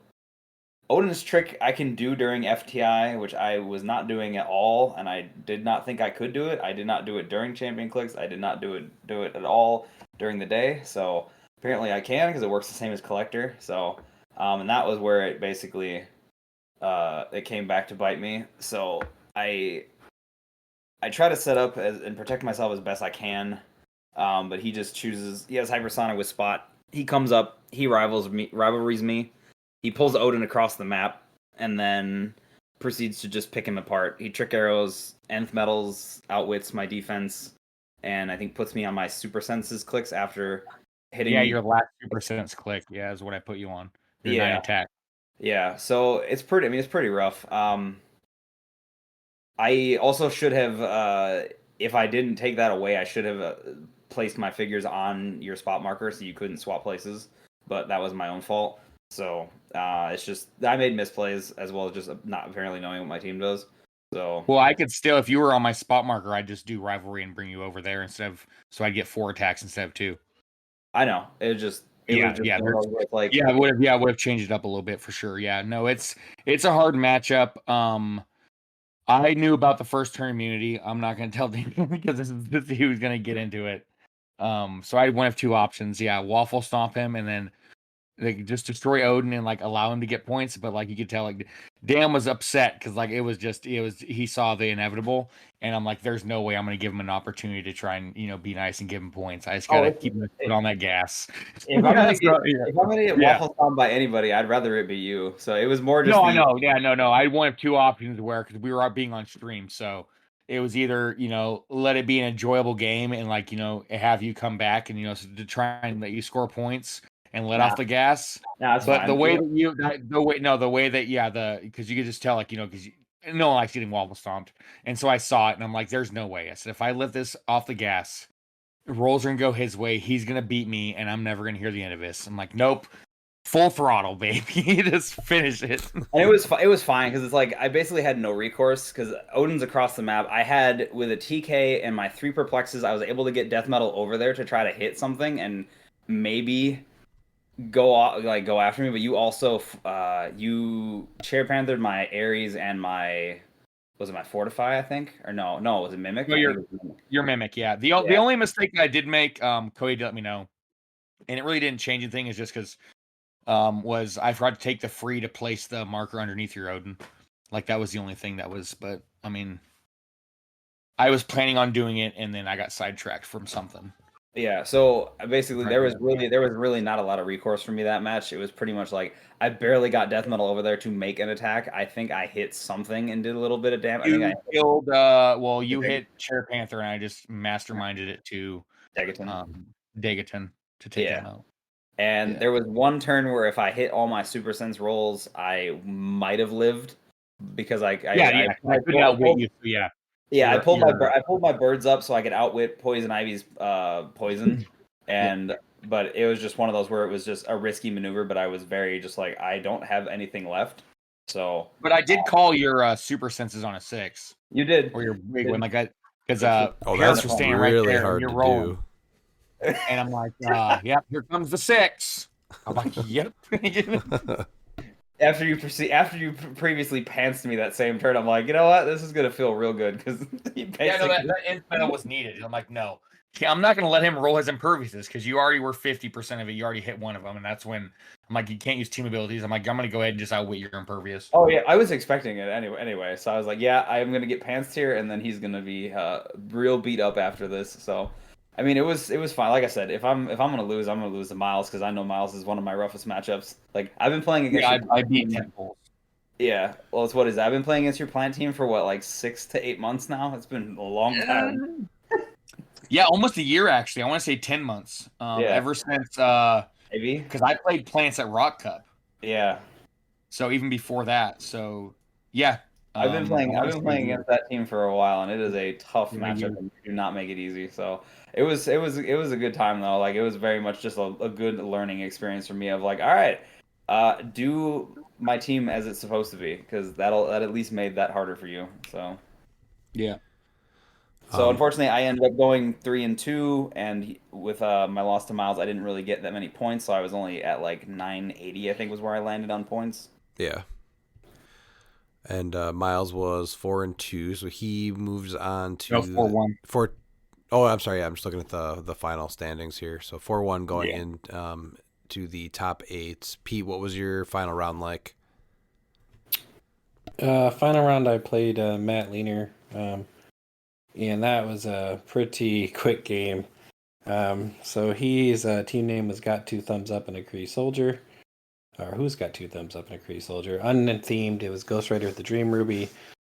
Odin's trick I can do during FTI, which I was not doing at all, and I did not think I could do it. I did not do it during Champion Clicks. I did not do it at all during the day. So apparently I can because it works the same as Collector. So and that was where it basically it came back to bite me. So I try to set up and protect myself as best I can. But he just chooses. He has Hypersonic with Spot he comes up, he rivalries me. He pulls Odin across the map, and then proceeds to just pick him apart. He trick arrows, nth metals, outwits my defense, and I think puts me on my super senses clicks after hitting Yeah, me. your last super sense click. Yeah, is what I put you on. Your 9 attack. Yeah, so it's pretty. I mean, it's pretty rough. I also should have, if I didn't take that away, I should have placed my figures on your spot marker so you couldn't swap places. But that was my own fault. So it's just I made misplays as well as just not apparently knowing what my team does. So Well, I could still, if you were on my spot marker, I'd just do rivalry and bring you over there instead of, so I'd get 4 attacks instead of 2. I know it was just Yeah, one of those where it's like yeah, I would have changed it up a little bit for sure. Yeah, no, it's a hard matchup. I knew about the first turn immunity. I'm not going to tell Daniel because this is he was going to get into it. So I had one of 2 options. Yeah, waffle stomp him and then like just destroy Odin and like allow him to get points. But like you could tell, like Dan was upset because like it was he saw the inevitable, and I'm like, there's no way I'm going to give him an opportunity to try and be nice and give him points. I just got to keep my foot on that gas. if I'm gonna get, if I'm gonna get Yeah. waffle stomped by anybody, I'd rather it be you. So it was more just No, I know. Yeah, no. I had one of 2 options where because we were being on stream, so it was either let it be an enjoyable game and like have you come back and to try and let you score points and let off the gas. Nah, it's But fine. the way that the way that because you could just tell like because no one likes getting waffle stomped, and so I saw it and I'm like, there's no way. I said if I let this off the gas, rolls are gonna go his way. He's gonna beat me, and I'm never gonna hear the end of this. I'm like, nope. Full throttle, baby. Just finish it. And it was fine because it's like I basically had no recourse because Odin's across the map. I had with a TK and my 3 perplexes, I was able to get death metal over there to try to hit something and maybe go after me. But you also you chair panthered my Ares and my my fortify I think or no was it mimic? No, your mimic. Yeah. The only mistake that I did make, Cody let me know, and it really didn't change anything. Is just because was I forgot to take the free to place the marker underneath your Odin. Like that was the only thing that was, but I mean, I was planning on doing it and then I got sidetracked from something. Yeah, so basically there was really not a lot of recourse for me that match. It was pretty much like I barely got death metal over there to make an attack. I think I hit something and did a little bit of damage. I think I killed you hit Chair Panther and I just masterminded it to Dagaton to take him out. And there was one turn where if I hit all my super sense rolls, I might have lived because I could outwit you. Yeah, I pulled my birds up so I could outwit Poison Ivy's poison, and but it was just one of those where it was just a risky maneuver. But I was very just like I don't have anything left, so. But I did call your super senses on a 6. You did, or your big one, like because that's was standing really right there hard and you're to rolling. do. And I'm like, yep, here comes the 6. I'm like, yep. After you previously pantsed me that same turn, I'm like, you know what? This is gonna feel real good because that instrumental was needed. I'm like, no, I'm not gonna let him roll his imperviouses because you already were 50% of it. You already hit one of them, and that's when I'm like, you can't use team abilities. I'm like, I'm gonna go ahead and just outwit your impervious. Oh yeah, I was expecting it anyway. So I was like, yeah, I'm gonna get pantsed here, and then he's gonna be real beat up after this. So. I mean, it was fine. Like I said, if I'm gonna lose, I'm gonna lose to Miles because I know Miles is one of my roughest matchups. Like I've been playing against. Yeah, I beat Temple. Yeah, well, it's what is that? I've been playing against your plant team for what, like 6 to 8 months now. It's been a long time. Yeah, almost a year actually. I want to say 10 months. Ever since maybe because I played plants at Rock Cup. Yeah. So even before that, so yeah. I've been playing against that team for a while, and it is a tough matchup, and you do not make it easy. So it was a good time though. Like it was very much just a good learning experience for me. Of like, all right, do my team as it's supposed to be, because that at least made that harder for you. So yeah. So unfortunately, I ended up going 3-2, and with my loss to Miles, I didn't really get that many points. So I was only at like 980, I think, was where I landed on points. Yeah. And Miles was 4-2, so he moves on to 4-1. Oh, I'm sorry. I'm just looking at the final standings here. So 4-1 going in to the top 8. Pete, what was your final round like? Final round, I played Matt Leaner, and that was a pretty quick game. So his team name was Got Two Thumbs Up and a Kree Soldier. Or who's got two thumbs up and a Kree Soldier? Unthemed, it was Ghost Rider with the Dream Ruby,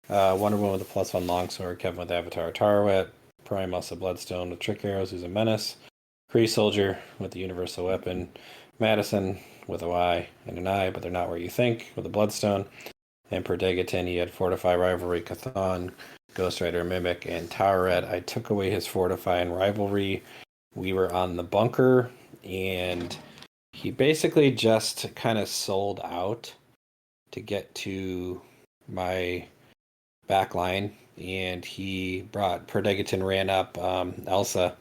Wonder Woman with the +1 Longsword, Kevin with Avatar Tarwet, Prime also Bloodstone with Trick Arrows, who's a menace, Kree Soldier with the Universal Weapon, Madison with a Y and an I, but they're not where you think, with a Bloodstone, and per Degaton he had Fortify, Rivalry, Chthon, Ghost Rider, Mimic, and Tarwet. I took away his Fortify and Rivalry. We were on the bunker, and he basically just kind of sold out to get to my back line, and he brought Perdegaton ran up Elsa,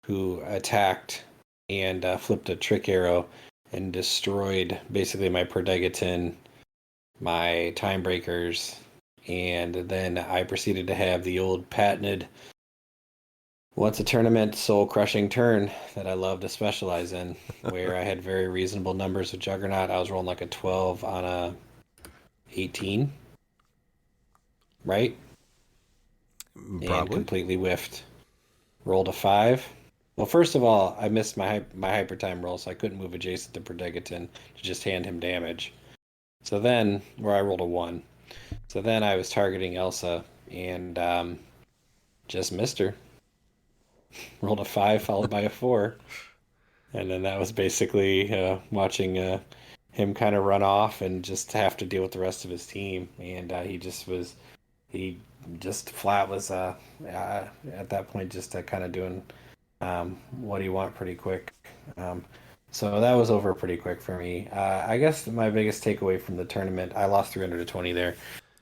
who attacked and flipped a trick arrow and destroyed basically my Perdegaton, my time breakers, and then I proceeded to have the old patented once a tournament soul crushing turn that I love to specialize in, where I had very reasonable numbers with Juggernaut. I was rolling like a 12 on a 18, right? And Probably. completely whiffed. Rolled a 5. Well, first of all, I missed my hyper time roll, so I couldn't move adjacent to Perdegaton to just hand him damage. So then, where I rolled a 1. So then I was targeting Elsa and just missed her. Rolled a 5 followed by a 4. And then that was basically watching him kind of run off and just have to deal with the rest of his team. And he just flat was at that point just kind of doing what he want pretty quick. So that was over pretty quick for me. I guess my biggest takeaway from the tournament, I lost 320 there,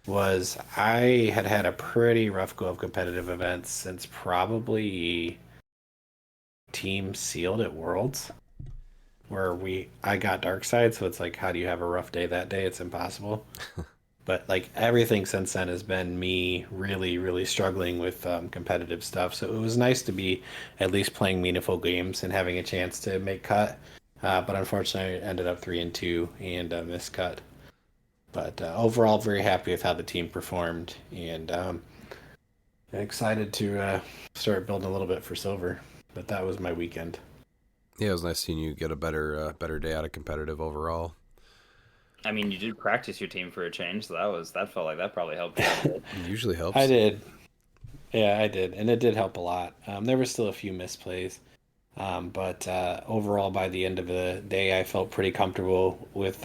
was I had a pretty rough go of competitive events since probably Team Sealed at Worlds, where I got Dark Side, so it's like, how do you have a rough day that day? It's impossible. But like everything since then has been me really, really struggling with competitive stuff. So it was nice to be at least playing meaningful games and having a chance to make cut. But unfortunately, I ended up 3-2 and missed cut. But overall, very happy with how the team performed, and excited to start building a little bit for silver. But that was my weekend. Yeah, it was nice seeing you get a better day out of competitive overall. I mean, you did practice your team for a change, so that felt like that probably helped you out a bit. It usually helps. I did. Yeah, I did. And it did help a lot. There were still a few misplays. But overall, by the end of the day, I felt pretty comfortable with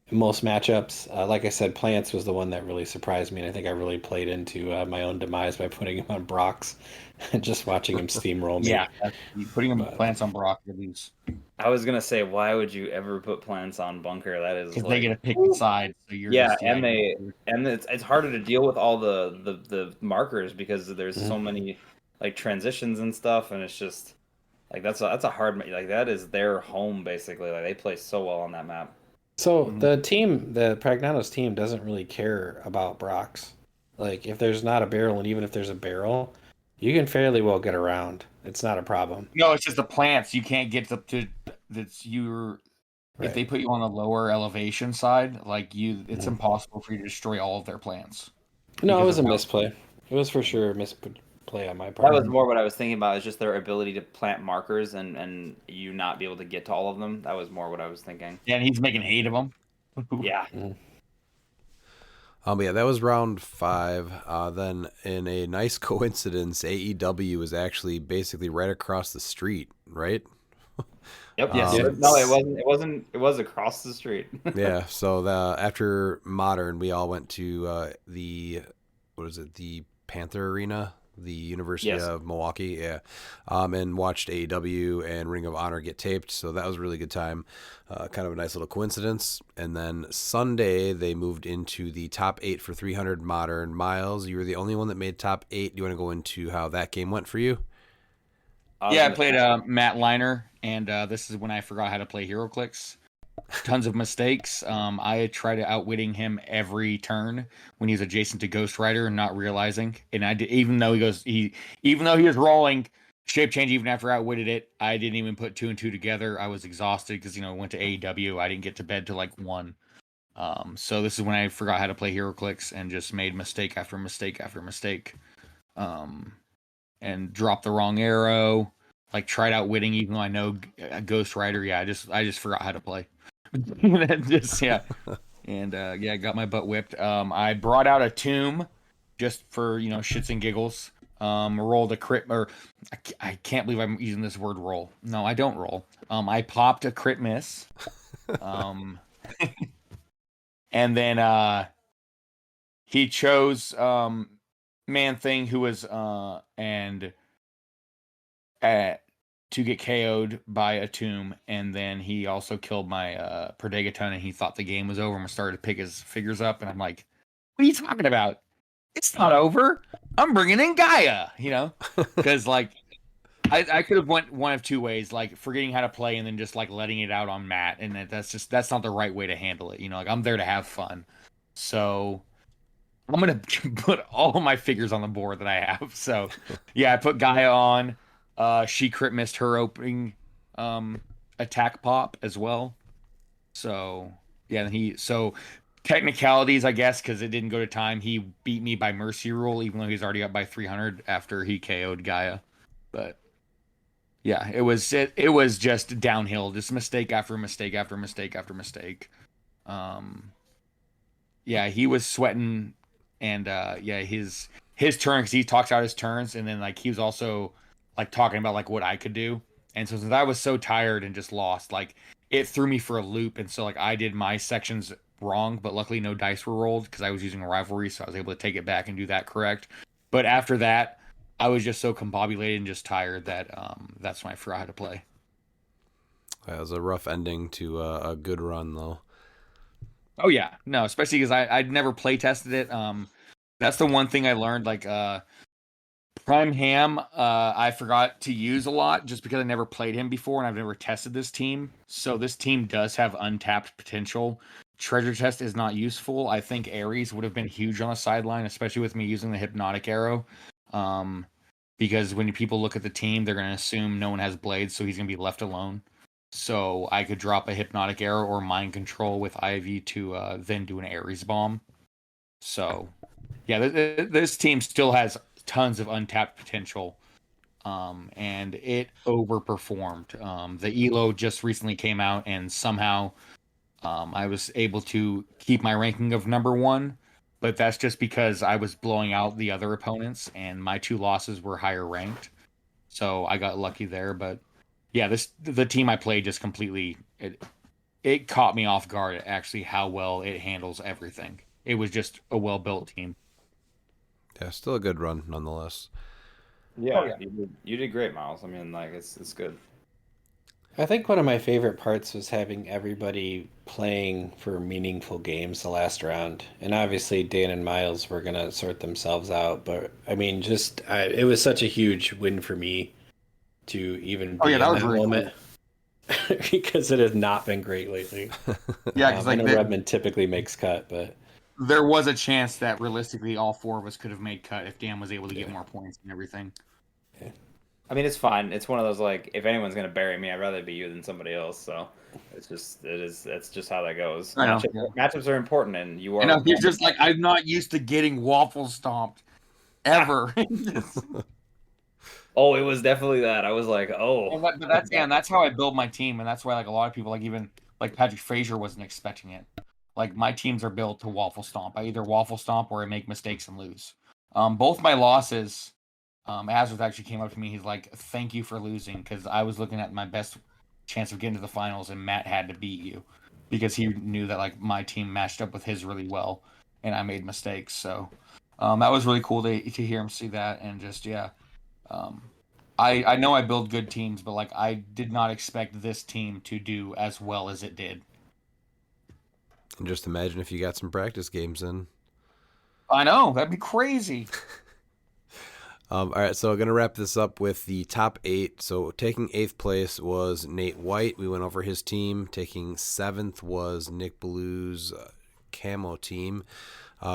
most matchups. Like I said, Plants was the one that really surprised me, and I think I really played into my own demise by putting him on Brock's and just watching him steamroll me. Yeah, putting them plants on Brock at least I was gonna say, why would you ever put plants on bunker? That is because like, they get to pick the side. So you're yeah, just, and it's harder to deal with all the markers because there's so Mhm. many like transitions and stuff, and it's just like that's a hard like that is their home basically. Like they play so well on that map. So the team, the Pragnanos team, doesn't really care about Brock's. Like if there's not a barrel, and even if there's a barrel, you can fairly well get around. It's not a problem. No, it's just the plants. You can't get to that's you're Right. if they put you on the lower elevation side, like it's Mhm. impossible for you to destroy all of their plants. No, it because was a of how- misplay. It was for sure a misplay on my That part. was more what I was thinking about is just their ability to plant markers and you not be able to get to all of them. That was more what I was thinking. Yeah, and he's making 8 of them. Yeah. Yeah, that was round 5. Then, in a nice coincidence, AEW was actually basically right across the street, right? Yep. Yes. No, it wasn't. It wasn't. It was across the street. Yeah. So after Modern, we all went to the Panther Arena, the University Yes. of Milwaukee. Yeah, and watched AEW and Ring of Honor get taped. So that was a really good time. Kind of a nice little coincidence. And then Sunday they moved into the top 8 for 300 Modern. Miles, you were the only one that made top 8. Do you want to go into how that game went for you? Yeah, I played Matt Liner, and this is when I forgot how to play HeroClix. Tons of mistakes. I try to outwitting him every turn when he's adjacent to Ghost Rider, not realizing. And I did, even though even though he was rolling shape change, even after I outwitted it, I didn't even put 2 and 2 together. I was exhausted because went to AEW. I didn't get to bed till like 1. So this is when I forgot how to play HeroClix and just made mistake after mistake after mistake. And dropped the wrong arrow. like tried outwitting, even though I know Ghost Rider. Yeah, I just forgot how to play. Just yeah, and yeah, got my butt whipped. I brought out a tomb just for shits and giggles. Rolled a crit, or I can't believe I'm using this word roll. No, I don't roll. I popped a crit miss. Um, and then he chose Man Thing, who was and to get KO'd by a tomb, and then he also killed my Prodegaton, and he thought the game was over and started to pick his figures up, and I'm like, what are you talking about? It's not over. I'm bringing in Gaia, because like I could have went one of two ways, like forgetting how to play and then just like letting it out on Matt, and that's not the right way to handle it. Like I'm there to have fun, so I'm gonna put all of my figures on the board that I have. So yeah, I put Gaia on. She crit missed her opening attack pop as well. So yeah, and technicalities, I guess, because it didn't go to time. He beat me by mercy rule, even though he's already up by 300 after he KO'd Gaia. But yeah, it was just downhill, just mistake after mistake after mistake after mistake. Yeah, he was sweating, and yeah, his turn, because he talks out his turns, and then like he was also like talking about like what I could do, and so since I was so tired and just lost, like it threw me for a loop, and so like I did my sections wrong, but luckily no dice were rolled because I was using a rivalry, so I was able to take it back and do that correct. But after that, I was just so combobulated and just tired that that's when I forgot how to play. That was a rough ending to a good run, though. Oh yeah, no, especially because I'd never play tested it. That's the one thing I learned. Like Prime Ham, I forgot to use a lot just because I never played him before and I've never tested this team. So this team does have untapped potential. Treasure Chest is not useful. I think Ares would have been huge on the sideline, especially with me using the Hypnotic Arrow. Because when people look at the team, they're going to assume no one has blades, so he's going to be left alone. So I could drop a Hypnotic Arrow or Mind Control with Ivy to then do an Ares Bomb. So yeah, this team still has tons of untapped potential, and it overperformed. The ELO just recently came out, and somehow I was able to keep my ranking of number 1, but that's just because I was blowing out the other opponents, and my 2 losses were higher ranked, so I got lucky there. But yeah, the team I played just completely it caught me off guard at actually how well it handles everything. It was just a well-built team. Yeah, still a good run nonetheless. Yeah, Oh, yeah. You did great, Miles. I mean, like it's good. I think one of my favorite parts was having everybody playing for meaningful games the last round. And obviously, Dan and Miles were going to sort themselves out. But I mean, it was such a huge win for me to even be yeah, that in was that really moment. Because it has not been great lately. Yeah, because I like know Redmond typically makes cut, but there was a chance that realistically all 4 of us could have made cut if Dan was able to get more points and everything. I mean, it's fine. It's one of those like, if anyone's gonna bury me, I'd rather be you than somebody else. So that's just how that goes. I know, Matchups are important, and you are. And he's just like, I'm not used to getting waffle stomped ever. Oh, it was definitely that. I was like, oh. But that's how I build my team, and that's why like a lot of people, like even like Patrick Frazier, wasn't expecting it. Like my teams are built to waffle stomp. I either waffle stomp or I make mistakes and lose. Both my losses, Azrath actually came up to me. He's like, "Thank you for losing," because I was looking at my best chance of getting to the finals, and Matt had to beat you because he knew that like my team matched up with his really well, and I made mistakes. So that was really cool to hear him see that, and just yeah. I know I build good teams, but like I did not expect this team to do as well as it did. And just imagine if you got some practice games in. I know, that'd be crazy. All right, so I'm going to wrap this up with the top 8. So taking 8th place was Nate White. We went over his team. Taking 7th was Nick Blue's camo team.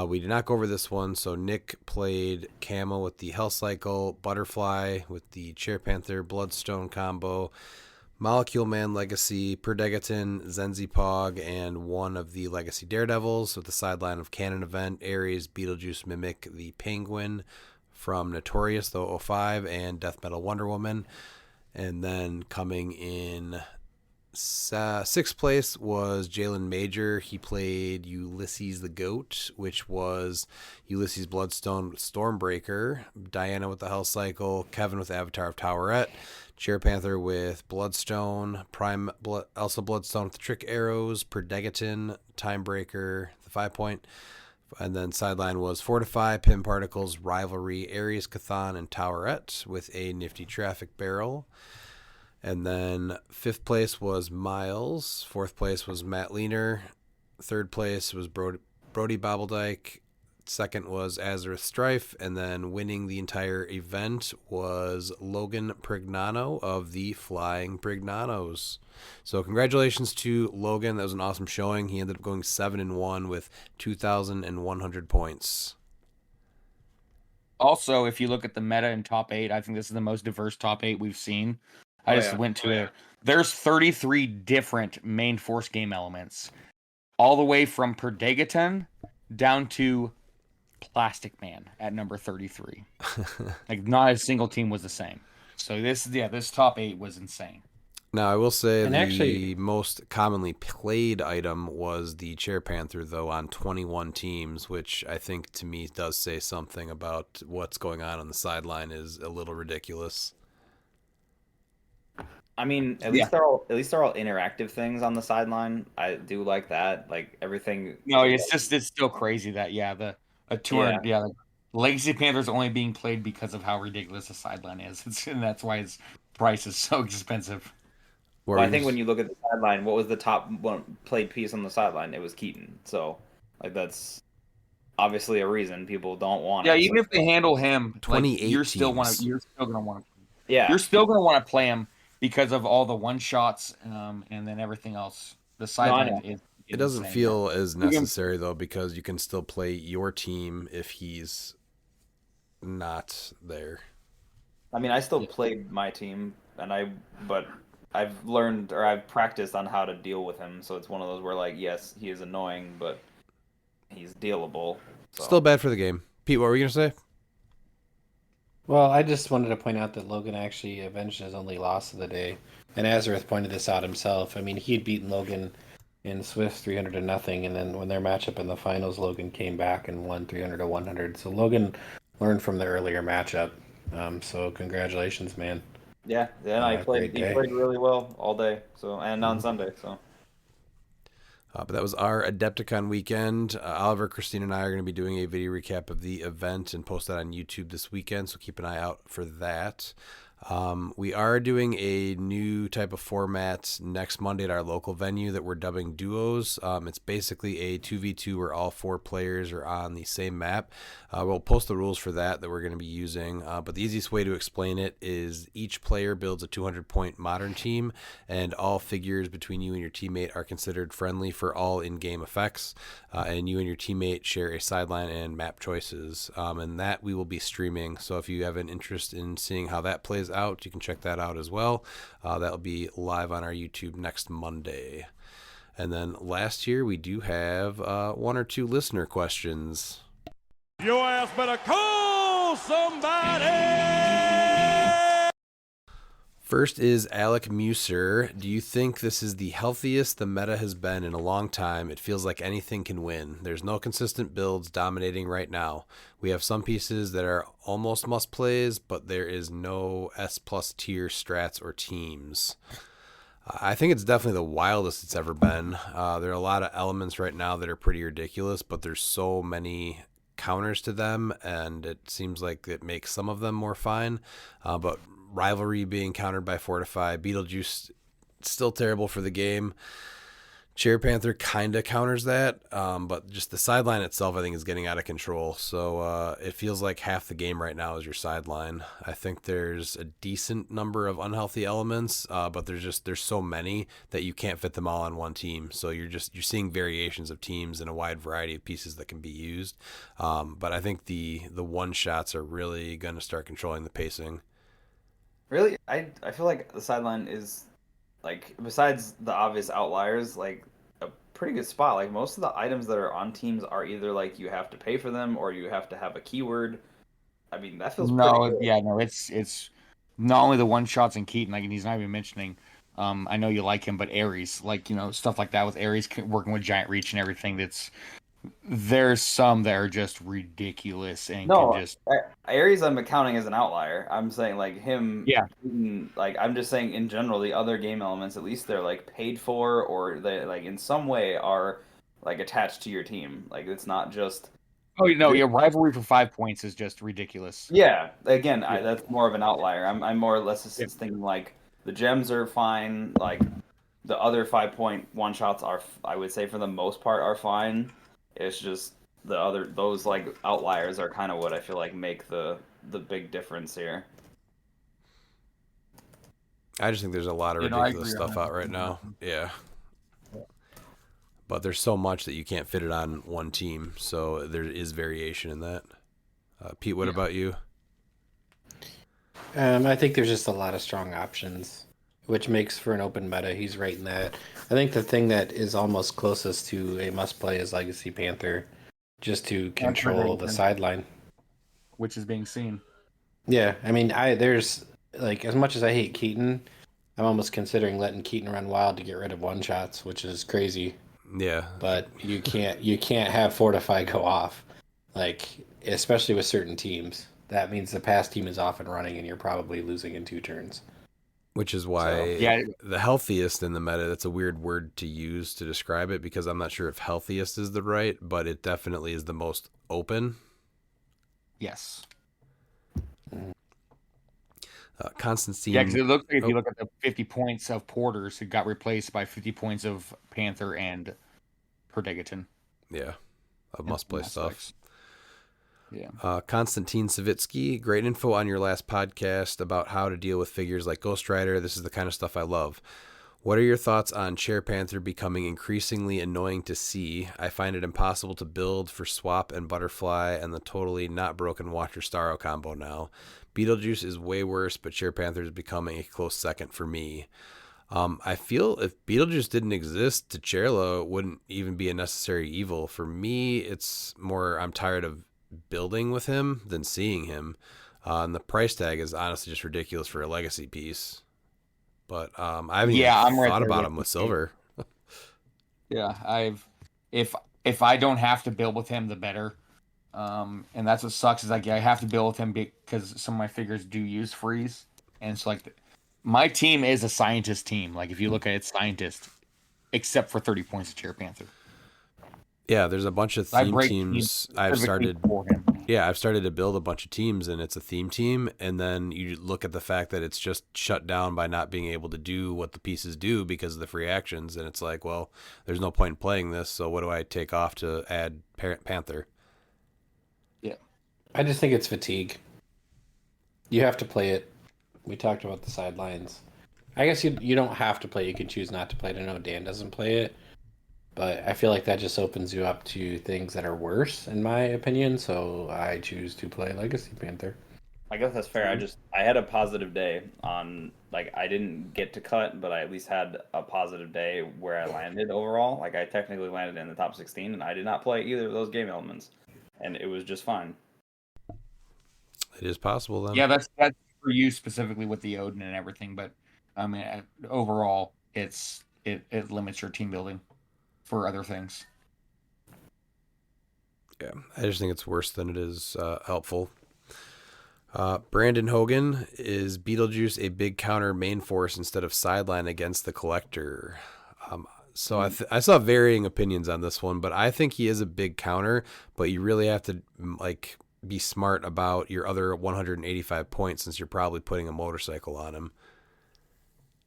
We did not go over this one, so Nick played camo with the Hell Cycle, Butterfly with the Chair Panther, Bloodstone combo, Molecule Man Legacy, Perdegaton, Zenzi Pog, and one of the Legacy Daredevils with the sideline of Canon Event, Ares, Beetlejuice Mimic, the Penguin from Notorious, the 05, and Death Metal Wonder Woman. And then coming in sixth place was Jalen Major. He played Ulysses the Goat, which was Ulysses Bloodstone with Stormbreaker, Diana with the Hell Cycle, Kevin with Avatar of Towerette, Chair Panther with Bloodstone, Elsa Bloodstone with the Trick Arrows, Perdegaton, Timebreaker, the 5-point. And then sideline was Fortify, Pin Particles, Rivalry, Ares, Cathan, and Towerette with a nifty traffic barrel. And then fifth place was Miles. Fourth place was Matt Leaner. Third place was Brody Bobbledyke. Second was Azareth Strife. And then winning the entire event was Logan Prignano of the Flying Prignanos. So congratulations to Logan. That was an awesome showing. He ended up going 7-1 with 2,100 points. Also, if you look at the meta in top 8, I think this is the most diverse top 8 we've seen. I just went to it. There's 33 different main force game elements, all the way from Perdegaton down to Plastic Man at number 33. Like, not a single team was the same. So this top 8 was insane. Now, I will say And the actually- most commonly played item was the Chair Panther, though, on 21 teams, which I think to me does say something about what's going on the sideline is a little ridiculous. I mean, at least they're all interactive things on the sideline. I do like that. Like everything. No, it's still crazy that the 200 like, Legacy Panthers only being played because of how ridiculous the sideline is. And that's why its price is so expensive. Well, I think when you look at the sideline, what was the top one played piece on the sideline? It was Keaton. So, like, that's obviously a reason people don't want. Yeah, even if they handle him, 28 you're still teams. you're still gonna want. Yeah, You're still gonna want to play him because of all the one shots, and then everything else. The sideline is. It doesn't insane. feel as necessary, though, because you can still play your team if he's not there. I mean, I still played my team, but I've learned or I've practiced on how to deal with him. So it's one of those where, like, yes, he is annoying, but he's dealable. So. Still bad for the game. Pete, what were you going to say? Well, I just wanted to point out that Logan actually avenged his only loss of the day. And Azareth pointed this out himself. I mean, he had beaten Logan in Swift 300-0, and then when their matchup in the finals, Logan came back and won 300-100. So Logan learned from the earlier matchup. So congratulations, man. Yeah, he played really well all day. So and on Mm-hmm. Sunday. So. But that was our Adepticon weekend. Oliver, Christine, and I are going to be doing a video recap of the event and post that on YouTube this weekend, so keep an eye out for that. We are doing a new type of format next Monday at our local venue that we're dubbing Duos. It's basically a 2v2 where all 4 players are on the same map. We'll post the rules for that we're going to be using. But the easiest way to explain it is each player builds a 200-point modern team, and all figures between you and your teammate are considered friendly for all in-game effects. And you and your teammate share a sideline and map choices. And that we will be streaming. So if you have an interest in seeing how that plays out, you can check that out as well. That'll be live on our YouTube next Monday. And then last year we do have 1 or 2 listener questions. Your ass better call somebody! First is Alec Muser. Do you think this is the healthiest the meta has been in a long time? It feels like anything can win. There's no consistent builds dominating right now. We have some pieces that are almost must plays, but there is no S+ tier strats or teams. I think it's definitely the wildest it's ever been. There are a lot of elements right now that are pretty ridiculous, but there's so many counters to them, and it seems like it makes some of them more fine. But Rivalry being countered by Fortify, Beetlejuice still terrible for the game. Chair Panther kind of counters that, but just the sideline itself, I think, is getting out of control. So it feels like half the game right now is your sideline. I think there's a decent number of unhealthy elements, but there's so many that you can't fit them all on one team. So you're seeing variations of teams and a wide variety of pieces that can be used. But I think the one shots are really going to start controlling the pacing. Really, I feel like the sideline is, like, besides the obvious outliers, like, a pretty good spot. Like, most of the items that are on teams are either, like, you have to pay for them or you have to have a keyword. I mean, that feels pretty good. It's not only the one shots in Keaton, like, and he's not even mentioning. I know you like him, but Ares, like, stuff like that with Ares working with giant reach and everything. There's some that are just ridiculous and can No, just Ares I'm accounting as an outlier. I'm saying like him. Yeah. Like I'm just saying in general, the other game elements, at least they're like paid for, or they like in some way are like attached to your team. Like it's not just. Oh no, your rivalry for 5 points is just ridiculous. Yeah, again, Yeah. that's more of an outlier. I'm more or less just Yeah. thinking like the gems are fine. Like the other 5-point one shots are, I would say for the most part, are fine. It's just those like outliers are kind of what I feel like make the big difference here. I just think there's a lot of You know, I ridiculous agree on stuff that. out right now. Yeah. But there's so much that you can't fit it on one team, so there is variation in that. Pete, what about you? I think there's just a lot of strong options, which makes for an open meta. He's right in that. I think the thing that is almost closest to a must play is Legacy Panther, just to control the sideline. Which is being seen. Yeah, I mean, there's like as much as I hate Keaton, I'm almost considering letting Keaton run wild to get rid of one shots, which is crazy. Yeah. But you can't have Fortify go off, like especially with certain teams. That means the pass team is off and running, and you're probably losing in 2 turns. Which is why yeah. the healthiest in the meta, that's a weird word to use to describe it because I'm not sure if healthiest is the right, but it definitely is the most open. Yes. Constantine. Yeah, because it looks like if you look at the 50 points of Porters, who got replaced by 50 points of Panther and Perdegaton. Yeah, of must-play stuff. Yeah. Konstantin Savitsky, great info on your last podcast about how to deal with figures like Ghost Rider. This is the kind of stuff I love. What are your thoughts on Chair Panther becoming increasingly annoying to see? I find it impossible to build for Swap and Butterfly and the totally not broken Watcher Starro combo now. Beetlejuice is way worse, but Chair Panther is becoming a close second for me. I feel if Beetlejuice didn't exist, T'Challa wouldn't even be a necessary evil. For me, it's more I'm tired of building with him than seeing him. And the price tag is honestly just ridiculous for a legacy piece. But I haven't even thought about him with Silver. Yeah, if I don't have to build with him, the better. And that's what sucks is like I have to build with him because some of my figures do use freeze, and it's like my team is a scientist team. Like if you look at it, scientist, except for 30 points of Chair Panther. Yeah, there's a bunch of theme teams I've started. Yeah, I've started to build a bunch of teams, and it's a theme team. And then you look at the fact that it's just shut down by not being able to do what the pieces do because of the free actions. And it's like, well, there's no point in playing this. So what do I take off to add Panther? Yeah, I just think it's fatigue. You have to play it. We talked about the sidelines. I guess you don't have to play. You can choose not to play it. I know Dan doesn't play it. But I feel like that just opens you up to things that are worse, in my opinion. So I choose to play Legacy Panther. I guess that's fair. I had a positive day on, like, I didn't get to cut, but I at least had a positive day where I landed overall. Like, I technically landed in the top 16, and I did not play either of those game elements, and it was just fine. It is possible then. Yeah, that's for you specifically with the Odin and everything. But I mean, overall, it limits your team building for other things. Yeah, I just think it's worse than it is helpful. Brandon Hogan, is Beetlejuice a big counter main force instead of sideline against the Collector? So I saw varying opinions on this one, but I think he is a big counter, but you really have to like be smart about your other 185 points since you're probably putting a motorcycle on him.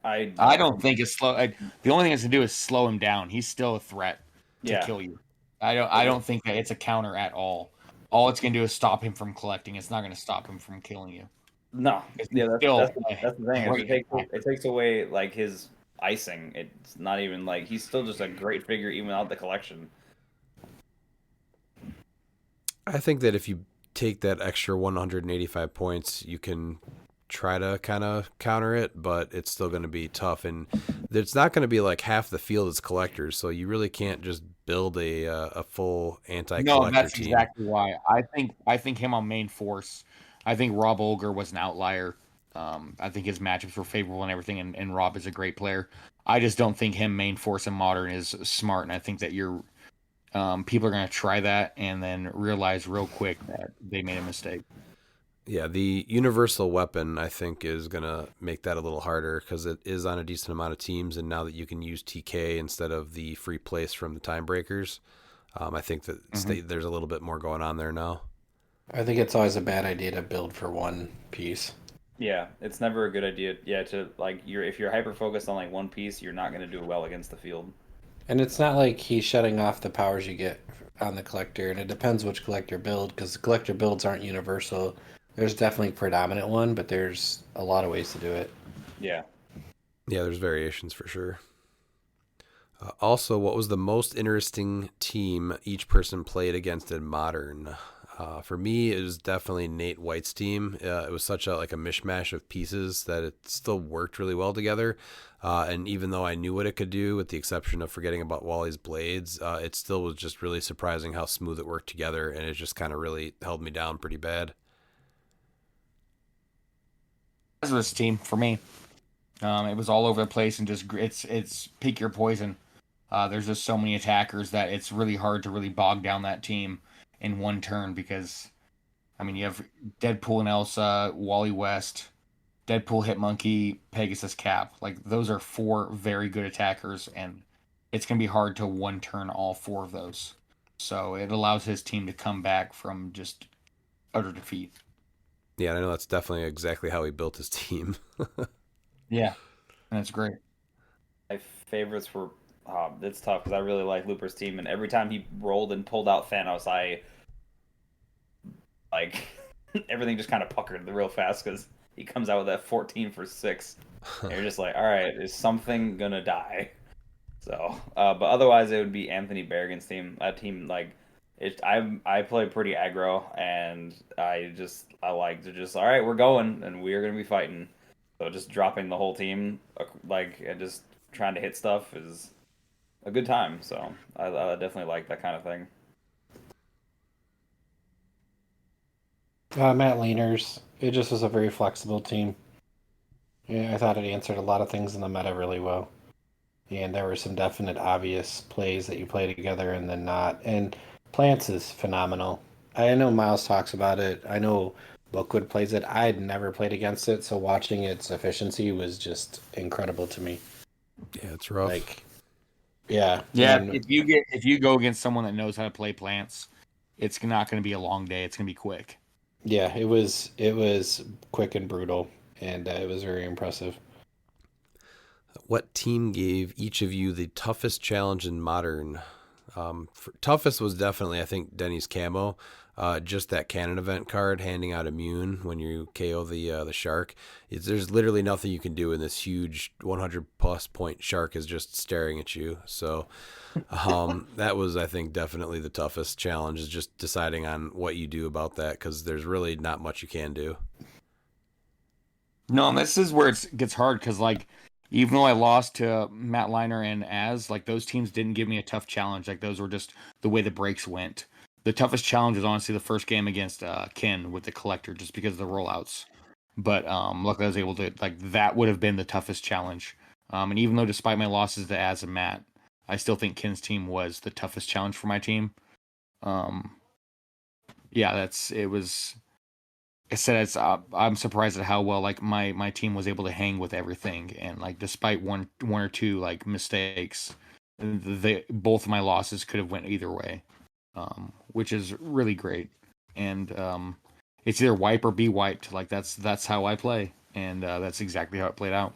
I don't think it's slow. The only thing it's to do is slow him down. He's still a threat to kill you. I don't think that it's a counter at all. All it's going to do is stop him from collecting. It's not going to stop him from killing you. No. Yeah, that's the thing. It takes away like his icing. It's not even like he's still just a great figure even without the collection. I think that if you take that extra 185 points, you can try to kind of counter it, but it's still going to be tough, and it's not going to be like half the field is collectors, so you really can't just build a full anti-collector No, that's team. Exactly why I think him on main force. I think Rob Olger was an outlier. I think his matchups were favorable and everything, and Rob is a great player. I just don't think him main force in modern is smart, and I think that people are going to try that and then realize real quick that they made a mistake. Yeah, the universal weapon, I think, is going to make that a little harder because it is on a decent amount of teams. And now that you can use TK instead of the free place from the time breakers, I think that there's a little bit more going on there now. I think it's always a bad idea to build for one piece. Yeah, it's never a good idea. Yeah, to like if you're hyper focused on like one piece, you're not going to do well against the field. And it's not like he's shutting off the powers you get on the collector, and it depends which collector build, because the collector builds aren't universal. There's definitely a predominant one, but there's a lot of ways to do it. Yeah. Yeah, there's variations for sure. Also, what was the most interesting team each person played against in Modern? For me, it was definitely Nate White's team. It was such a mishmash of pieces that it still worked really well together. And even though I knew what it could do, with the exception of forgetting about Wally's blades, it still was just really surprising how smooth it worked together, and it just kind of really held me down pretty bad. This team for me. It was all over the place and just it's pick your poison. There's just so many attackers that it's really hard to really bog down that team in one turn because, I mean, you have Deadpool and Elsa, Wally West, Deadpool, Hitmonkey, Pegasus, Cap. Like those are 4 very good attackers, and it's gonna be hard to one turn all 4 of those. So it allows his team to come back from just utter defeat. Yeah, I know that's definitely exactly how he built his team. Yeah, and it's great. My favorites were it's tough because I really like Looper's team, and every time he rolled and pulled out Thanos, I like everything just kind of puckered real fast because he comes out with that 14 for 6, and you're just like, all right, is something gonna die? So, but otherwise, it would be Anthony Berrigan's team. That team, like, I play pretty aggro, and I like to just, all right, we're going, and we are gonna be fighting. So just dropping the whole team, like, and just trying to hit stuff is a good time. So I definitely like that kind of thing. Matt Leaners, it just was a very flexible team. Yeah, I thought it answered a lot of things in the meta really well. And there were some definite obvious plays that you play together and then not. And Plants is phenomenal. I know Miles talks about it. I know Bookwood plays it. I had never played against it, so watching its efficiency was just incredible to me. Yeah, it's rough. Like, yeah. Yeah, and- if you go against someone that knows how to play Plants, it's not going to be a long day. It's going to be quick. yeah, it was quick and brutal, and it was very impressive. What team gave each of you the toughest challenge in Modern? Toughest was definitely, I think, Denny's camo. Just that cannon event card handing out immune when you KO the shark. There's literally nothing you can do, and this huge 100+ point shark is just staring at you. So that was, I think, definitely the toughest challenge, is just deciding on what you do about that, because there's really not much you can do. No, this is where it gets hard because, like, even though I lost to Matt Liner and Az, like, those teams didn't give me a tough challenge. Like, those were just the way the breaks went. The toughest challenge was honestly the first game against Ken with the collector, just because of the rollouts. But luckily I was able to, like, that would have been the toughest challenge. And even though despite my losses to Az and Matt, I still think Ken's team was the toughest challenge for my team. Yeah, it was. I said I'm surprised at how well, like, my team was able to hang with everything, and, like, despite one or two, like, mistakes, both of my losses could have went either way, which is really great. And it's either wipe or be wiped. Like, that's how I play, and that's exactly how it played out.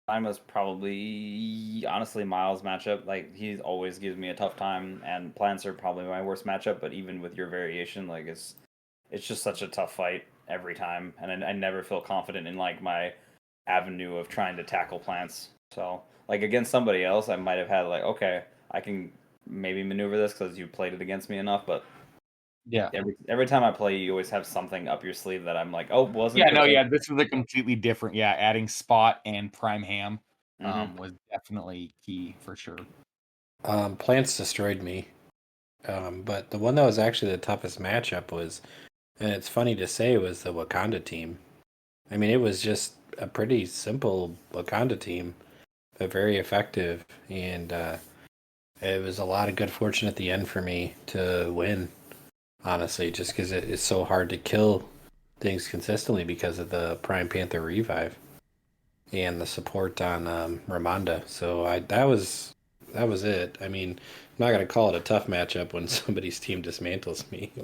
Mine was probably honestly Miles' matchup. Like, he always gives me a tough time, and Plants are probably my worst matchup. But even with your variation, like, it's just such a tough fight every time, and I never feel confident in, like, my avenue of trying to tackle Plants. So, like, against somebody else, I might have had, like, okay, I can maybe maneuver this because you played it against me enough. But Yeah. every time I play, you always have something up your sleeve that I'm like, oh, wasn't. Yeah, no, yeah, this was a completely different. Yeah, adding Spot and Prime Ham was definitely key for sure. Plants destroyed me. But the one that was actually the toughest matchup was, and it's funny to say, was the Wakanda team. I mean, it was just a pretty simple Wakanda team, but very effective. And it was a lot of good fortune at the end for me to win, honestly, just because it's so hard to kill things consistently because of the Prime Panther revive and the support on Ramonda. So that was it. I mean, I'm not gonna call it a tough matchup when somebody's team dismantles me. It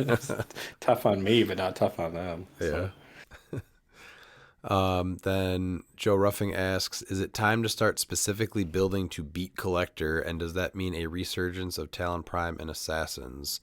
was tough on me, but not tough on them. So. Yeah. Then Joe Ruffing asks, is it time to start specifically building to beat Collector, and does that mean a resurgence of Talon Prime and Assassins?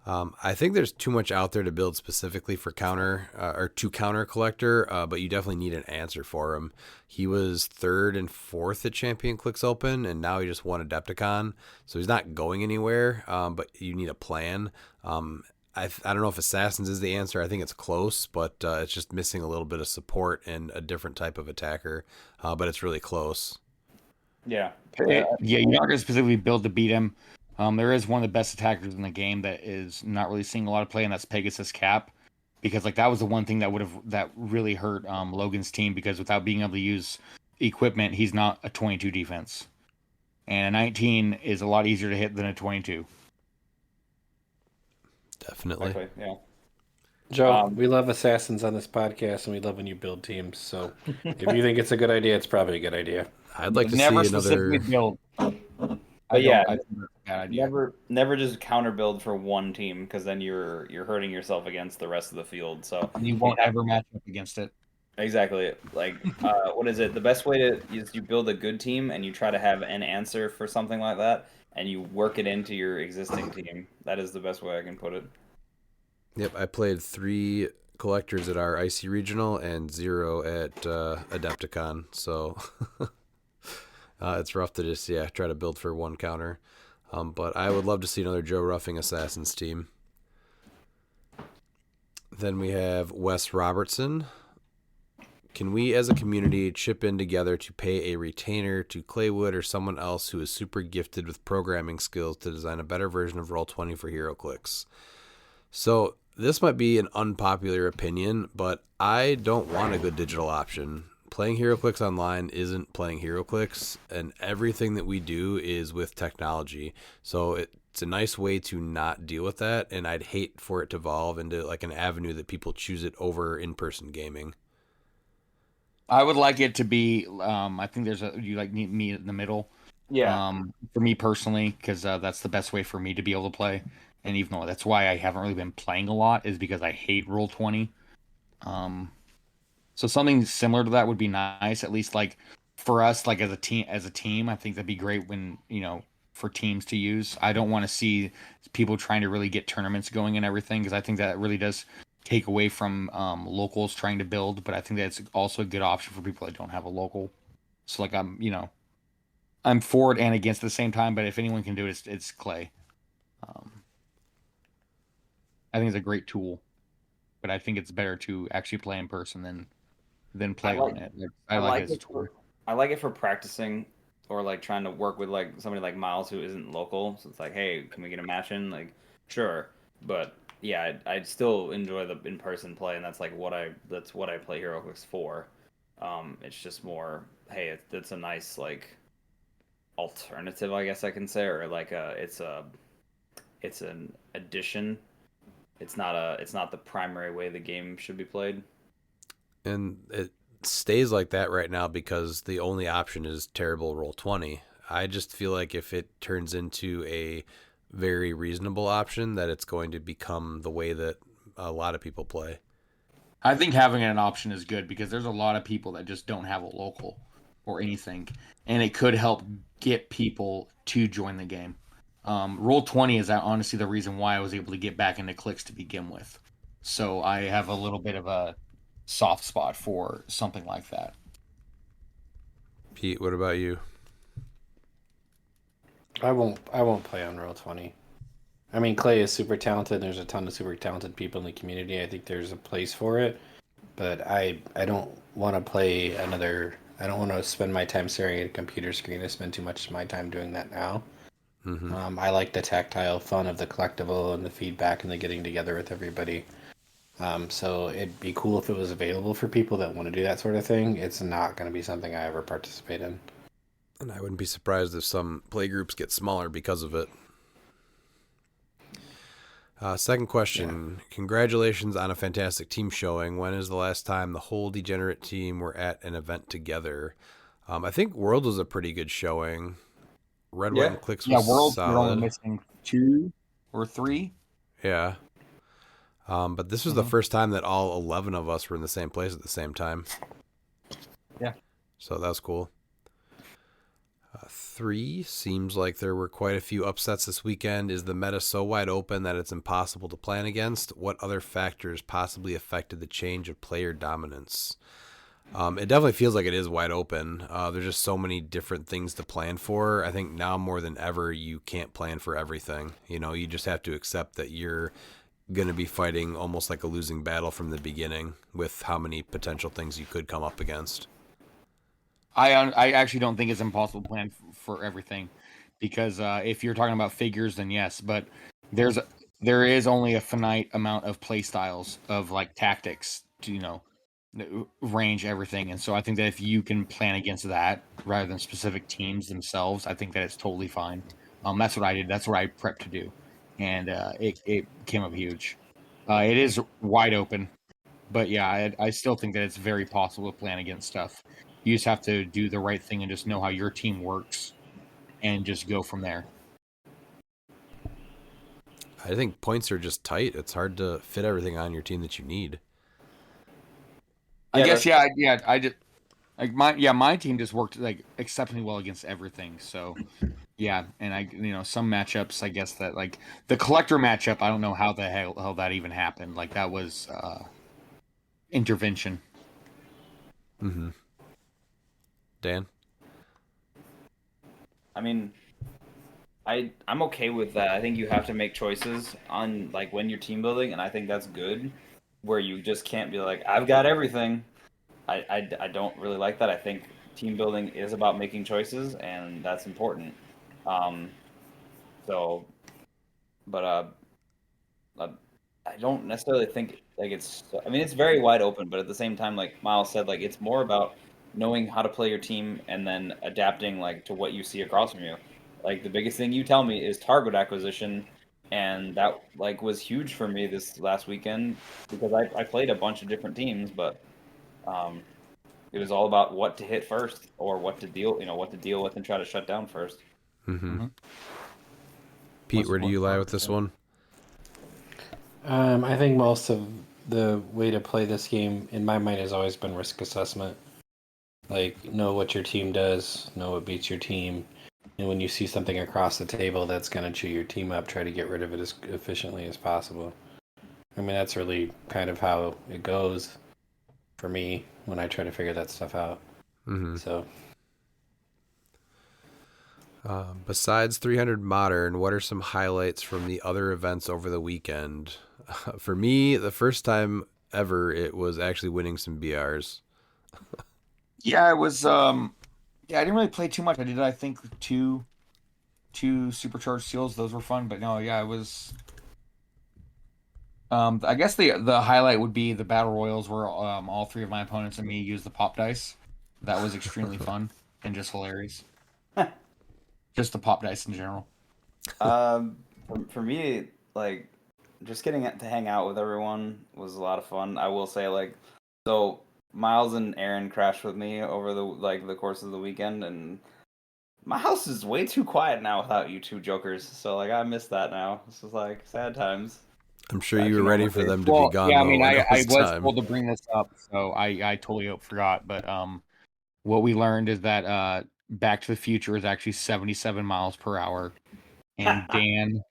I think there's too much out there to build specifically for counter or to counter Collector, but you definitely need an answer for him. He was 3rd and 4th at Champion Clix Open, and now he just won Adepticon, so he's not going anywhere. But you need a plan. I don't know if Assassins is the answer. I think it's close, but it's just missing a little bit of support and a different type of attacker. But it's really close. Yeah. Yeah, you're not going to specifically build to beat him. There is one of the best attackers in the game that is not really seeing a lot of play, and that's Pegasus Cap, because like that was the one thing that really hurt Logan's team, because without being able to use equipment, he's not a 22 defense, and a 19 is a lot easier to hit than a 22. Definitely. Exactly. Yeah. Joe, we love assassins on this podcast, and we love when you build teams. So if you think it's a good idea, it's probably a good idea. I'd like to Never see another. specifically build. But yeah, I think that's a bad idea. never just counter build for one team, because then you're hurting yourself against the rest of the field. So You won't ever match up against it. exactly, like what is it? The best way to is you build a good team and you try to have an answer for something like that, and you work it into your existing team. That is the best way I can put it. Yep, I played 3 collectors at our IC regional and 0 at Adepticon, so it's rough to just try to build for one counter. But I would love to see another Joe Ruffing Assassins team. Then we have Wes Robertson. Can we as a community chip in together to pay a retainer to Claywood or someone else who is super gifted with programming skills to design a better version of Roll20 for HeroClix? So this might be an unpopular opinion, but I don't want a good digital option. Playing HeroClix online isn't playing HeroClix, and everything that we do is with technology. So it's a nice way to not deal with that, and I'd hate for it to evolve into like an avenue that people choose it over in-person gaming. I would like it to be. I think you like need me in the middle. Yeah. For me personally, because that's the best way for me to be able to play. And even though that's why I haven't really been playing a lot, is because I hate Roll20. So something similar to that would be nice. At least like for us, like as a team, I think that'd be great when for teams to use. I don't want to see people trying to really get tournaments going and everything, because I think that really does take away from locals trying to build. But I think that's also a good option for people that don't have a local. So like I'm for it and against at the same time. But if anyone can do it, it's Clay. I think it's a great tool, but I think it's better to actually play in person than play on it. I like it as a tool. I like it for practicing, or like trying to work with like somebody like Miles who isn't local. So it's like, hey, can we get a match in? Like, sure, but yeah, I still enjoy the in person play, and that's what I play HeroClix for. It's just more, hey, it's a nice like alternative, I guess I can say, or like it's an addition. It's not the primary way the game should be played. And it stays like that right now because the only option is terrible Roll20. I just feel like if it turns into a very reasonable option, that it's going to become the way that a lot of people play. I think having an option is good, because there's a lot of people that just don't have a local or anything, and it could help get people to join the game. Roll20 is honestly the reason why I was able to get back into Clix to begin with. So I have a little bit of a soft spot for something like that. Pete, what about you? I won't play on Roll20. I mean, Clay is super talented. There's a ton of super talented people in the community. I think there's a place for it, but I don't want to play another. I don't want to spend my time staring at a computer screen. I spend too much of my time doing that now. Mm-hmm. I like the tactile fun of the collectible and the feedback and the getting together with everybody. So it'd be cool if it was available for people that want to do that sort of thing. It's not going to be something I ever participate in. And I wouldn't be surprised if some play groups get smaller because of it. Second question. Yeah. Congratulations on a fantastic team showing. When is the last time the whole Degenerate team were at an event together? I think World was a pretty good showing. Red, White, and cliX was World, solid. We're only missing 2 or 3. Yeah. But this was the first time that all 11 of us were in the same place at the same time. Yeah. So that was cool. 3, seems like there were quite a few upsets this weekend. Is the meta so wide open that it's impossible to plan against? What other factors possibly affected the change of player dominance? It definitely feels like it is wide open. There's just so many different things to plan for. I think now more than ever, you can't plan for everything. You know, you just have to accept that you're going to be fighting almost like a losing battle from the beginning with how many potential things you could come up against. I actually don't think it's impossible to plan for everything, because if you're talking about figures, then yes, but there is only a finite amount of play styles of like tactics to range everything, and so I think that if you can plan against that rather than specific teams themselves, I think that it's totally fine. That's what I did. That's what I prepped to do, and it came up huge. It is wide open, but yeah, I still think that it's very possible to plan against stuff. You just have to do the right thing and just know how your team works and just go from there. I think points are just tight. It's hard to fit everything on your team that you need. I guess, I did. Like my team just worked like exceptionally well against everything. So yeah, and some matchups, I guess that like the collector matchup, I don't know how the hell that even happened. Like that was intervention. Mm-hmm. Dan? I mean, I'm okay with that. I think you have to make choices on like when you're team building, and I think that's good. Where you just can't be like, I've got everything. I don't really like that. I think team building is about making choices, and that's important. I don't necessarily think like it's. I mean, it's very wide open, but at the same time, like Miles said, like it's more about knowing how to play your team and then adapting like to what you see across from you. Like the biggest thing you tell me is target acquisition, and that like was huge for me this last weekend because I played a bunch of different teams, but it was all about what to hit first or what to deal with and try to shut down first. Mm-hmm. Pete, where do you lie with this one? I think most of the way to play this game, in my mind, has always been risk assessment. Like, know what your team does, know what beats your team, and when you see something across the table that's going to chew your team up, try to get rid of it as efficiently as possible. I mean, that's really kind of how it goes for me when I try to figure that stuff out. Mm-hmm. So, besides 300 Modern, what are some highlights from the other events over the weekend? For me, the first time ever, it was actually winning some BRs. Yeah, it was. I didn't really play too much. I did, I think, two supercharged seals. Those were fun, but no, yeah, it was. I guess the highlight would be the battle royals where all 3 of my opponents and me used the pop dice. That was extremely fun and just hilarious. Just the pop dice in general. For me, like just getting to hang out with everyone was a lot of fun. I will say, like, so Miles and Aaron crashed with me over the course of the weekend, and my house is way too quiet now without you two jokers. So like I miss that now. This is like sad times. I'm sure you were ready for them to be gone. Yeah, I mean, I was time. told to bring this up, so I totally forgot. But what we learned is that Back to the Future is actually 77 miles per hour, and Dan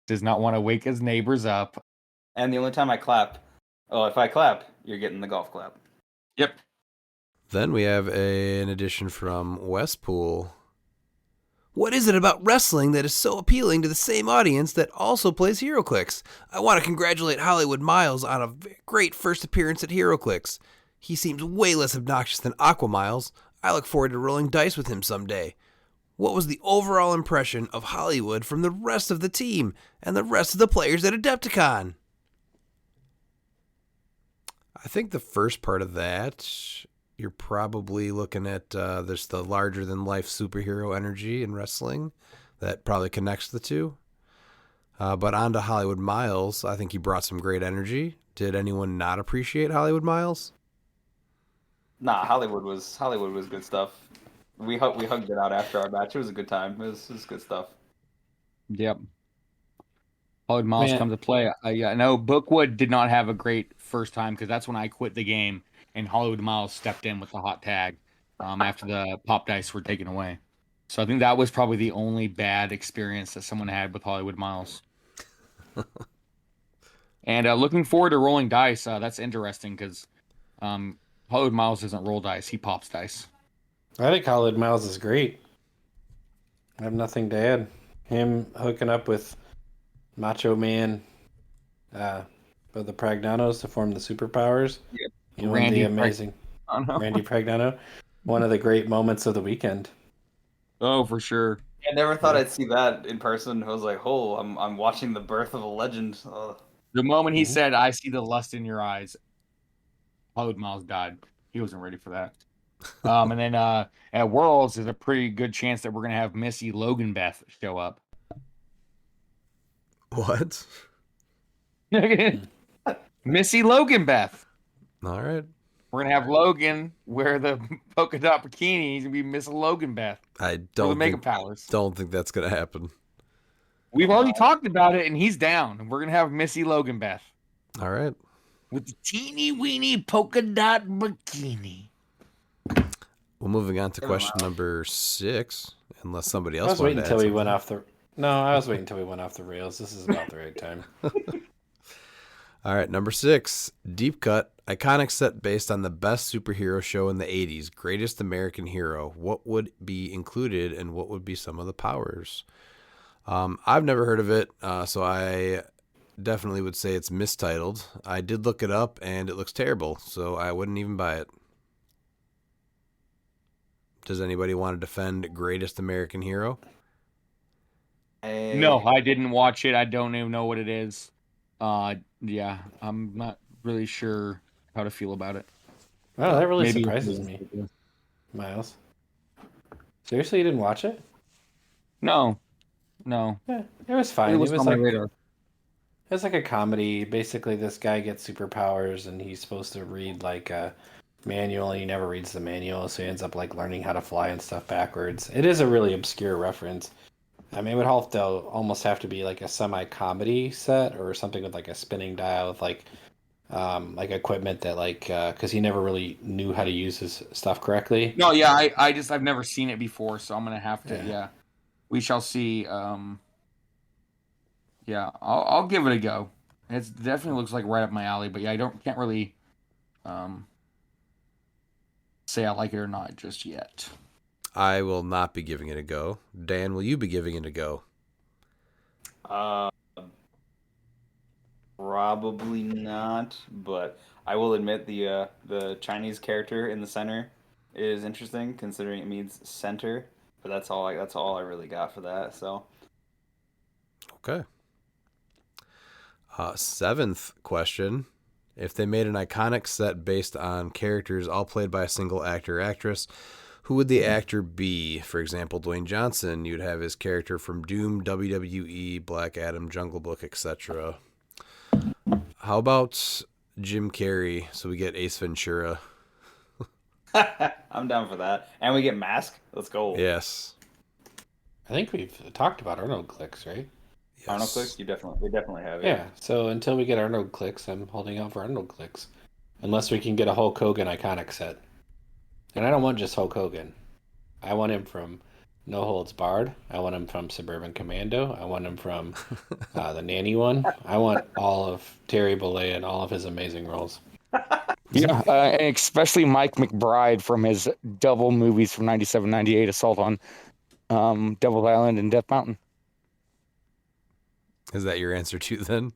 does not want to wake his neighbors up. And the only time I clap, if I clap, you're getting the golf clap. Yep. Then we have an addition from Westpool. What is it about wrestling that is so appealing to the same audience that also plays HeroClix? I want to congratulate Hollywood Miles on a great first appearance at HeroClix. He seems way less obnoxious than Aqua Miles. I look forward to rolling dice with him someday. What was the overall impression of Hollywood from the rest of the team and the rest of the players at Adepticon? I think the first part of that, you're probably looking at there's the larger than life superhero energy in wrestling that probably connects the two. But on to Hollywood Miles, I think he brought some great energy. Did anyone not appreciate Hollywood Miles? Nah, Hollywood was good stuff. We hugged it out after our match. It was a good time. It was good stuff. Yep. Hollywood Miles Man. come to play. Yeah, I know Bookwood did not have a great first time because that's when I quit the game and Hollywood Miles stepped in with the hot tag after the pop dice were taken away. So I think that was probably the only bad experience that someone had with Hollywood Miles. And looking forward to rolling dice. That's interesting because Hollywood Miles doesn't roll dice; he pops dice. I think Hollywood Miles is great. I have nothing to add. Him hooking up with Macho Man, of the Pragnanos to form the superpowers. Yep. You know, Randy the amazing Randy Pragnano. One of the great moments of the weekend. Oh, for sure. I never thought I'd see that in person. I was like, oh, I'm watching the birth of a legend. The moment he Mhm. said, "I see the lust in your eyes," Hollywood Miles died. He wasn't ready for that. And then at Worlds, there's a pretty good chance that we're gonna have Missy Logan Beth show up. What? Missy Logan Beth. All right. We're gonna have Logan wear the polka dot bikini. He's gonna be Miss Logan Beth. I For the don't Mega think, Powers. don't think that's gonna happen. We've already talked about it, and he's down. We're gonna have Missy Logan Beth All right. with the teeny weeny polka dot bikini. Well, moving on to question number 6, unless somebody I else was wanted waiting to until add we went something. off the. No, I was waiting until we went off the rails. This is about the right time. All right, number 6, deep cut, iconic set based on the best superhero show in the 80s, Greatest American Hero. What would be included and what would be some of the powers? I've never heard of it, so I definitely would say it's mistitled. I did look it up and it looks terrible, so I wouldn't even buy it. Does anybody want to defend Greatest American Hero? No, I didn't watch it. I don't even know what it is. Yeah, I'm not really sure how to feel about it. Wow, that really Maybe surprises me, Miles. Seriously, you didn't watch it? No. Yeah, it was fine. It was on my like radar. it was like a comedy. Basically, this guy gets superpowers, and he's supposed to read like a manual, and he never reads the manual, so he ends up like learning how to fly and stuff backwards. It is a really obscure reference. I mean, it would have to almost have to be like a semi-comedy set or something with like a spinning dial with like equipment that because he never really knew how to use his stuff correctly. No, yeah, I've never seen it before, so I'm gonna have to. Yeah. Yeah, we shall see. Yeah, I'll give it a go. It definitely looks like right up my alley, but yeah, can't really say I like it or not just yet. I will not be giving it a go. Dan, will you be giving it a go? Probably not, but I will admit the Chinese character in the center is interesting, considering it means center. But that's all I really got for that. So Okay. 7th question. If they made an iconic set based on characters all played by a single actor or actress, who would the actor be? For example, Dwayne Johnson, you'd have his character from Doom, WWE, Black Adam, Jungle Book, etc. How about Jim Carrey, so we get Ace Ventura? I'm down for that, and we get Mask. Let's go. Yes. I think we've talked about Arnold Clicks, right? Yes. Arnold Click, we definitely have it. Yeah. So until we get Arnold Clicks, I'm holding out for Arnold Clicks, unless we can get a Hulk Hogan iconic set. And I don't want just Hulk Hogan. I want him from No Holds Barred. I want him from Suburban Commando. I want him from the Nanny one. I want all of Terry Bollea and all of his amazing roles. Yeah, and especially Mike McBride from his double movies from 97, 98, Assault on Devil's Island and Death Mountain. Is that your answer too, then?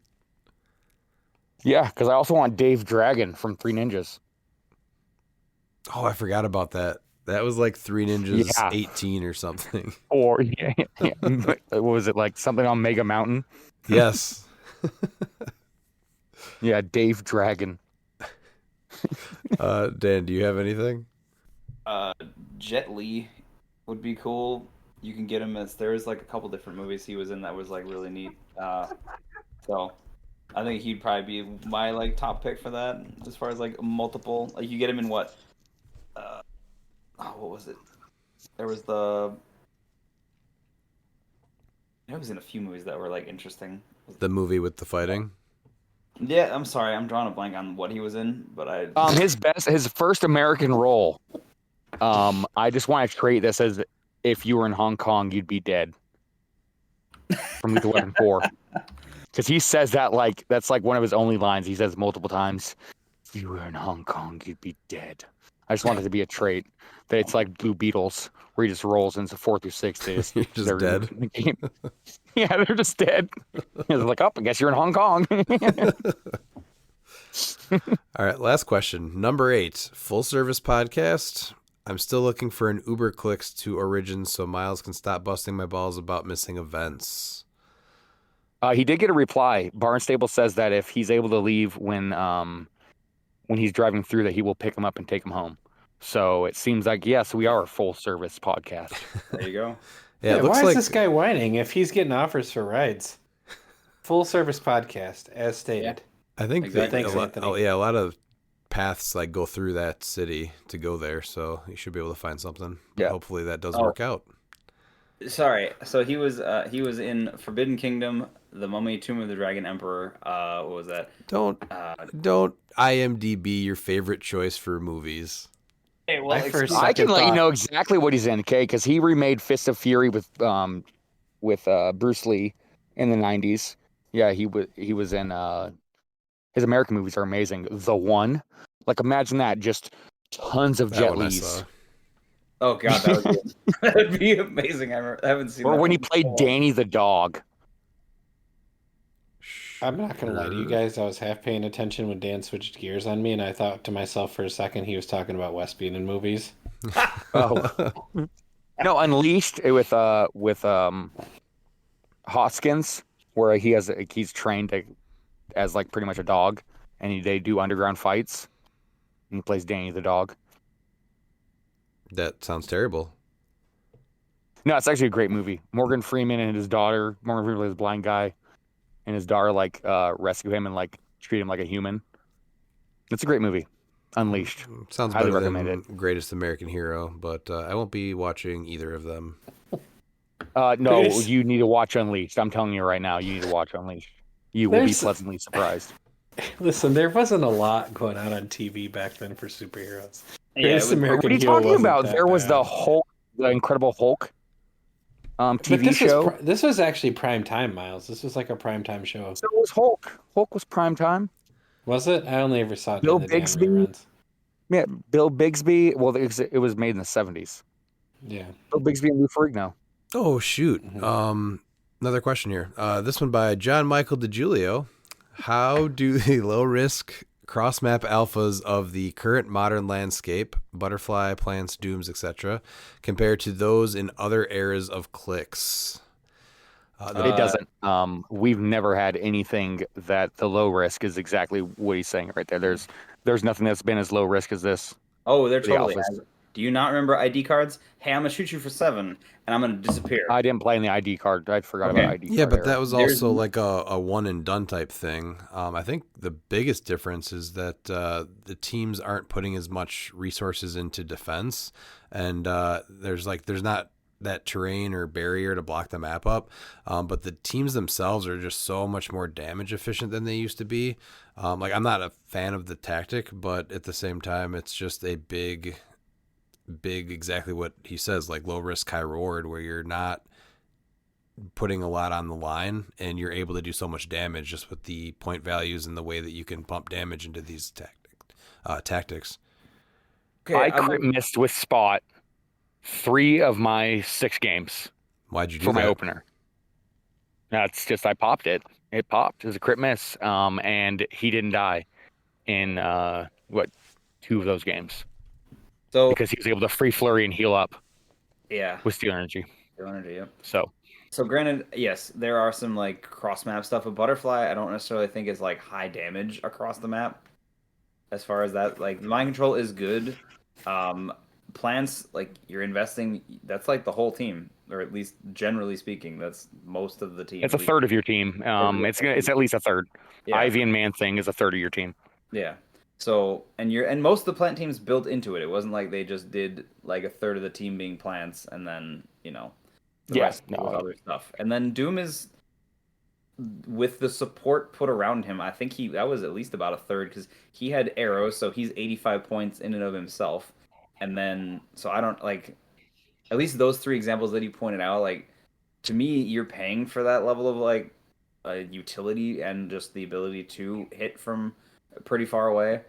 Yeah, because I also want Dave Dragon from Three Ninjas. Oh, I forgot about that. That was like Three Ninjas Yeah. 18 or something. Or, yeah. What was it, like something on Mega Mountain? Yes. Yeah, Dave Dragon. Dan, do you have anything? Jet Li would be cool. You can get him as there's like a couple different movies he was in that was like really neat. So I think he'd probably be my like top pick for that as far as like multiple. Like you get him in what? What was it? There was the. He was in a few movies that were like interesting. The movie with the fighting? Yeah, I'm sorry, I'm drawing a blank on what he was in, but I. His first American role. I just want to create this as if you were in Hong Kong, you'd be dead. From Lethal Weapon 4. Because he says that like that's like one of his only lines. He says multiple times, if you were in Hong Kong, you'd be dead. I just want it to be a trait that it's like Blue Beetles, where he just rolls into 4 through 6 days. You're just dead. In the game. Yeah, they're just dead. He's like, I guess you're in Hong Kong. All right, last question. Number 8, full service podcast. I'm still looking for an Uber Clicks to Origins so Miles can stop busting my balls about missing events. He did get a reply. Barnstable says that if he's able to leave when he's driving through, that he will pick him up and take him home. So it seems like, yes, we are a full service podcast. There you go. Yeah, it looks why like is this guy whining if he's getting offers for rides? Full service podcast, as stated. I think Exactly. that Thanks, Anthony. a lot of paths like go through that city to go there, so you should be able to find something. Yeah. Hopefully that does work out. Sorry, so he was in Forbidden Kingdom, The Mummy, Tomb of the Dragon Emperor. What was that? Don't IMDb your favorite choice for movies. Hey, well, My first I can second let you thought- know exactly what he's in, okay? Because he remade Fist of Fury with Bruce Lee in the 90s. Yeah, he was in his American movies are amazing. The One, like imagine that, just tons of That Jet one I Lis. saw. Oh god, that would be amazing. I haven't seen. Or that when he one played before. Danny the dog. I'm not going to lie to you guys. I was half paying attention when Dan switched gears on me, and I thought to myself for a second he was talking about West being in movies. Oh no, Unleashed with Hoskins, where he's trained as like pretty much a dog, and they do underground fights. And he plays Danny the dog. That sounds terrible. No, it's actually a great movie. Morgan Freeman and his daughter. Morgan Freeman plays a blind guy, and his daughter like rescue him and like treat him like a human. It's a great movie. Unleashed. Sounds Highly better recommend than Greatest American Hero, but I won't be watching either of them. No, There's- you need to watch Unleashed. I'm telling you right now, you need to watch Unleashed. You will be There's- pleasantly surprised. Listen, there wasn't a lot going on TV back then for superheroes. Yeah, Greatest it was- American What are you Hero talking wasn't about? that There was bad. the Hulk, the Incredible Hulk But TV this show. Was this was actually prime time, Miles. This was like a prime time show. So was Hulk. Hulk was prime time. Was it? I only ever saw it Bill in the damn Bixby? reruns. Yeah, Bill Bixby. Well, it was made in the 70s. Yeah. Bill Bixby and Lou Ferrigno. Oh shoot. Mhm. Another question here. This one by John Michael DiGiulio. How do the low risk cross map alphas of the current modern landscape, butterfly, plants, dooms, etc., compare to those in other eras of cliques? It doesn't. We've never had anything that the low risk is exactly what he's saying right there. There's nothing that's been as low risk as this. Oh, they're The totally. Alphas. Do you not remember ID cards? Hey, I'm gonna shoot you for 7, and I'm gonna disappear. I didn't play in the ID card. I forgot Okay. about ID card. Yeah, but era. that was There's- also like a one and done type thing. I think the biggest difference is that the teams aren't putting as much resources into defense, and there's not that terrain or barrier to block the map up. But the teams themselves are just so much more damage efficient than they used to be. Like I'm not a fan of the tactic, but at the same time, it's just a big exactly what he says, like low risk, high reward, where you're not putting a lot on the line and you're able to do so much damage just with the point values and the way that you can pump damage into these tactics. Okay, I I'm- crit missed with Spot 3 of my 6 games Why'd you do for my that? opener. That's just I popped it. It popped. It was a crit miss. And he didn't die in 2 of those games so because he was able to free flurry and heal up yeah, with steel energy. Steel energy, yep. So granted, yes, there are some like cross map stuff. But Butterfly, I don't necessarily think is like high damage across the map. as far as that. Like mind control is good. Plants, like you're investing, that's like the whole team, or at least generally speaking, that's most of the team. It's a third of your team. It's at least a third. Yeah. Ivy and Man Thing is a third of your team. Yeah. So and most of the plant teams built into it. It wasn't like they just did like a third of the team being plants and then, the rest was other stuff. And then Doom is with the support put around him. I think that was at least about a third because he had arrows, so he's 85 points in and of himself. And then so I don't like at least those three examples that he pointed out, like to me, you're paying for that level of like utility and just the ability to hit from pretty far away.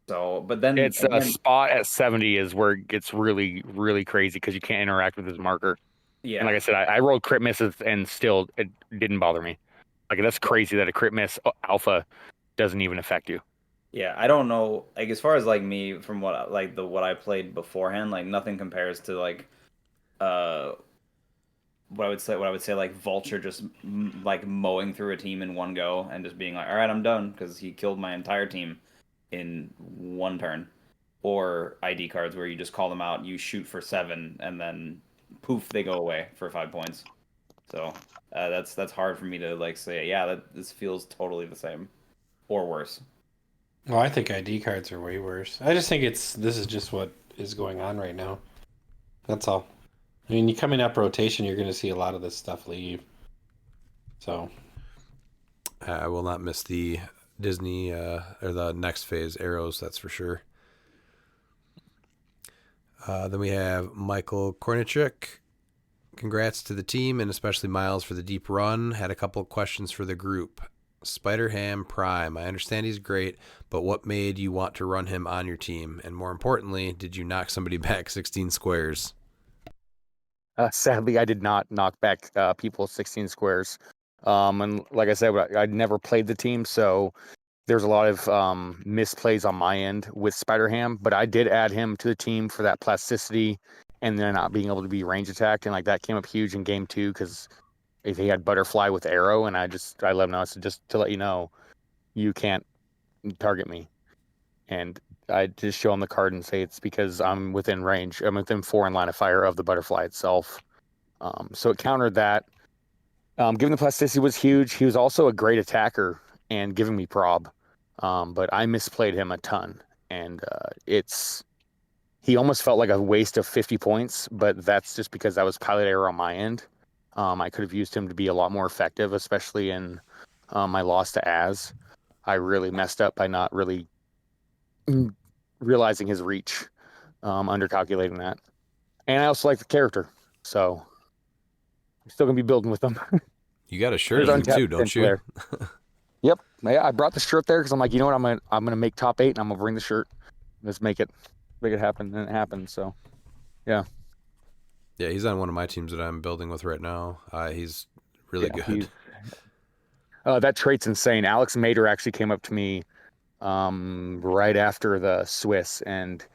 So, but then it's a spot at 70 is where it gets really, really crazy because you can't interact with his marker. Yeah. And like I said, I rolled crit misses and still it didn't bother me. Like that's crazy that a crit miss alpha doesn't even affect you. Yeah, I don't know. Like as far as like me from what I played beforehand, like nothing compares to like what I would say like Vulture just like mowing through a team in one go and just being like, all right, I'm done because he killed my entire team in one turn. Or ID cards where you just call them out, you shoot for 7, and then poof, they go away for 5 points. So that's hard for me to like say, yeah, this feels totally the same or worse. Well, I think ID cards are way worse. I just think this is just what is going on right now. That's all. I mean, you coming up rotation, you're going to see a lot of this stuff leave. So I will not miss the Disney or the next phase arrows, that's for sure. Then we have Michael Kornichuk. Congrats to the team and especially Miles for the deep run. Had a couple of questions for the group. Spider-Ham Prime. I understand he's great, but what made you want to run him on your team? And more importantly, did you knock somebody back 16 squares? Sadly, I did not knock back people 16 squares. And like I said, I'd never played the team, so there's a lot of misplays on my end with Spider-Ham, but I did add him to the team for that plasticity and then not being able to be range attacked. And like that came up huge in game 2 because he had Butterfly with arrow, and I let him know. I said, just to let you know, you can't target me. And I just show him the card and say it's because I'm within range. I'm within 4 in line of fire of the Butterfly itself. So it countered that. Giving the plasticity was huge. He was also a great attacker and giving me prob. But I misplayed him a ton. And he almost felt like a waste of 50 points, but that's just because that was pilot error on my end. I could have used him to be a lot more effective, especially in my loss to Az. I really messed up by not really realizing his reach, undercalculating that. And I also like the character, so I'm still going to be building with them. You got a shirt of him too, don't you? Yep. Yeah, I brought the shirt there because I'm like, you know what? I'm gonna make top 8 and I'm gonna bring the shirt. Let's make it happen, and it happened. So, yeah. Yeah, he's on one of my teams that I'm building with right now. He's really good. That trait's insane. Alex Mater actually came up to me right after the Swiss, and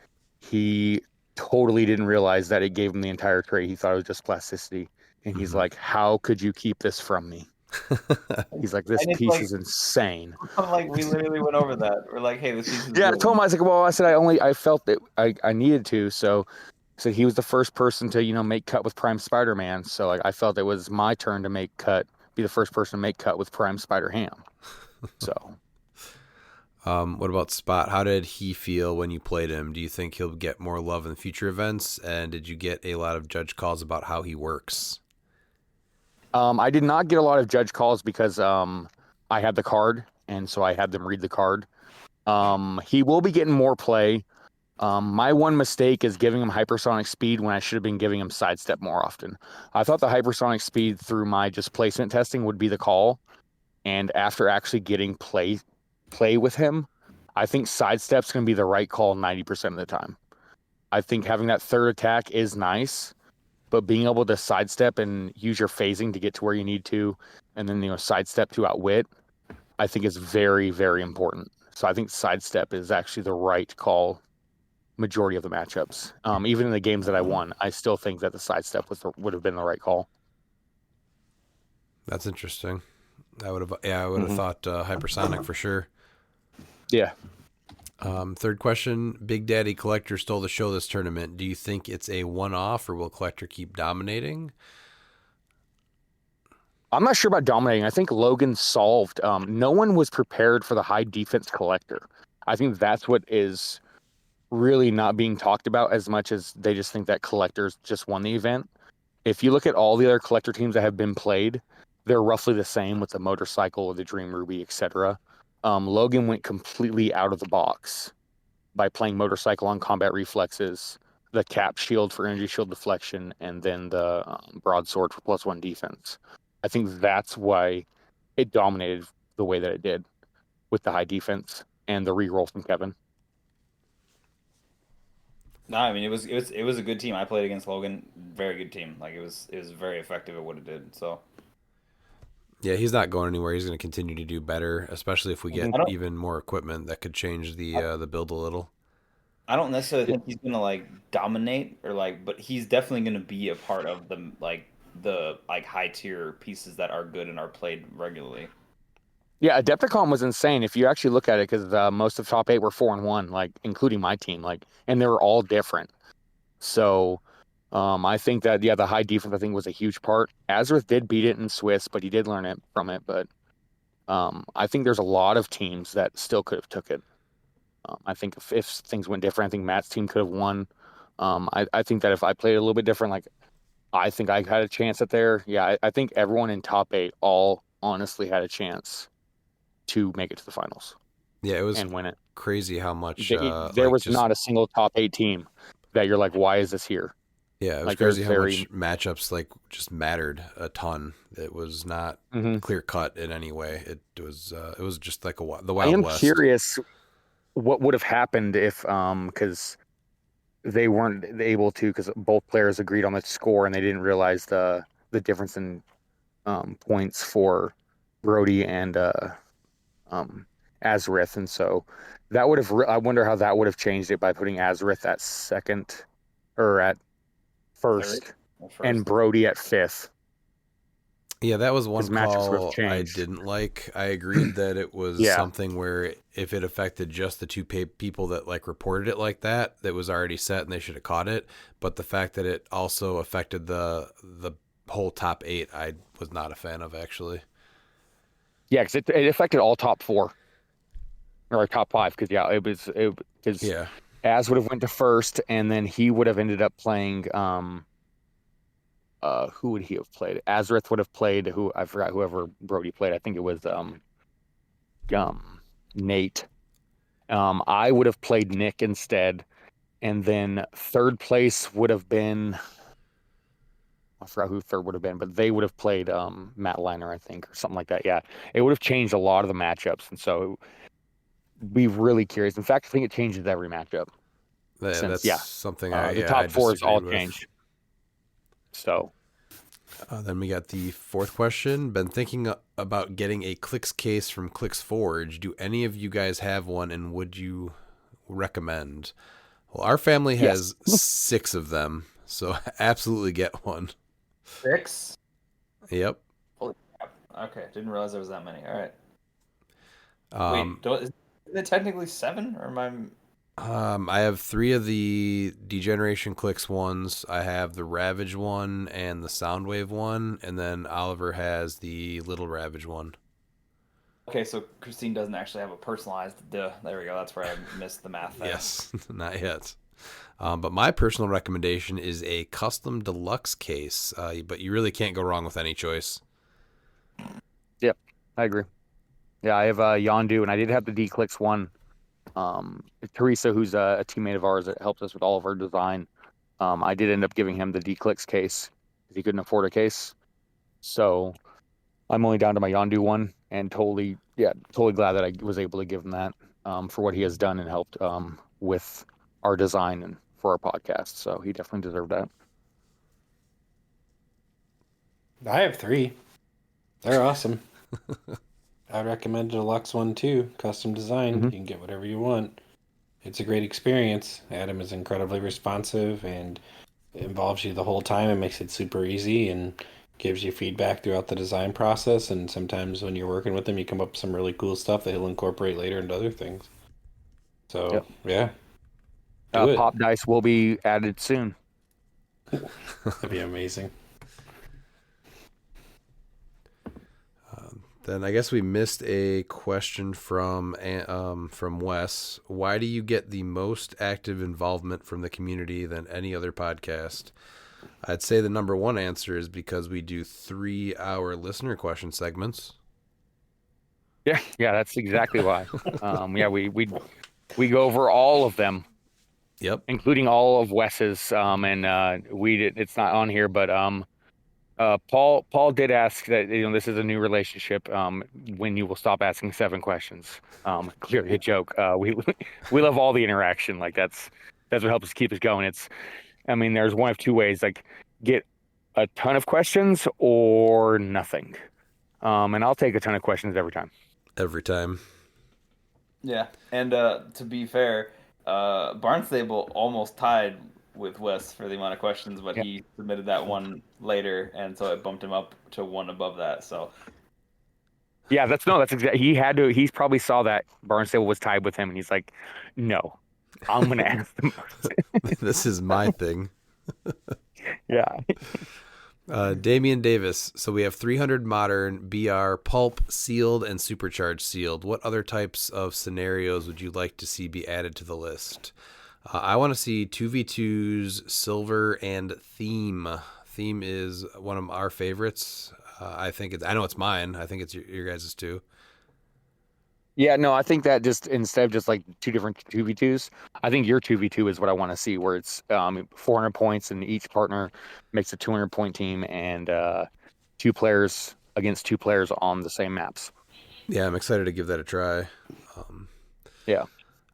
he totally didn't realize that it gave him the entire trait. He thought it was just plasticity. And he's like, how could you keep this from me? He's like, this piece is insane. I'm like, we literally went over that. We're like, hey, this piece is Yeah, good. I told him, I said, I felt that I needed to. So he was the first person to, make cut with Prime Spider-Man. So like, I felt it was my turn to be the first person to make cut with Prime Spider-Ham. So. What about Spot? How did he feel when you played him? Do you think he'll get more love in future events? And did you get a lot of judge calls about how he works? I did not get a lot of judge calls because I had the card, and so I had them read the card. He will be getting more play. My one mistake is giving him hypersonic speed when I should have been giving him sidestep more often. I thought the hypersonic speed through my just placement testing would be the call, and after actually getting play with him, I think sidestep's going to be the right call 90% of the time. I think having that third attack is nice, but being able to sidestep and use your phasing to get to where you need to, and then sidestep to outwit, I think is very, very important. So I think sidestep is actually the right call majority of the matchups. Even in the games that I won, I still think that the sidestep would have been the right call. That's interesting. I would have thought hypersonic for sure. Yeah. Third question: Big Daddy Collector stole the show this tournament. Do you think it's a one-off, or will Collector keep dominating? I'm not sure about dominating. I think Logan solved. No one was prepared for the high defense Collector. I think that's what is really not being talked about as much as they just think that Collectors just won the event. If you look at all the other Collector teams that have been played, they're roughly the same with the Motorcycle, the Dream Ruby, etc. Logan went completely out of the box by playing Motorcycle on combat reflexes, the Cap Shield for energy shield deflection, and then the Broadsword for +1 defense. I think that's why it dominated the way that it did with the high defense and the reroll from Kevin. No, I mean it was a good team. I played against Logan, very good team. Like it was very effective at what it did. So Yeah, he's not going anywhere. He's going to continue to do better, especially if we get even more equipment that could change the build a little. I don't necessarily think he's gonna like dominate or like, but he's definitely gonna be a part of the high tier pieces that are good and are played regularly. Yeah, Adepticon was insane if you actually look at it, because most of the top 8 were 4-1, like including my team, like, and they were all different. So I think that the high defense I think was a huge part. Azareth did beat it in Swiss, but he did learn it from it. But I think there's a lot of teams that still could have took it. I think if things went different, I think Matt's team could have won. I think that if I played a little bit different, like I think I had a chance at there. Yeah, I think everyone in top 8 all honestly had a chance to make it to the finals. Yeah, it was and win it. Crazy how much there was not a single top 8 team that you're like, why is this here? Yeah, it was like, crazy how much matchups like just mattered a ton. It was not clear cut in any way. It was just like the Wild West. I am curious what would have happened if because they weren't able to, because both players agreed on the score and they didn't realize the difference in points for Brody and Azareth, and so that would have I wonder how that would have changed it by putting Azareth at second or at first and Brody at 5th. Yeah, that was one call I didn't like. I agreed that it was something where if it affected just the 2 people that like reported it like that was already set and they should have caught it. But the fact that it also affected the whole top 8, I was not a fan of, actually. Yeah, because it affected all top 4 or top 5. Because Az would have went to first, and then he would have ended up playing. Who would he have played? Azareth would have played whoever Brody played. I think it was Nate. I would have played Nick instead, and then third place would have been, I forgot who third would have been, but they would have played Matt Liner, I think, or something like that. Yeah, it would have changed a lot of the matchups, and so be really curious. In fact, I think it changes every matchup. That's something the top 4s all changed. So then we got the 4th question. Been thinking about getting a cliX case from cliX Forge. Do any of you guys have one, and would you recommend? Well, our family has 6 of them, so absolutely get one. 6? Yep. Holy crap. Okay, didn't realize there was that many. All right. Wait, is it technically 7, or am I? I have 3 of the Degeneration cliX ones. I have the Ravage one and the Soundwave one, and then Oliver has the Little Ravage one. Okay, so Christine doesn't actually have a personalized. There we go. That's where I missed the math there. Yes, not yet. But my personal recommendation is a custom deluxe case. But you really can't go wrong with any choice. Yep, I agree. Yeah, I have Yondu, and I did have the D-Clix one. Teresa, who's a teammate of ours that helps us with all of our design, I did end up giving him the D-Clix case because he couldn't afford a case. So I'm only down to my Yondu one, and totally glad that I was able to give him that for what he has done and helped with our design and for our podcast. So he definitely deserved that. I have 3. They're awesome. I'd recommend a deluxe one too. Custom design. You can get whatever you want. It's a great experience. Adam is incredibly responsive and involves you the whole time and makes it super easy and gives you feedback throughout the design process. And sometimes when you're working with him, you come up with some really cool stuff that he'll incorporate later into other things. So Yep. yeah, do it. Pop dice will be added soon. That'd be amazing. Then I guess we missed a question from Wes. Why do you get the most active involvement from the community than any other podcast? I'd say the number one answer is because we do 3-hour listener question segments. Yeah, that's exactly why. We go over all of them, Yep. including all of Wes's. It's not on here, but Paul did ask that this is a new relationship. When you will stop asking 7 questions. Clearly a joke. We love all the interaction. Like that's what helps us keep us going. There's one of 2 ways. Like get a ton of questions or nothing. And I'll take a ton of questions every time. Every time. Yeah, and to be fair, Barnstable almost tied with Wes for the amount of questions, but he submitted that one later, and so it bumped him up to one above that. So yeah, that's exactly. He had to. He probably saw that Barnstable was tied with him, and he's like, "No, I'm gonna ask them." This is my thing. Yeah. Damian Davis. So we have 300 modern, BR, pulp, sealed, and supercharged sealed. What other types of scenarios would you like to see be added to the list? I want to see 2v2s, silver, and theme. Theme is one of our favorites. I know it's mine. I think it's your guys' too. Yeah, no, I think that just instead of just like 2 different 2v2s, I think your 2v2 is what I want to see, where it's 400 points and each partner makes a 200-point team and 2 players against 2 players on the same maps. Yeah, I'm excited to give that a try. Yeah.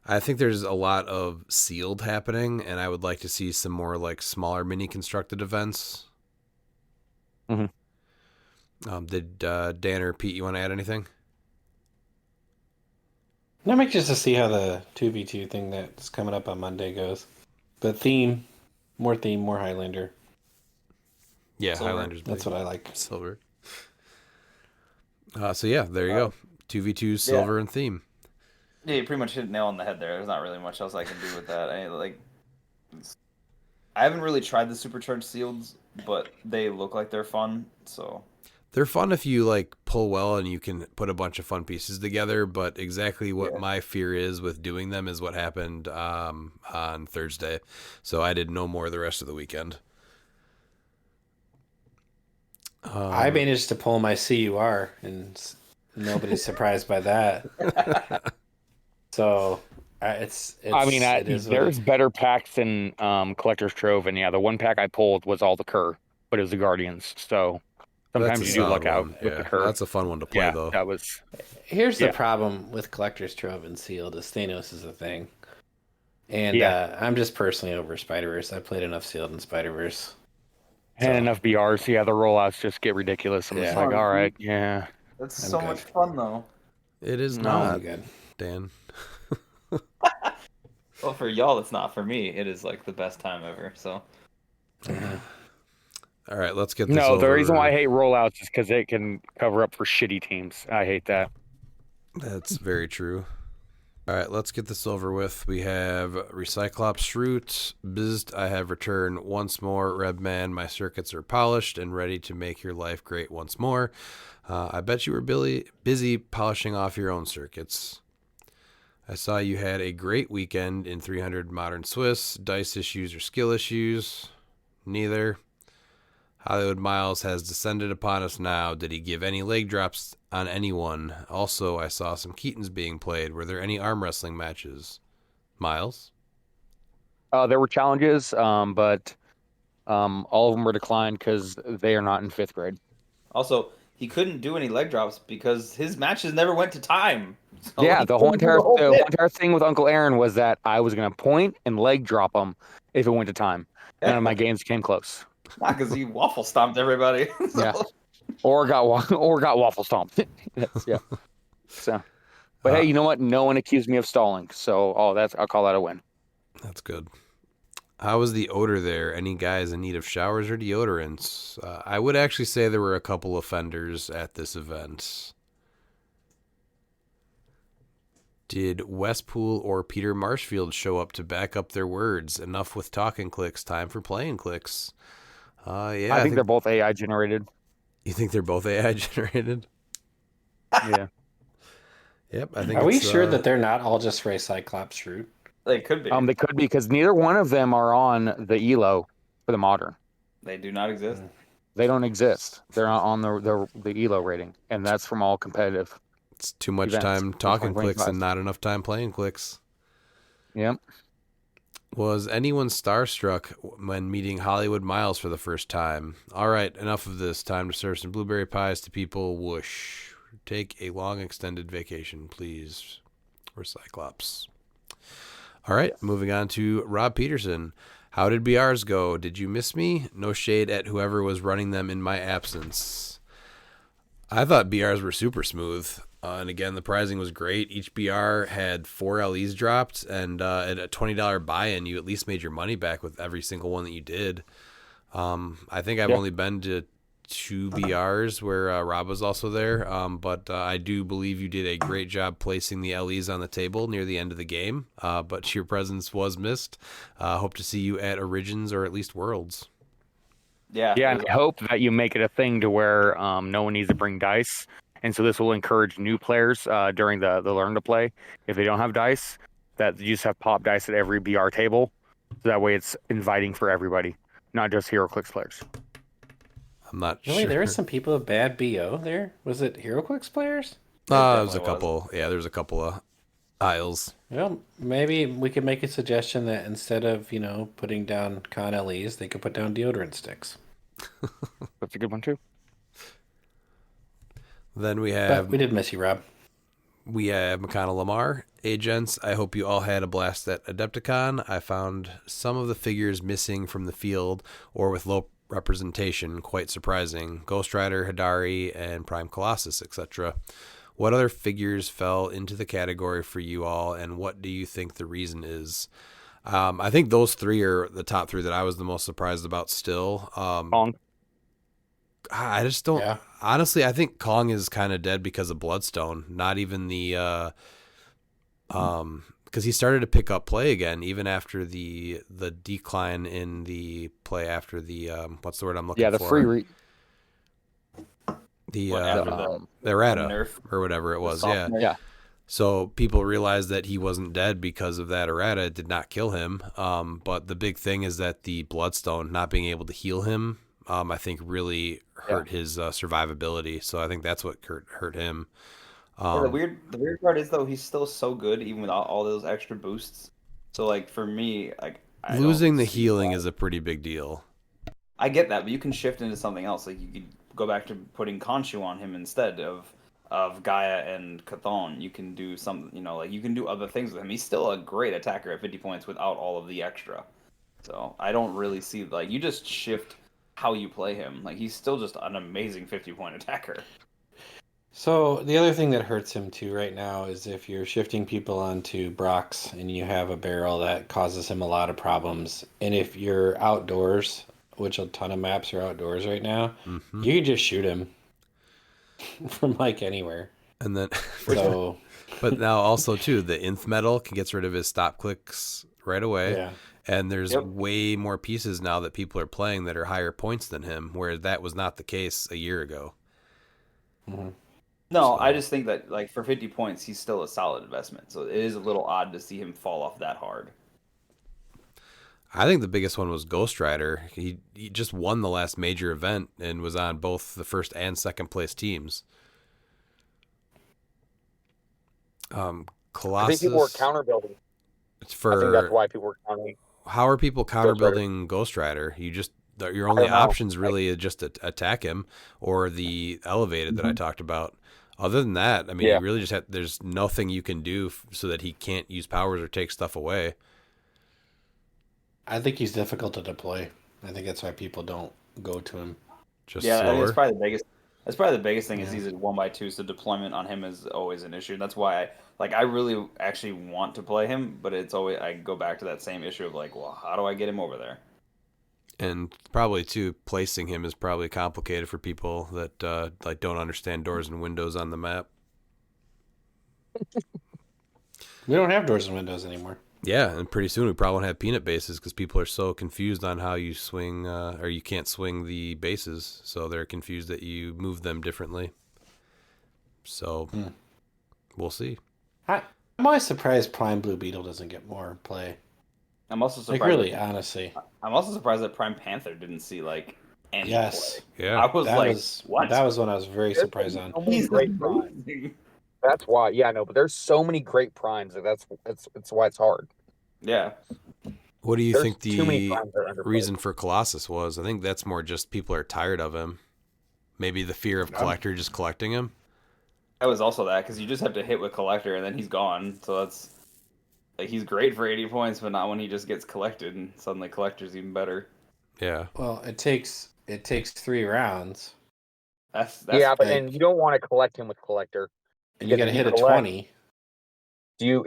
I think there's a lot of sealed happening, and I would like to see some more like smaller mini constructed events. Mm-hmm. Did Dan or Pete, you want to add anything? I'm anxious to see how the 2v2 thing that's coming up on Monday goes. But more Highlander. Yeah, Silver. Highlanders. That's what I like. Silver. So yeah, there you go. 2v2 silver and theme. yeah, you pretty much hit the nail on the head there. There's not really much else I can do with that. I haven't really tried the supercharged sealeds, but they look like they're fun. So They're fun if you like pull well and you can put a bunch of fun pieces together, but exactly what my fear is with doing them is what happened on Thursday. So I did no more the rest of the weekend. I managed to pull my CUR, and nobody's surprised by that. So there's better packs than Collector's Trove, and the one pack I pulled was all the Cur, but it was the Guardians. So sometimes you do luck out with the Cur. That's a fun one to play, though. That was. Here's the problem with Collector's Trove and Sealed is Thanos is a thing. And I'm just personally over Spider-Verse. I played enough Sealed and Spider-Verse. And enough BRs. Yeah, the rollouts just get ridiculous. I'm just like, all right, yeah. that's I'm so good. much fun, though. It is I'm not, good. Dan. Well, for y'all, it's not. For me, it is like the best time ever. So All right, let's get this No, the over. reason why I hate rollouts is because it can cover up for shitty teams. I hate that. That's very true. All right, let's get this over with. We have Recyclops Shroot, Bizzed, I have returned once more. Redman, my circuits are polished and ready to make your life great once more. I bet you were busy polishing off your own circuits. I saw you had a great weekend in 300 Modern Swiss. Dice issues or skill issues? Neither. Hollywood Miles has descended upon us now. Did he give any leg drops on anyone? Also, I saw some Keatons being played. Were there any arm wrestling matches? Miles? There were challenges, but all of them were declined because they are not in 5th grade. also, he couldn't do any leg drops because his matches never went to time. So Yeah, he the whole couldn't do entire bit. entire thing with Uncle Aaron was that I was gonna point and leg drop him if it went to time. None of my games came close. Not because he waffle stomped everybody. So- Yeah. Or got waffle stomped. Yeah. So, but hey, you know what? No one accused me of stalling, so I'll call that a win. That's good. How was the odor there? Any guys in need of showers or deodorants? I would actually say there were a couple offenders at this event. Did Westpool or Peter Marshfield show up to back up their words? Enough with talking clicks. Time for playing clicks. Yeah, I think they're both AI generated. You think they're both AI generated? Yeah. Yep, I think. Are we sure that they're not all just Ray Cyclops root? They could be. They could be because neither one of them are on the ELO for the modern. They do not exist. They don't exist. They're not on the ELO rating, and that's from all competitive. It's too much events time for talking clicks 2025. and not enough time playing clicks. Yep. Was anyone starstruck when meeting Hollywood Miles for the first time? All right, enough of this. Time to serve some blueberry pies to people. Whoosh. Take a long extended vacation, please. Or Cyclops. All right, moving on to Rob Peterson. How did BRs go? Did you miss me? No shade at whoever was running them in my absence. I thought BRs were super smooth. And again, the pricing was great. Each BR had 4 LEs dropped, and at a $20 buy-in, you at least made your money back with every single one that you did. I think I've only been to 2 BRs where Rob was also there, but I do believe you did a great job placing the LEs on the table near the end of the game, but your presence was missed. Hope to see you at Origins or at least Worlds. Yeah. Yeah, and I hope that you make it a thing to where no one needs to bring dice. And so this will encourage new players during the learn to play. If they don't have dice, that you just have pop dice at every BR table. So that way it's inviting for everybody, not just HeroClix players. I'm not Really, sure. there were some people with bad BO there. Was it HeroClix players? There was a couple. Yeah, there's a couple of aisles. Well, maybe we could make a suggestion that instead of, putting down con LEs, they could put down deodorant sticks. That's a good one too. Then we But have we did miss you, Rob. McConnell Lamar. Hey, gents, I hope you all had a blast at Adepticon. I found some of the figures missing from the field or with low representation quite surprising. Ghost Rider, Hidari, and Prime Colossus, etc. What other figures fell into the category for you all, and what do you think the reason is? I think those 3 are the top 3 that I was the most surprised about still. Kong. I just don't. Yeah. Honestly, I think Kong is kind of dead because of Bloodstone. Not even the because he started to pick up play again, even after the decline in the play after the what's the word I'm looking for? Yeah, the free the after errata nerf? or whatever it was. Yeah. Yeah. So people realized that he wasn't dead because of that errata. It did not kill him. But the big thing is that the Bloodstone not being able to heal him, I think really hurt his survivability. So I think that's what hurt him. The weird part is though he's still so good even without all those extra boosts. So like for me, like losing the healing is a pretty big deal. I get that, but you can shift into something else. Like you could go back to putting Khonshu on him instead of Gaia and Chthon. You can do some, like you can do other things with him. He's still a great attacker at 50 points without all of the extra. So I don't really see you just shift how you play him. Like he's still just an amazing 50-point attacker. So the other thing that hurts him too right now is if you're shifting people onto Brox and you have a barrel that causes him a lot of problems, and if you're outdoors, which a ton of maps are outdoors right now, you can just shoot him from anywhere. And then, So, but now also too, the Nth metal gets rid of his stop clicks right away. yeah. And there's way more pieces now that people are playing that are higher points than him, where that was not the case a year ago. Mm-hmm. No, I just think that for 50 points, he's still a solid investment. So it is a little odd to see him fall off that hard. I think the biggest one was Ghost Rider. He just won the last major event and was on both the first and second place teams. Colossus. I think people were counterbuilding. It's for. I think that's why people were counting. How are people counterbuilding Ghost Rider? Your only options really is just to attack him or the elevated that I talked about. Other than that, I mean, you really just there's nothing you can do so that he can't use powers or take stuff away. I think he's difficult to deploy. I think that's why people don't go to him. Just I think slower. that's probably the biggest thing is he's at 1x2, so deployment on him is always an issue. That's why I really actually want to play him, but it's always I go back to that same issue of how do I get him over there? And probably too, placing him is probably complicated for people that don't understand doors and windows on the map. We don't have doors and windows anymore. Yeah, and pretty soon we probably won't have peanut bases because people are so confused on how you swing, or you can't swing the bases, so they're confused that you move them differently. So we'll see. I'm always surprised Prime Blue Beetle doesn't get more play. I'm also Like, surprised. really, honestly. I'm also surprised that Prime Panther didn't see like any Yes. play. Yeah. I was That like, was what? that was one I was very surprised on. So many great primes. That's why, yeah, no, but there's so many great primes. That's why it's hard. Yeah. What do you There's think too many the primes that are underplayed. reason for Colossus was? I think that's more just people are tired of him. Maybe the fear of Collector just collecting him. That was also that because you just have to hit with Collector and then he's gone. So that's like he's great for 80 points, but not when he just gets collected and suddenly Collector's even better. Yeah. Well, it takes 3 rounds, That's Yeah, but like- and you don't want to collect him with Collector. and you got to Because hit a collect- 20.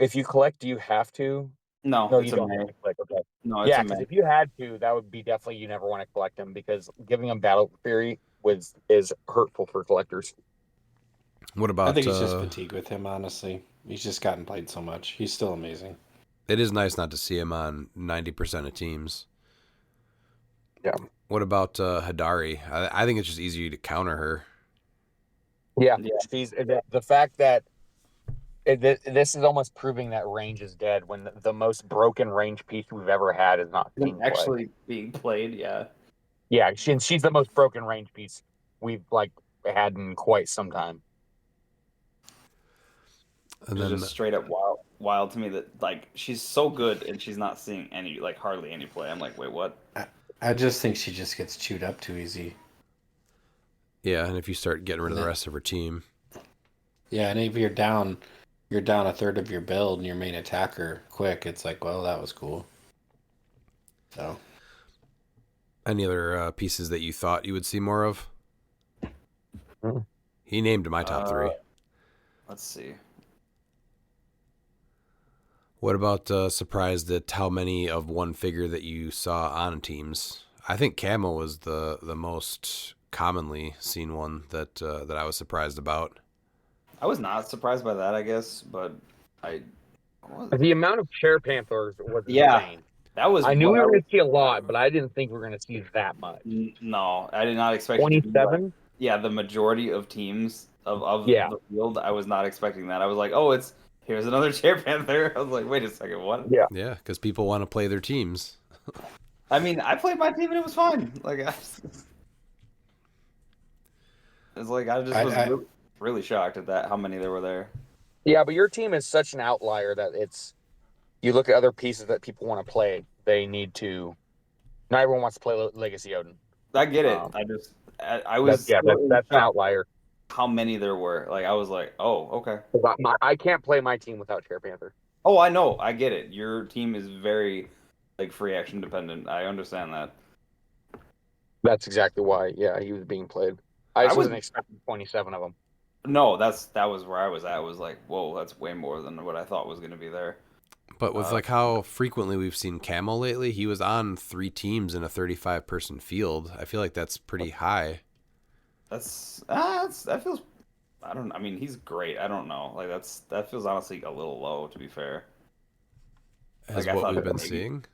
If you collect, do you have to? no, No, it's you a don't May. have to collect. Okay. No, it's Yeah, a because May. if you had to, that would be definitely you never want to collect him because giving him Battle Fury is hurtful for collectors. What about? I think it's just fatigue with him, honestly. He's just gotten played so much. He's still amazing. It is nice not to see him on 90% of teams. Yeah. What about Hadari? I think it's just easier to counter her. Yeah, Yeah. she's the fact that this is almost proving that range is dead when the most broken range piece we've ever had is not being played. Actually being played, yeah. Yeah, she's the most broken range piece we've had in quite some time. And It's then just straight up wild to me that like she's so good and she's not seeing any hardly any play. I'm like, wait, what? I just think she just gets chewed up too easy. yeah, and if you start getting rid of the rest of her team, Yeah, and if you're down a third of your build and your main attacker quick, it's like, well, that was cool. So any other pieces that you thought you would see more of? Mhm. He named my top 3. Let's see. What about surprised at how many of one figure that you saw on teams? I think Camo was the most commonly seen one that I was surprised about. I was not surprised by that, I guess, but I was. The amount of Chair Panthers was Yeah. insane. That was. I knew we what were going to see a lot, but I didn't think we were going to see that much. No, I did not expect it to be, 27? yeah, the majority of teams of Yeah. the field. I was not expecting that. I was like, oh, here's another Chair Panther. I was like, wait a second, what? Yeah. Yeah, because people want to play their teams. I mean, I played my team and it was fine. Like, it's like I just was really shocked at that how many there were there. Yeah, but your team is such an outlier that you look at other pieces that people want to play, they need to. Not everyone wants to play Legacy Odin. I get it. I was That's an shocked outlier. how many there were. Like I was like, oh, okay. I can't play my team without Chair Panther. Oh, I know. I get it. Your team is very like free action dependent. I understand that. That's exactly why. Yeah, he was being played. I just was- wasn't expecting 27 of them. No, that was where I was at. Was like, whoa, that's way more than what I thought was going to be there. But with like how frequently we've seen Camo lately, he was on 3 teams in a 35-person field. I feel like that's pretty high. That feels. I mean, he's great. I don't know. Like that feels honestly a little low, to be fair. As Like, I what thought we've been maybe- seeing.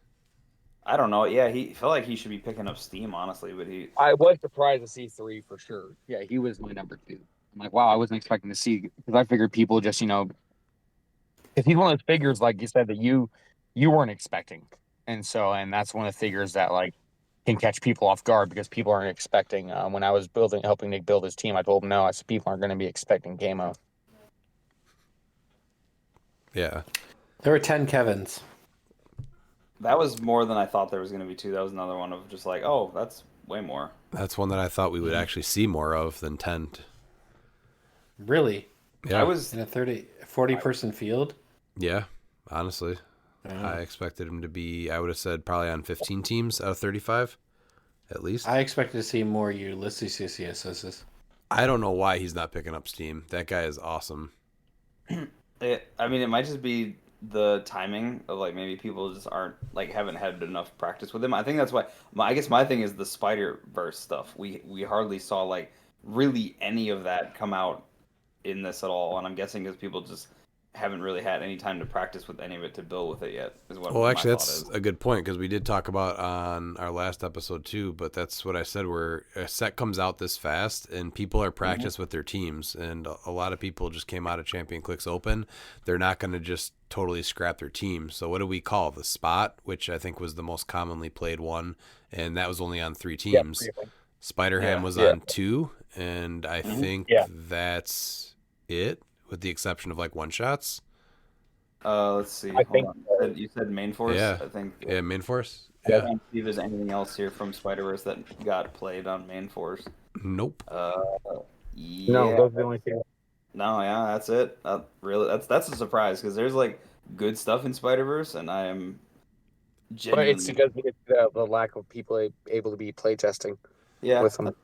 I don't know. Yeah, he felt like he should be picking up steam, honestly, but he. I was surprised to see 3 for sure. Yeah, he was my number 2. I'm like, wow, I wasn't expecting to see because I figured people just, if he's one of those figures like you said that you weren't expecting, and that's one of the figures that like can catch people off guard because people aren't expecting. When I was helping Nick build his team, I told him no, I said people aren't going to be expecting Camo. Yeah. there were 10 Kevins. That was more than I thought there was going to be too. That was another one of just like, oh, that's way more. That's one that I thought we would actually see more of than 10. Really? Yeah. I was. In a 40-person field? Yeah, honestly. I expected him to be, I would have said probably on 15 teams out of 35, at least. I expected to see more Ulysses. I don't know why he's not picking up steam. That guy is awesome. I mean, it might just be the timing of like maybe people just aren't like haven't had enough practice with him. I think that's why. I guess my thing is the Spider-Verse stuff. We hardly saw like really any of that come out in this at all, and I'm guessing because people just haven't really had any time to practice with any of it to build with it yet. Is what Well, my actually, thought that's is. a good point because we did talk about on our last episode too. But that's what I said. Where a set comes out this fast, and people are practice with their teams, and a lot of people just came out of Champion Clix Open. They're not going to just totally scrap their team. So what do we call the spot, which I think was the most commonly played one, and that was only on 3 teams. Spider-Ham was on 2, and I think that's it, with the exception of like one shots. Let's see. Hold on. You said main force. Yeah. I think. Yeah, main force. I Yeah. can't see if there's anything else here from Spider-Verse that got played on main force. Nope. Yeah. No, those are the only two. No, yeah, that's it. Really, that's a surprise because there's like good stuff in Spider-Verse, and I am But genuinely. it's because it's the lack of people able to be playtesting Yeah, with them.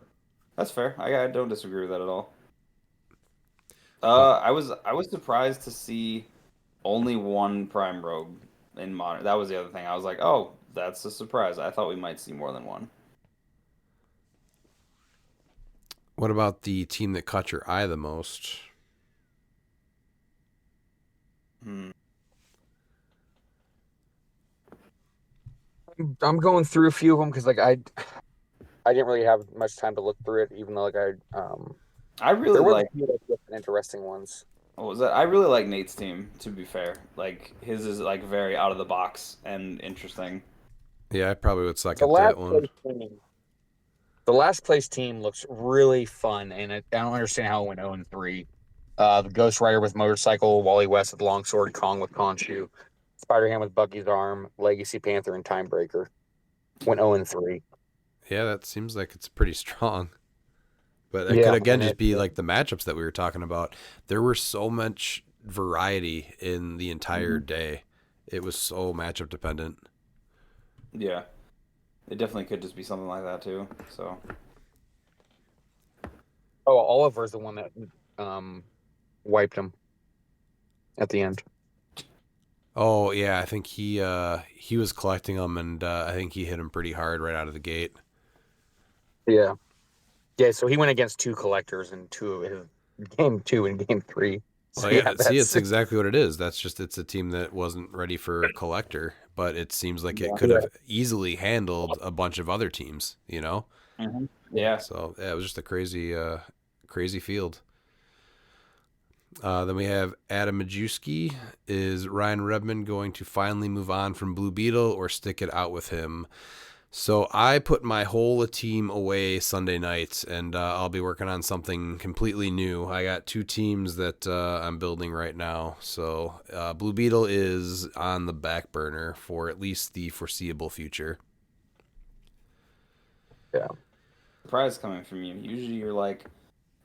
that's fair. I don't disagree with that at all. I was surprised to see only one Prime Rogue in Modern. That was the other thing. I was like, oh, that's a surprise. I thought we might see more than one. What about the team that caught your eye the most? I'm going through a few of them because like I didn't really have much time to look through it, even though like I really there were like. a few like, interesting ones. What was that? I really like Nate's team. To be fair, like his is like very out of the box and interesting. Yeah, I probably would The second last that one. place team, the last place team looks really fun, and I don't understand how it went 0-3. The Ghost Rider with motorcycle, Wally West with longsword, Kong with Khonshu, Spider-Ham with Bucky's arm, Legacy Panther, and Timebreaker went 0-3. Yeah, that seems like it's pretty strong. But it Yeah, could again and just be like the matchups that we were talking about. There were so much variety in the entire day. It was so matchup dependent. Yeah, it definitely could just be something like that too. So Oh, Oliver's the one that wiped him at the end. Oh yeah, I think he was collecting them, and I think he hit him pretty hard right out of the gate. Yeah. Yeah, so he went against 2 collectors in game 2 and game 3. So, Well, yeah, see, that's- it's exactly what it is. It's a team that wasn't ready for collector, but it seems like it could have easily handled a bunch of other teams, you know? yeah, So yeah, it was just a crazy field. Then we have Adam Majewski. Is Ryan Redmond going to finally move on from Blue Beetle or stick it out with him? So I put my whole team away Sunday night, and I'll be working on something completely new. I got 2 teams that I'm building right now. So Blue Beetle is on the back burner for at least the foreseeable future. Yeah. surprise coming from you. Usually you're like,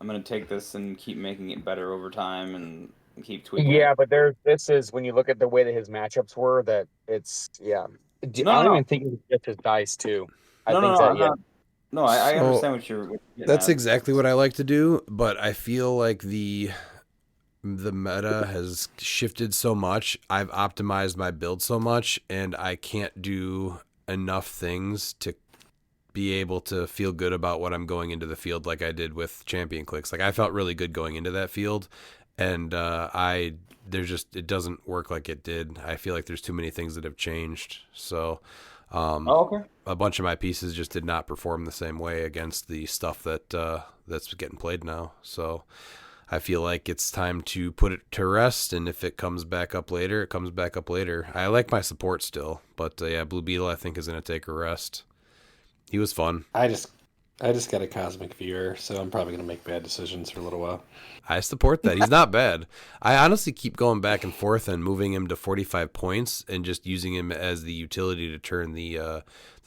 I'm gonna take this and keep making it better over time and keep tweaking. Yeah, but this is when you look at the way that his matchups were, that it's I don't even think it's just his dice too. I think I'm not. No, I So, understand what you're getting That's at. exactly what I like to do, but I feel like the meta has shifted so much. I've optimized my build so much, and I can't do enough things to be able to feel good about what I'm going into the field like I did with Champion Clix. Like I felt really good going into that field, and it doesn't work like it did. I feel like there's too many things that have changed. So okay. a bunch of my pieces just did not perform the same way against the stuff that's getting played now. So I feel like it's time to put it to rest, and if it comes back up later, it comes back up later. I like my support still, but yeah, Blue Beetle I think is going to take a rest. He was fun. I just got a cosmic viewer, so I'm probably gonna make bad decisions for a little while. I support that. He's not bad. I honestly keep going back and forth and moving him to 45 points and just using him as the utility to turn the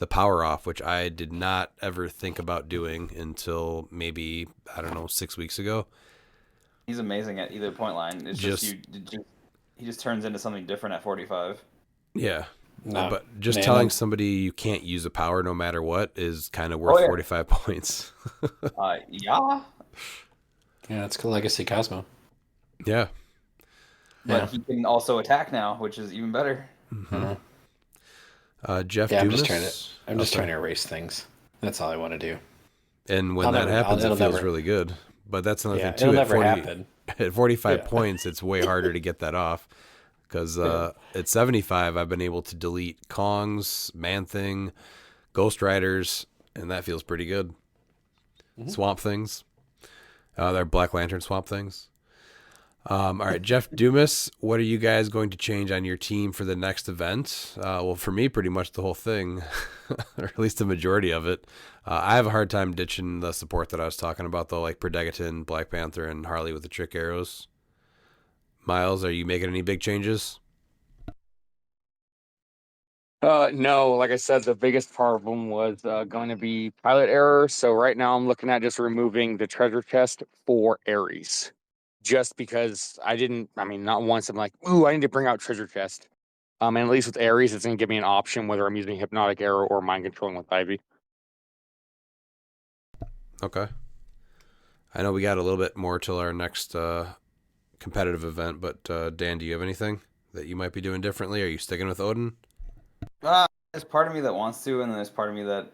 power off, which I did not ever think about doing until maybe, I don't know, 6 weeks ago. He's amazing at either point line. It's just he just turns into something different at 45. Yeah. No, But just man, telling I'm- somebody you can't use a power no matter what is kind of worth 45 points. Yeah, Yeah, it's Legacy Cosmo. Yeah. but Yeah. he can also attack now, which is even better. Jeff Yeah, Dumas. I'm just trying to erase things. That's all I want to do. And when I'll that never- happens, it'll it feels never- really good. But that's another Yeah, thing too. it'll At never 40, happen. at 45 Yeah. points, it's way harder to get that off. Because at 75, I've been able to delete Kongs, Man-Thing, Ghost Riders, and that feels pretty good. Swamp Things. They're Black Lantern Swamp Things. All right, Jeff Dumas, what are you guys going to change on your team for the next event? Well, for me, pretty much the whole thing, or at least the majority of it. I have a hard time ditching the support that I was talking about, though, like Predegaton, Black Panther, and Harley with the trick arrows. Miles, are you making any big changes? No, like I said, the biggest problem was going to be pilot error. So right now I'm looking at just removing the treasure chest for Ares. Just because not once I'm like, ooh, I need to bring out treasure chest. And at least with Ares, it's going to give me an option whether I'm using hypnotic arrow or mind controlling with Ivy. Okay. I know we got a little bit more till our next competitive event, but Dan, do you have anything that you might be doing differently? Are you sticking with Odin? There's part of me that wants to, and then there's part of me that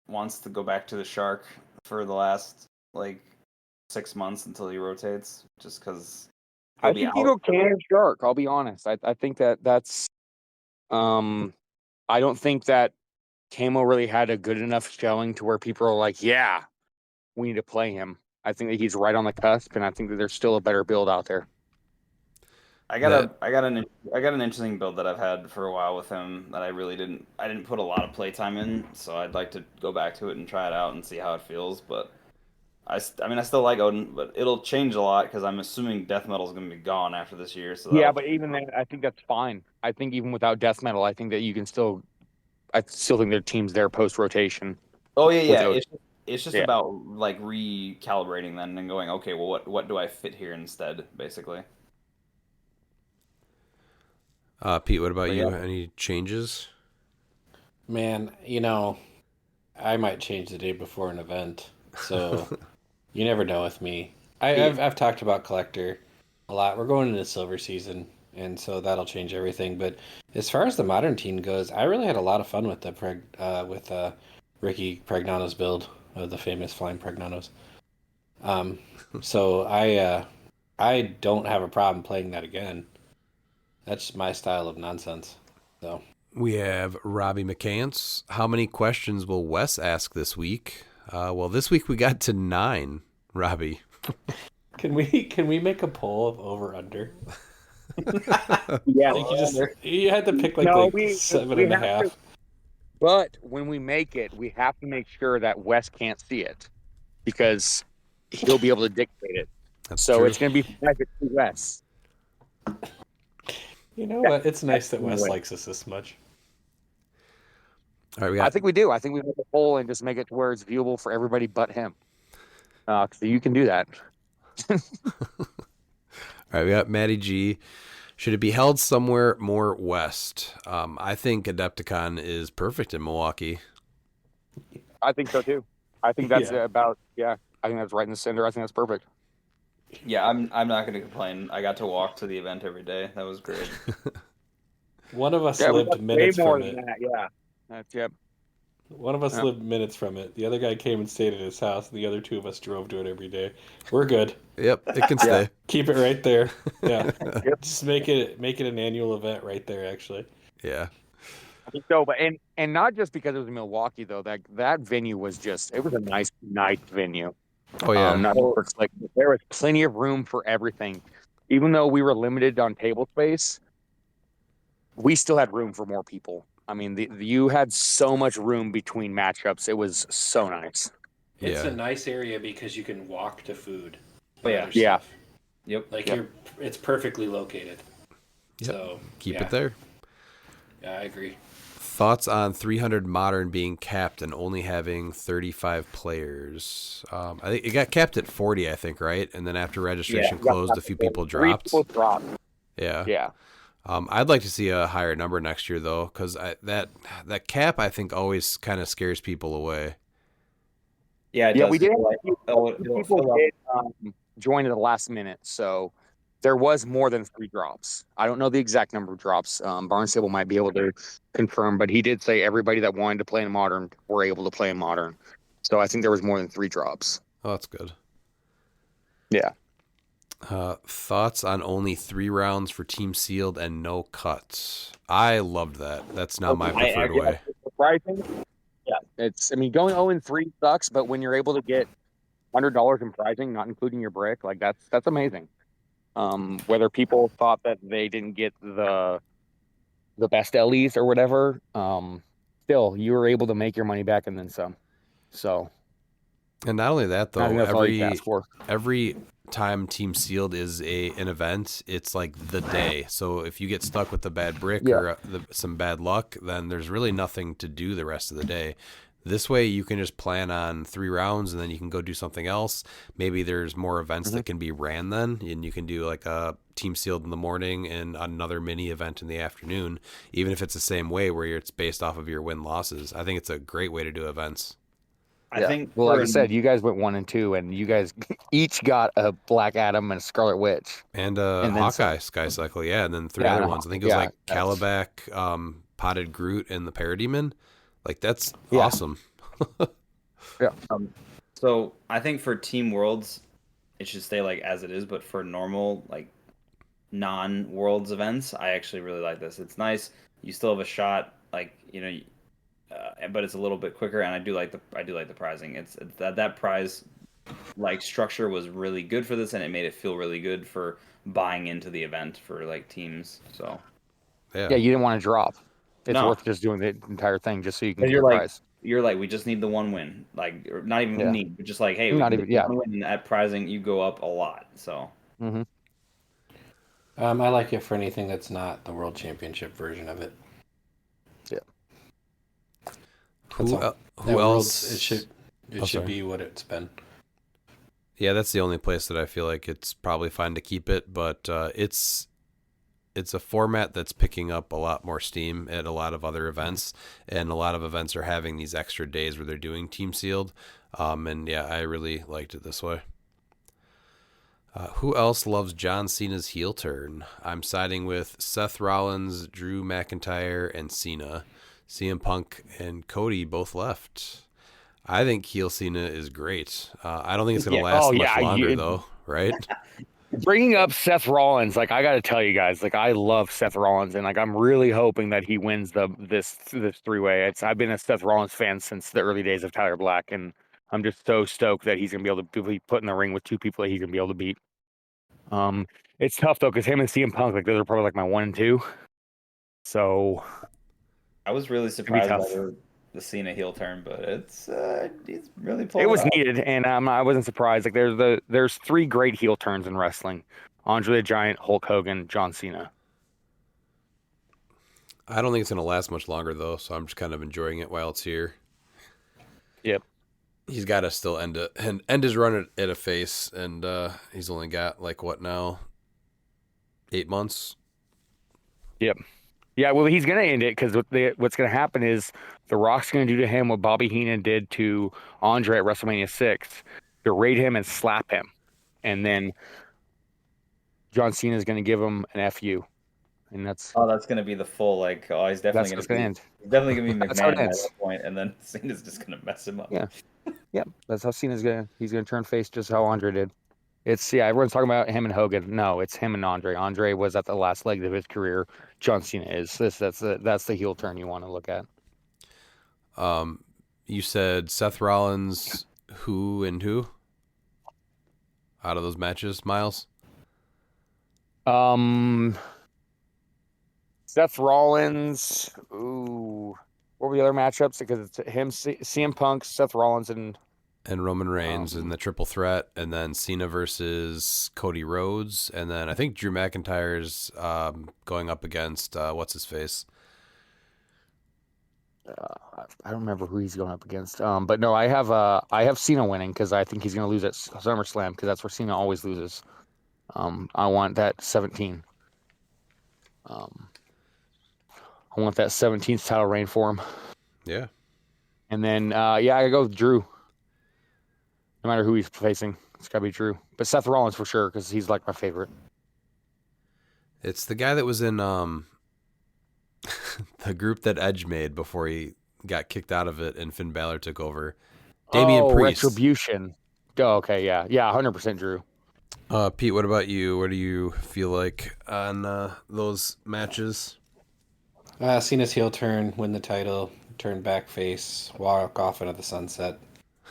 wants to go back to the shark for the last like 6 months until he rotates, just because he'll I be think you out. go can shark. I'll be honest. I think that's I don't think that Camo really had a good enough showing to where people are like, yeah, we need to play him. I think that he's right on the cusp, and I think that there's still a better build out there. I got an interesting build that I've had for a while with him that I didn't put a lot of playtime in, so I'd like to go back to it and try it out and see how it feels. But I mean I still like Odin, but it'll change a lot because I'm assuming death metal is going to be gone after this year. So Yeah, but even then, I think that's fine. I think even without death metal, I think that you can still. I still think their team's there post rotation. oh yeah, yeah. Without, It's just yeah. about like recalibrating then and going, okay, well what do I fit here instead, basically. Pete, what about But you? yeah. Any changes? Man, I might change the day before an event, so you never know with me. I've talked about collector a lot. We're going into silver season, and so that'll change everything. But as far as the modern team goes, I really had a lot of fun with Ricky Pregnano's build of the famous flying Pregnanos. So I don't have a problem playing that again. That's my style of nonsense. So. We have Robbie McCants. How many questions will Wes ask this week? Well, this week we got to 9, Robbie. Can we make a poll of over under? Yeah, You had to pick like No, like we- seven we and a have to- half. but when we make it, we have to make sure that Wes can't see it because he'll be able to dictate it. That's So true. it's going to be private to Wes. You know what? It's nice that Wes Anyway. likes us this much. All right, we I got think we do. I think we make a poll and just make it to where it's viewable for everybody but him. So you can do that. all right. We got Maddie G. Should it be held somewhere more west? I think Adepticon is perfect in Milwaukee. I think so too. I think that's Yeah. I think that's right in the center. I think that's perfect. Yeah, I'm not going to complain. I got to walk to the event every day. That was great. One of us Yeah, we lived got minutes way more from than it. that. Yeah. That's yep. One of us Yeah. lived minutes from it. The other guy came and stayed at his house. The other two of us drove to it every day. We're good. Yep, it can stay. Keep it right there. Yeah. Just make it an annual event right there. Actually. Yeah. I think so, but and not just because it was in Milwaukee though. That venue was it was a nice venue. Oh yeah. Like there was plenty of room for everything. Even though we were limited on table space, we still had room for more people. I mean, you had so much room between matchups. It was so nice. It's Yeah. a nice area because you can walk to food. Oh, yeah. other Yeah. stuff. Yep. Like Yep. it's perfectly located. Yep. So Keep yeah. it there. Yeah, I agree. Thoughts on 300 Modern being capped and only having 35 players? I think it got capped at 40, I think, right? And then after registration closed, a few people dropped. 3 people dropped. Yeah. Yeah. I'd like to see a higher number next year, though, because that cap, I think, always kind of scares people away. Yeah, it Yeah, does. we did. It'll People fill up. did join at the last minute, so there was more than 3 drops. I don't know the exact number of drops. Barnstable might be able to confirm, but he did say everybody that wanted to play in Modern were able to play in Modern. So I think there was more than 3 drops. Oh, that's good. Yeah. Thoughts on only 3 rounds for team sealed and no cuts? I loved that. That's now my preferred way. Surprising. Yeah. It's, I mean, going 0-3 sucks, but when you're able to get $100 in prizing, not including your brick, like that's amazing. Whether people thought that they didn't get the best LEs or whatever, still you were able to make your money back and then some. So, And not only that, I think though, that's all you can ask for. every time team sealed is an event, it's like the day. So if you get stuck with the bad brick or some bad luck, then there's really nothing to do the rest of the day. This way you can just plan on 3 rounds and then you can go do something else. Maybe there's more events that can be ran then, and you can do like a team sealed in the morning and another mini event in the afternoon, even if it's the same way where it's based off of your win losses. I think it's a great way to do events. I think Well, like I said, you guys went 1 and 2, and you guys each got a Black Adam and a Scarlet Witch. And then Hawkeye Sky Cycle, yeah, and then 3 Yeah, other and ones. I think it was yeah, like that's- Calabac, Potted Groot, and the Parademon. Like that's Yeah. awesome. So I think for Team Worlds, it should stay like as it is. But for normal like non-Worlds events, I actually really like this. It's nice. You still have a shot, like but it's a little bit quicker. And I do like the prizing. It's that prize like structure was really good for this, and it made it feel really good for buying into the event for like teams. So Yeah. Yeah, you didn't want to drop. It's No. worth just doing the entire thing just so you can And get a prize. you're like, we just need the one win, like or not even Yeah. need, but just like, hey, we Not need even- the yeah. one win, and at prizing you go up a lot. So Mm-hmm. I like it for anything that's not the World Championship version of it. Yeah. That's Who, all. el- That who Worlds, else? It should Oh, should sorry. be what it's been. Yeah, that's the only place that I feel like it's probably fine to keep it, but it's a format that's picking up a lot more steam at a lot of other events, and a lot of events are having these extra days where they're doing team sealed. And yeah, I really liked it this way. Who else loves John Cena's heel turn? I'm siding with Seth Rollins, Drew McIntyre, and Cena. CM Punk and Cody both left. I think heel Cena is great. I don't think it's going to Yeah. last Oh, much yeah, longer, though, right? Bringing up Seth Rollins, like I got to tell you guys, like I love Seth Rollins, and like I'm really hoping that he wins this 3-way. I've been a Seth Rollins fan since the early days of Tyler Black, and I'm just so stoked that he's gonna be able to be put in the ring with 2 people that he's gonna be able to beat. It's tough though because him and CM Punk, like those are probably like my 1 and 2. So I was really surprised by tough. the Cena heel turn, but it's he's really pulled it was off. needed, and I wasn't surprised. Like there's 3 great heel turns in wrestling: Andre the Giant, Hulk Hogan, John Cena. I don't think it's going to last much longer, though, so I'm just kind of enjoying it while it's here. Yep. He's got to still end his run at a face, and he's only got, like, what now? 8 months? Yep. Yeah, well, he's going to end it because what's going to happen is The Rock's going to do to him what Bobby Heenan did to Andre at WrestleMania 6, berate him and slap him. And then John Cena is going to give him an FU. And that's gonna be the full like. Oh, he's definitely what's gonna going be. to end. He's definitely gonna be That's how it McMahon at ends. that point, and then Cena's just gonna mess him up. Yeah. Yeah, that's how Cena's he's going to turn face just how Andre did. Everyone's talking about him and Hogan. No, it's him and Andre. Andre was at the last leg of his career. John Cena is. That's the heel turn you want to look at. You said Seth Rollins, who and who? Out of those matches, Miles? Seth Rollins. Ooh, what were the other matchups? Because it's him, CM Punk, Seth Rollins, and Roman Reigns in the triple threat, and then Cena versus Cody Rhodes, and then I think Drew McIntyre's going up against what's his face. I don't remember who he's going up against. But no, I have Cena winning because I think he's going to lose at SummerSlam because that's where Cena always loses. I want that 17. I want that 17th title reign for him. Yeah. And then, I gotta go with Drew. No matter who he's facing, it's gotta be Drew. But Seth Rollins for sure, because he's like my favorite. It's the guy that was in the group that Edge made before he got kicked out of it and Finn Balor took over. Damian Priest. Retribution. Oh, okay, yeah. 100% Drew. Pete, what about you? What do you feel like on those matches? Cena's heel turn, win the title, turn back face, walk off into the sunset,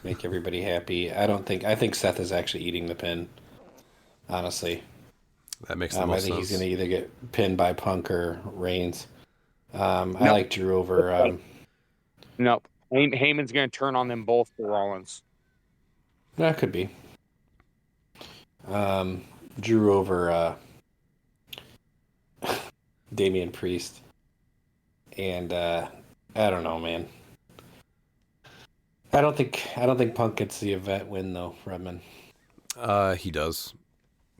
make everybody happy. I think Seth is actually eating the pin. Honestly, That makes the I most think he's sense. gonna either get pinned by Punk or Reigns. I No, like Drew over. no. Heyman's going to turn on them both for Rollins. That could be. Drew over Damian Priest, and I don't know, man. I don't think Punk gets the event win though, Redman. He does.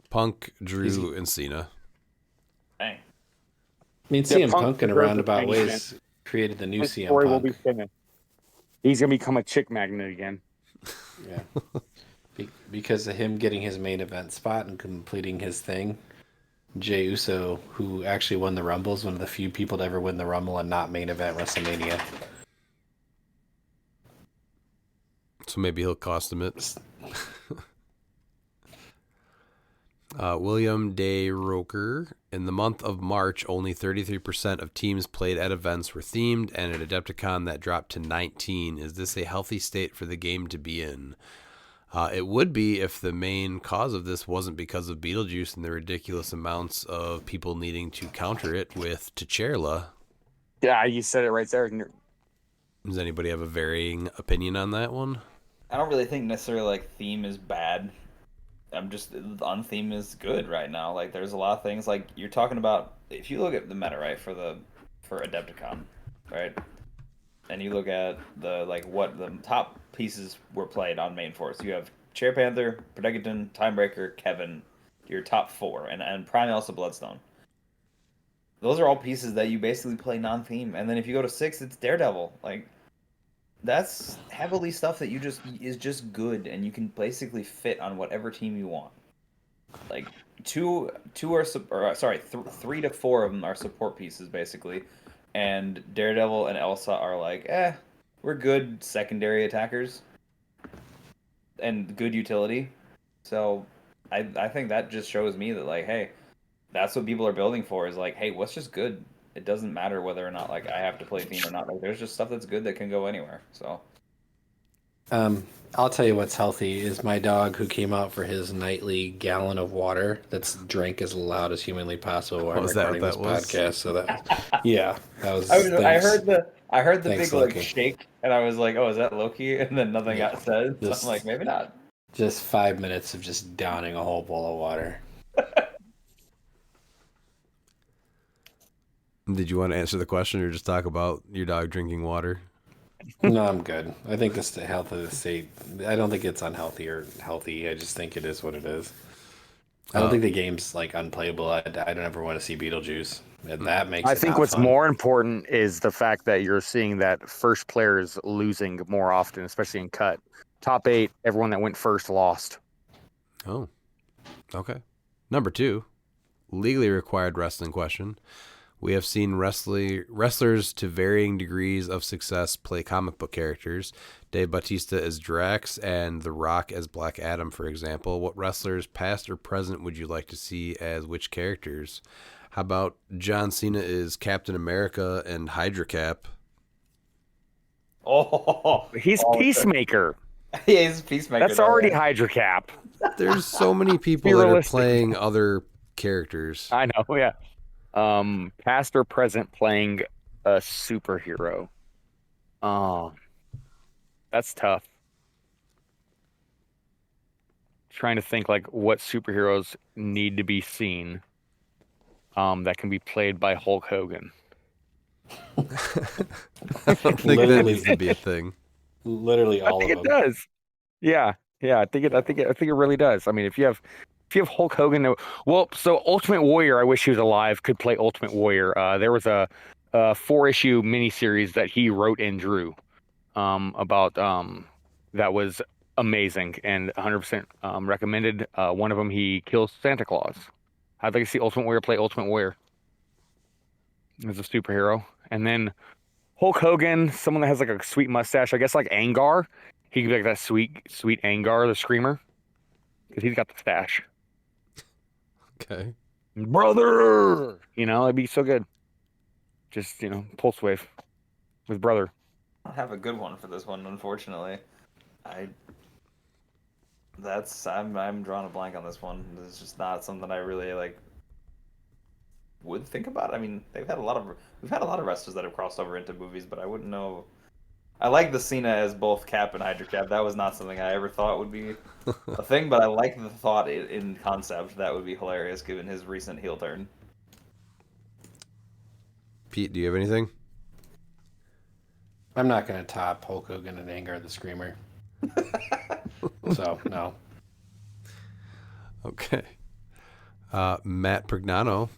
Punk, Drew, and Cena. Dang. I mean, Yeah, CM Punk in a deserves the roundabout main ways created the new His CM story will be Punk. finished. He's going to become a chick magnet again. Yeah. Because of him getting his main event spot and completing his thing, Jey Uso, who actually won the Rumble, is one of the few people to ever win the Rumble and not main event WrestleMania. So maybe he'll cost him it. William Day Roker. In the month of March, only 33% of teams played at events were themed, and at Adepticon that dropped to 19. Is this a healthy state for the game to be in? It would be if the main cause of this wasn't because of Beetlejuice and the ridiculous amounts of people needing to counter it with T'Challa. Yeah, you said it right there. Does anybody have a varying opinion on that one? I don't really think necessarily like theme is bad. I'm just on theme is good right now. Like there's a lot of things like you're talking about. If you look at the meta right for Adepticon, right, and you look at the like what the top pieces were played on main force, you have Chair Panther, Protecton, Timebreaker, Kevin, your top four, and Prime also Bloodstone. Those are all pieces that you basically play non-theme, and then if you go to 6, it's Daredevil. Like that's heavily stuff that you just is just good, and you can basically fit on whatever team you want. Like two are or sorry, 3 to 4 of them are support pieces basically, and Daredevil and Elsa are like, we're good secondary attackers and good utility. So I think that just shows me that like, hey, that's what people are building for is like, hey, what's just good? It doesn't matter whether or not like I have to play theme or not. Like there's just stuff that's good that can go anywhere. So I'll tell you what's healthy is my dog who came out for his nightly gallon of water that's drank as loud as humanly possible while I'm Was that recording what this that was? podcast. So that, yeah, that was. I Thanks. heard the Thanks, big like Loki. shake, and I was like, oh, is that Loki? And then nothing Yeah. got said. So Just- I'm like, maybe not. Just 5 minutes of just downing a whole bowl of water. Did you want to answer the question or just talk about your dog drinking water? No, I'm good. I think this the health of the state. I don't think it's unhealthy or healthy. I just think it is what it is. I don't think the game's like unplayable. I don't ever want to see Beetlejuice, and that makes. I it think not what's fun. more important is the fact that you're seeing that first players losing more often, especially in cut. Top 8, everyone that went first lost. Oh, okay. Number 2, legally required wrestling question. We have seen wrestlers to varying degrees of success play comic book characters. Dave Bautista as Drax and The Rock as Black Adam, for example. What wrestlers, past or present, would you like to see as which characters? How about John Cena is Captain America and Hydra Cap? He's Peacemaker. Yeah, he's a peacemaker. That's though, already yeah. Hydra Cap. There's so many people that are realistic. playing other characters. I know, yeah. Past or present playing a superhero. That's tough. Trying to think like what superheroes need to be seen that can be played by Hulk Hogan. I don't think that needs to be a thing. Literally I all think of it them. does. Yeah. I think it really does. I mean, if you have Hulk Hogan, well, so Ultimate Warrior, I wish he was alive, could play Ultimate Warrior. There was a 4-issue miniseries that he wrote and drew about that was amazing and 100% recommended. One of them, he kills Santa Claus. I'd like to see Ultimate Warrior play Ultimate Warrior as a superhero. And then Hulk Hogan, someone that has like a sweet mustache, I guess like Angar. He could be like that sweet Angar, the Screamer, because he's got the stash. Okay. Brother! It'd be so good. Just, pulse wave with brother. I don't have a good one for this one, unfortunately. I'm drawing a blank on this one. It's just not something I really like would think about. I mean, we've had a lot of wrestlers that have crossed over into movies, but I wouldn't know. I like the Cena as both Cap and Hydra Cap. That was not something I ever thought would be a thing, but I like the thought in concept. That would be hilarious given his recent heel turn. Pete, do you have anything? I'm not going to top Hulk Hogan and Anger the Screamer. So, no. Okay. Matt Prignano,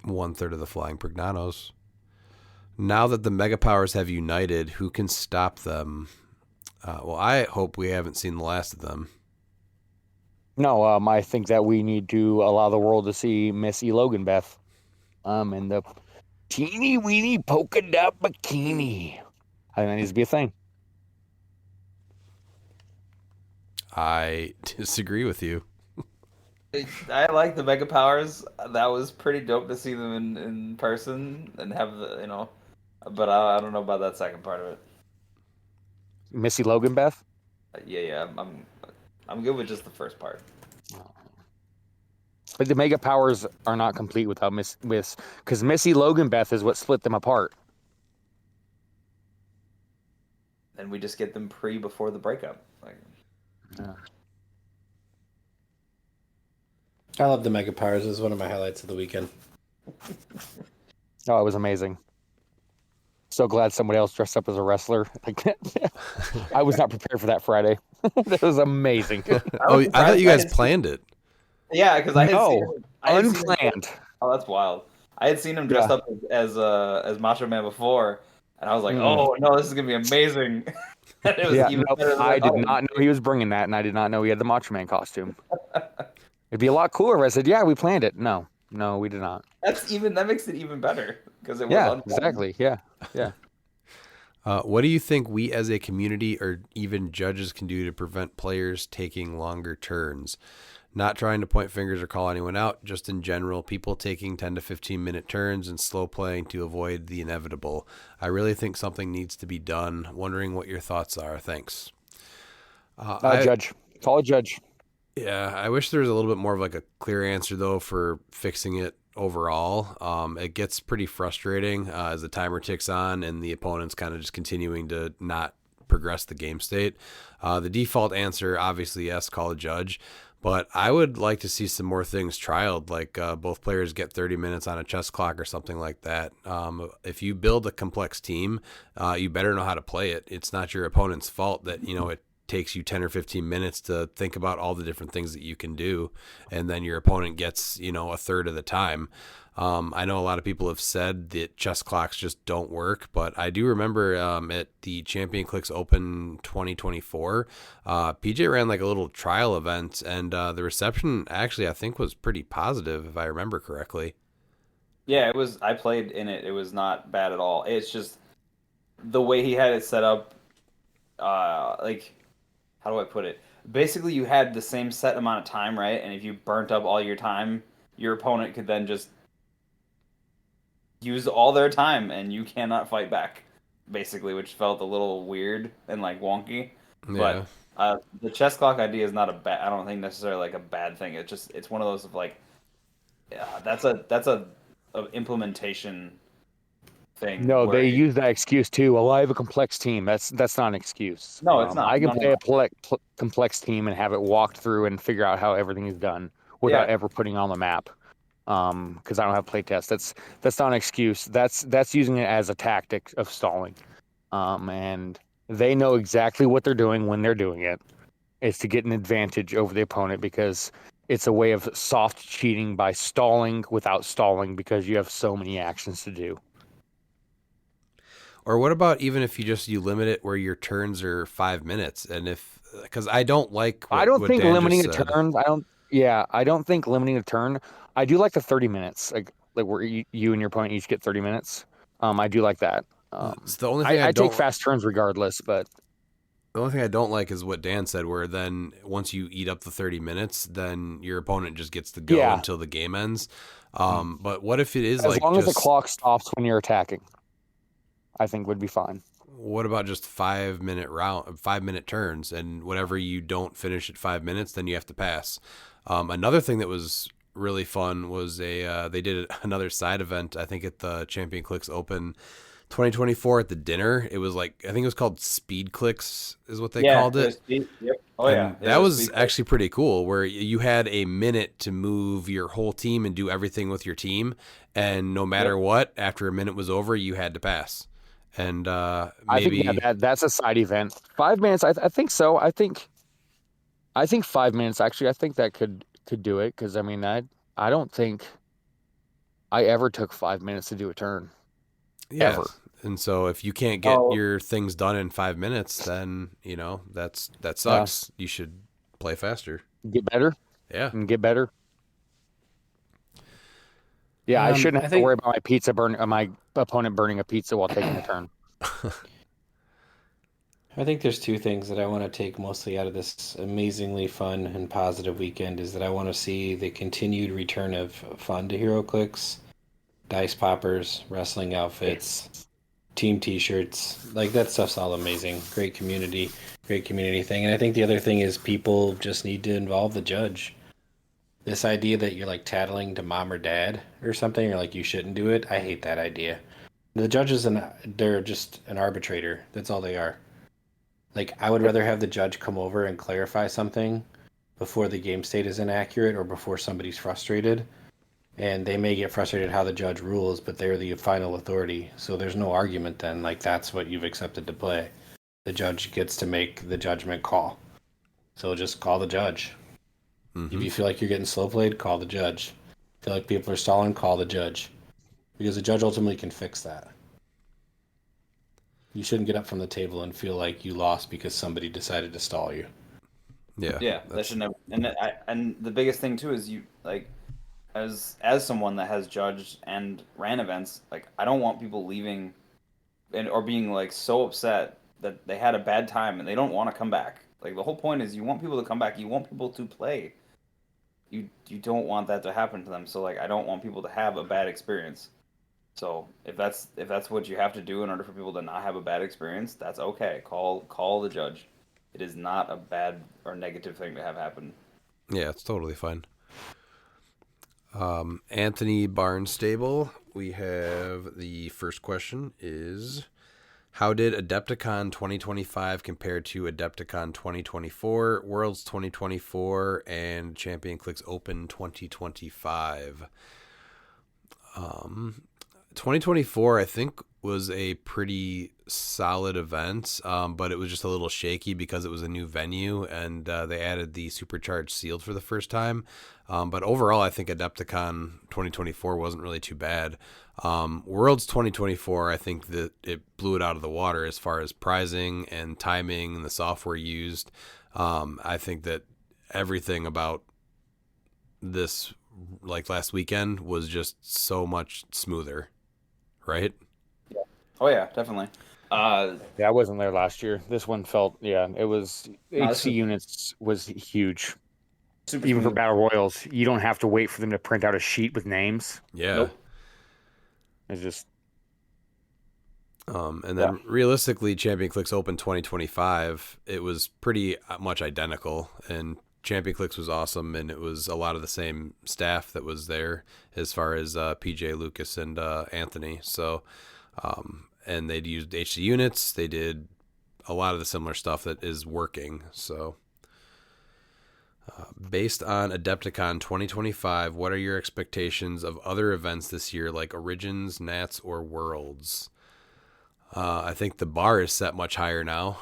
1/3 of the Flying Prignanos. Now that the Mega Powers have united, who can stop them? Well, I hope we haven't seen the last of them. No, I think that we need to allow the world to see Missy Logan Beth. In the teeny weeny polka dot bikini. I think that needs to be a thing. I disagree with you. I like the Mega Powers. That was pretty dope to see them in person and have but I don't know about that second part of it. Missy Logan Beth? Yeah, I'm good with just the first part. But the Mega Powers are not complete without because Missy Logan Beth is what split them apart. And we just get them before the breakup. Yeah. I love the Mega Powers. It was one of my highlights of the weekend. Oh, it was amazing. So glad somebody else dressed up as a wrestler. I was not prepared for that Friday. That was amazing. Oh, I thought you guys planned it. Yeah, because I had seen unplanned. Oh, that's wild. I had seen him dressed up as Macho Man before, and I was like, "Oh no, this is gonna be amazing!" And it was even better than I did not know he was bringing that, and I did not know he had the Macho Man costume. It'd be a lot cooler if I said, "Yeah, we planned it." No, we did not. That makes it even better because it was unplanned. Exactly. Yeah. What do you think we as a community or even judges can do to prevent players taking longer turns? Not trying to point fingers or call anyone out, just in general, people taking 10 to 15 minute turns and slow playing to avoid the inevitable. I really think something needs to be done. Wondering what your thoughts are. Thanks. Judge. Call a judge. Yeah, I wish there was a little bit more of like a clear answer though for fixing it overall. It gets pretty frustrating as the timer ticks on and the opponent's kind of just continuing to not progress the game state. The default answer, obviously, yes, call a judge. But I would like to see some more things trialed, like both players get 30 minutes on a chess clock or something like that. If you build a complex team, you better know how to play it. It's not your opponent's fault that, it takes you 10 or 15 minutes to think about all the different things that you can do, and then your opponent gets, a third of the time. I know a lot of people have said that chess clocks just don't work, but I do remember at the Champion Clix Open 2024, PJ ran like a little trial event, and the reception actually I think was pretty positive if I remember correctly. Yeah, it was. I played in it. It was not bad at all. It's just the way he had it set up. How do I put it? Basically, you had the same set amount of time, right? And if you burnt up all your time, your opponent could then just use all their time, and you cannot fight back, basically, which felt a little weird and like wonky. Yeah. But the chess clock idea is not a bad. I don't think necessarily like a bad thing. It's one of those of like, that's a implementation thing. No, they use that excuse too. Well, I have a complex team. That's not an excuse. No, it's not. I can play a complex team and have it walked through and figure out how everything is done without ever putting it on the map. Because I don't have playtest. That's not an excuse. That's using it as a tactic of stalling. And they know exactly what they're doing when they're doing it. It's to get an advantage over the opponent because it's a way of soft cheating by stalling without stalling because you have so many actions to do. Or what about even if you limit it where your turns are 5 minutes, and because I don't like. I don't think limiting a turn. I don't think limiting a turn. I do like the 30 minutes, like where you and your opponent each get 30 minutes. I do like that. It's the only thing I take fast turns regardless, but The only thing I don't like is what Dan said, where then once you eat up the 30 minutes, then your opponent just gets to go Yeah. until the game ends. But what if it is As like long as the just clock stops when you're attacking, I think would be fine. what about just 5 minute turns, and whatever you don't finish at 5 minutes, then you have to pass. Another thing that was really fun was they did another side event, I think at the Champion Clix Open 2024 at the dinner. It was like, I think it was called Speed Clicks is what they called it. Yep. Oh And yeah. that was actually pretty cool, where you had a minute to move your whole team and do everything with your team, and no matter what, after a minute was over, you had to pass. And maybe I think that's a side event. 5 minutes, I think so. I think 5 minutes actually. I think that could do it, because I mean I don't think I ever took 5 minutes to do a turn. yeah. Ever. And so if you can't get your things done in 5 minutes, then that sucks. You should play faster. Get better. Yeah. And get better. Yeah, I shouldn't have to worry about my opponent burning a pizza while taking a turn. I think there's two things that I want to take mostly out of this amazingly fun and positive weekend is that I want to see the continued return of fun to HeroClix, dice poppers, wrestling outfits, team t-shirts. Like, that stuff's all amazing. Great community thing. And I think the other thing is people just need to involve the judge. This idea that you're like tattling to mom or dad or something, or like you shouldn't do it, I hate that idea. The judges, they're just an arbitrator. That's all they are. Like, I would rather have the judge come over and clarify something before the game state is inaccurate or before somebody's frustrated. And they may get frustrated how the judge rules, but they're the final authority. So there's no argument then. Like, that's what you've accepted to play. The judge gets to make the judgment call. So just call the judge. Mm-hmm. If you feel like you're getting slow played, call the judge. Feel like people are stalling, call the judge. Because the judge ultimately can fix that. You shouldn't get up from the table and feel like you lost because somebody decided to stall you. Yeah, that should never. And the biggest thing too is you like, as someone that has judged and ran events, like I don't want people leaving, or being like so upset that they had a bad time and they don't want to come back. Like, the whole point is you want people to come back. You want people to play. You don't want that to happen to them. So like, I don't want people to have a bad experience. So if that's what you have to do in order for people to not have a bad experience, that's okay. Call the judge. It is not a bad or negative thing to have happen. Yeah, it's totally fine. Anthony Barnstable, we have the first question is, how did Adepticon 2025 compare to Adepticon 2024, Worlds 2024, and Champion Clix Open 2025? 2024, I think, was a pretty solid event, but it was just a little shaky because it was a new venue, and they added the supercharged sealed for the first time. But overall, I think Adepticon 2024 wasn't really too bad. Worlds 2024, I think that it blew it out of the water as far as pricing and timing and the software used. I think that everything about this, like last weekend, was just so much smoother, right? Yeah. Oh yeah, definitely. Yeah, I wasn't there last year. This one felt, it was, HC units was huge. Even for Battle Royals, you don't have to wait for them to print out a sheet with names. Yeah. Nope. It's just... and then realistically, Champion Clix Open 2025, it was pretty much identical, and Champion Clix was awesome, and it was a lot of the same staff that was there as far as PJ, Lucas, and Anthony. So, and they'd used HC units. They did a lot of the similar stuff that is working. So, based on Adepticon 2025, what are your expectations of other events this year, like Origins, Nats, or Worlds? I think the bar is set much higher now.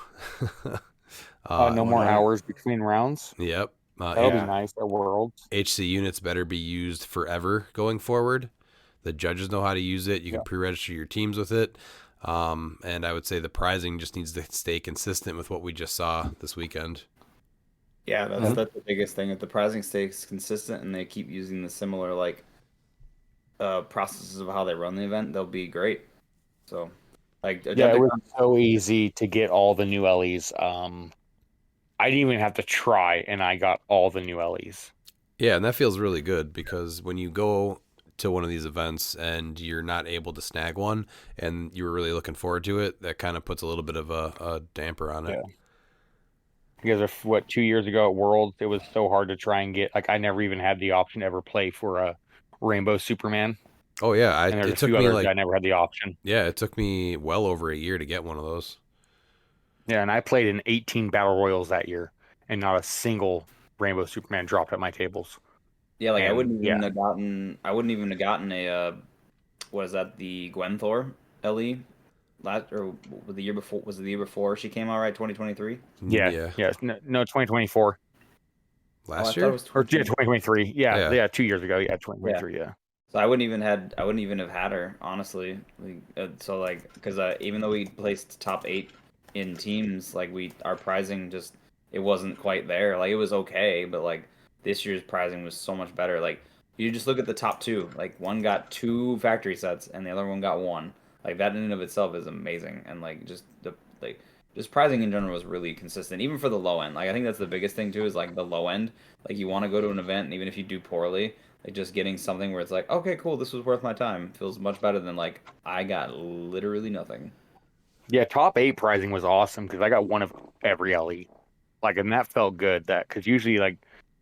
no more hours between rounds. Yep. That'll be nice at Worlds. HC units better be used forever going forward. The judges know how to use it. You can pre-register your teams with it. And I would say the pricing just needs to stay consistent with what we just saw this weekend. Yeah, that's the biggest thing. If the pricing stays consistent and they keep using the similar processes of how they run the event, they'll be great. So Like Yeah, it was Adepticon, so easy to get all the new LEs. I didn't even have to try, and I got all the new LEs. Yeah, and that feels really good because when you go to one of these events and you're not able to snag one and you were really looking forward to it, that kind of puts a little bit of a damper on it. Yeah. Because what 2 years ago at Worlds, it was so hard to try and get. Like, I never even had the option to ever play for a Rainbow Superman, Oh yeah, and there's it a few took me others that like I never had the option. yeah, it took me well over a year to get one of those. Yeah, and I played in 18 battle royals that year, and not a single Rainbow Superman dropped at my tables. yeah, like And yeah, I wouldn't even have gotten a what is that, the Gwenthor LE last, or the year before, was it the year before she came out, right? 2023? Yeah, yeah, no, 2024 Oh, I last thought it year. was or yeah, 2020. 2023. Yeah, Yeah, yeah, 2 years ago. Yeah, Yeah. 2023. Yeah, So I wouldn't even have had her, honestly. Like, so like, because even though we placed top 8 in teams, like our prizing just, it wasn't quite there. Like it was okay, but like this year's prizing was so much better. Like you just look at the top two. Like one got 2 factory sets and the other one got 1. Like that in and of itself is amazing. And like just prizing in general was really consistent, even for the low end. Like I think that's the biggest thing too, is like the low end. Like you want to go to an event, and even if you do poorly, like just getting something where it's like, okay, cool, this was worth my time, feels much better than like I got literally nothing. yeah. Top 8 prizing was awesome because I got one of every LE. Like, and that felt good. That because usually, like,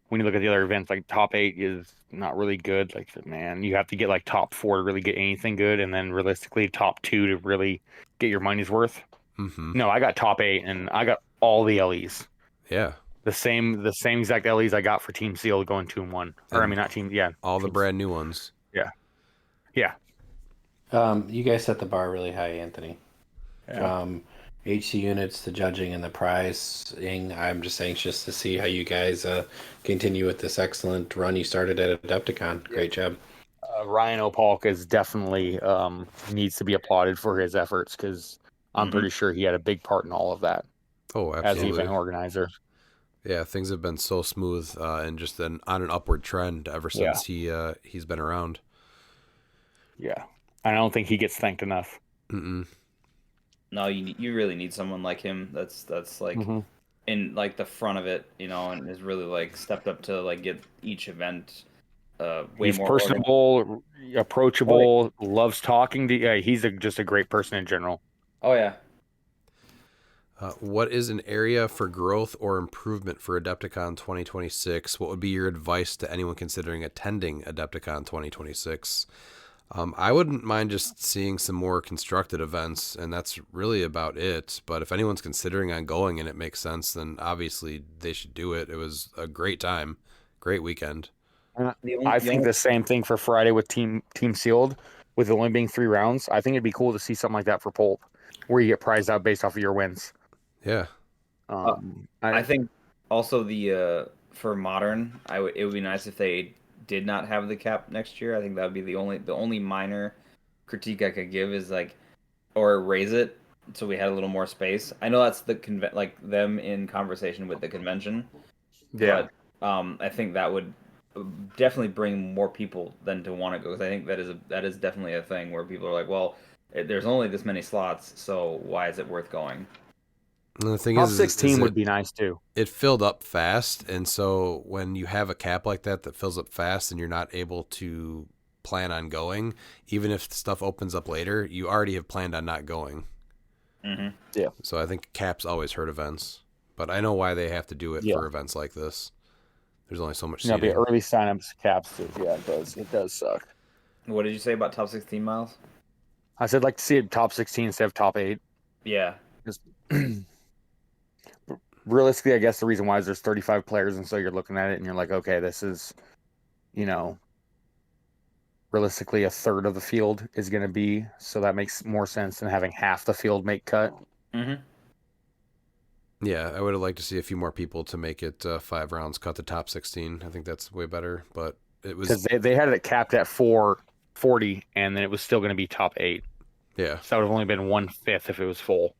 when you look at the other events, like top 8 is not really good. Like, man, you have to get like top 4 to really get anything good, and then realistically top 2 to really get your money's worth. mm-hmm. No, I got top 8, and I got all the LEs. Yeah, The same exact LEs I got for Team Seal going 2-1. Or I and mean, not Team. Yeah, all the team, brand new ones. yeah, yeah, You guys set the bar really high, Anthony. yeah. From HC units, the judging, and the pricing. I'm just anxious to see how you guys continue with this excellent run you started at Adepticon. Great job. Ryan Opalk is definitely needs to be applauded for his efforts because I'm Mm-hmm. pretty sure he had a big part in all of that Oh, as the absolutely. event organizer. Yeah, things have been so smooth and just on an upward trend ever Yeah. since he's been around. Yeah, I don't think he gets thanked enough. Mm-mm. No, you really need someone like him. That's like Mm-hmm. in like the front of it, and is really like stepped up to like get each event way He's more organized. personable, Oh approachable, loves talking to. Yeah, he's just a great person in general. yeah. What is an area for growth or improvement for Adepticon 2026? What would be your advice to anyone considering attending Adepticon 2026? I wouldn't mind just seeing some more constructed events, and that's really about it. But if anyone's considering on going and it makes sense, then obviously they should do it. It was a great time, great weekend. I think the same thing for Friday with Team Sealed, with it only being 3 rounds. I think it'd be cool to see something like that for Pulp, where you get prized out based off of your wins. Yeah. I think also the for modern, it would be nice if they did not have the cap next year. I think that would be the only minor critique I could give is like, or raise it so we had a little more space. I know that's like them in conversation with the convention, yeah. but I think that would definitely bring more people than to want to go, because I think that is definitely a thing where people are like, well, there's only this many slots, so why is it worth going? And the thing Top is 16 would be nice too. it filled up fast, and so when you have a cap like that fills up fast and you're not able to plan on going, even if stuff opens up later, you already have planned on not going. Mm-hmm. Yeah. So I think caps always hurt events, but I know why they have to do it Yeah. for events like this. There's only so much No, seating. the early signups caps. Yeah, it does. It does suck. What did you say about top 16, Miles? I said like to see it top 16 instead of top 8. Yeah. Realistically, I guess the reason why is there's 35 players, and so you're looking at it and you're like, okay, this is, realistically a third of the field is going to be, so that makes more sense than having half the field make cut. Mm-hmm. Yeah, I would have liked to see a few more people to make it 5 rounds, cut the top 16. I think that's way better, but it was... Because they had it capped at 440, and then it was still going to be top 8. Yeah. So that would have only been 1/5 if it was full.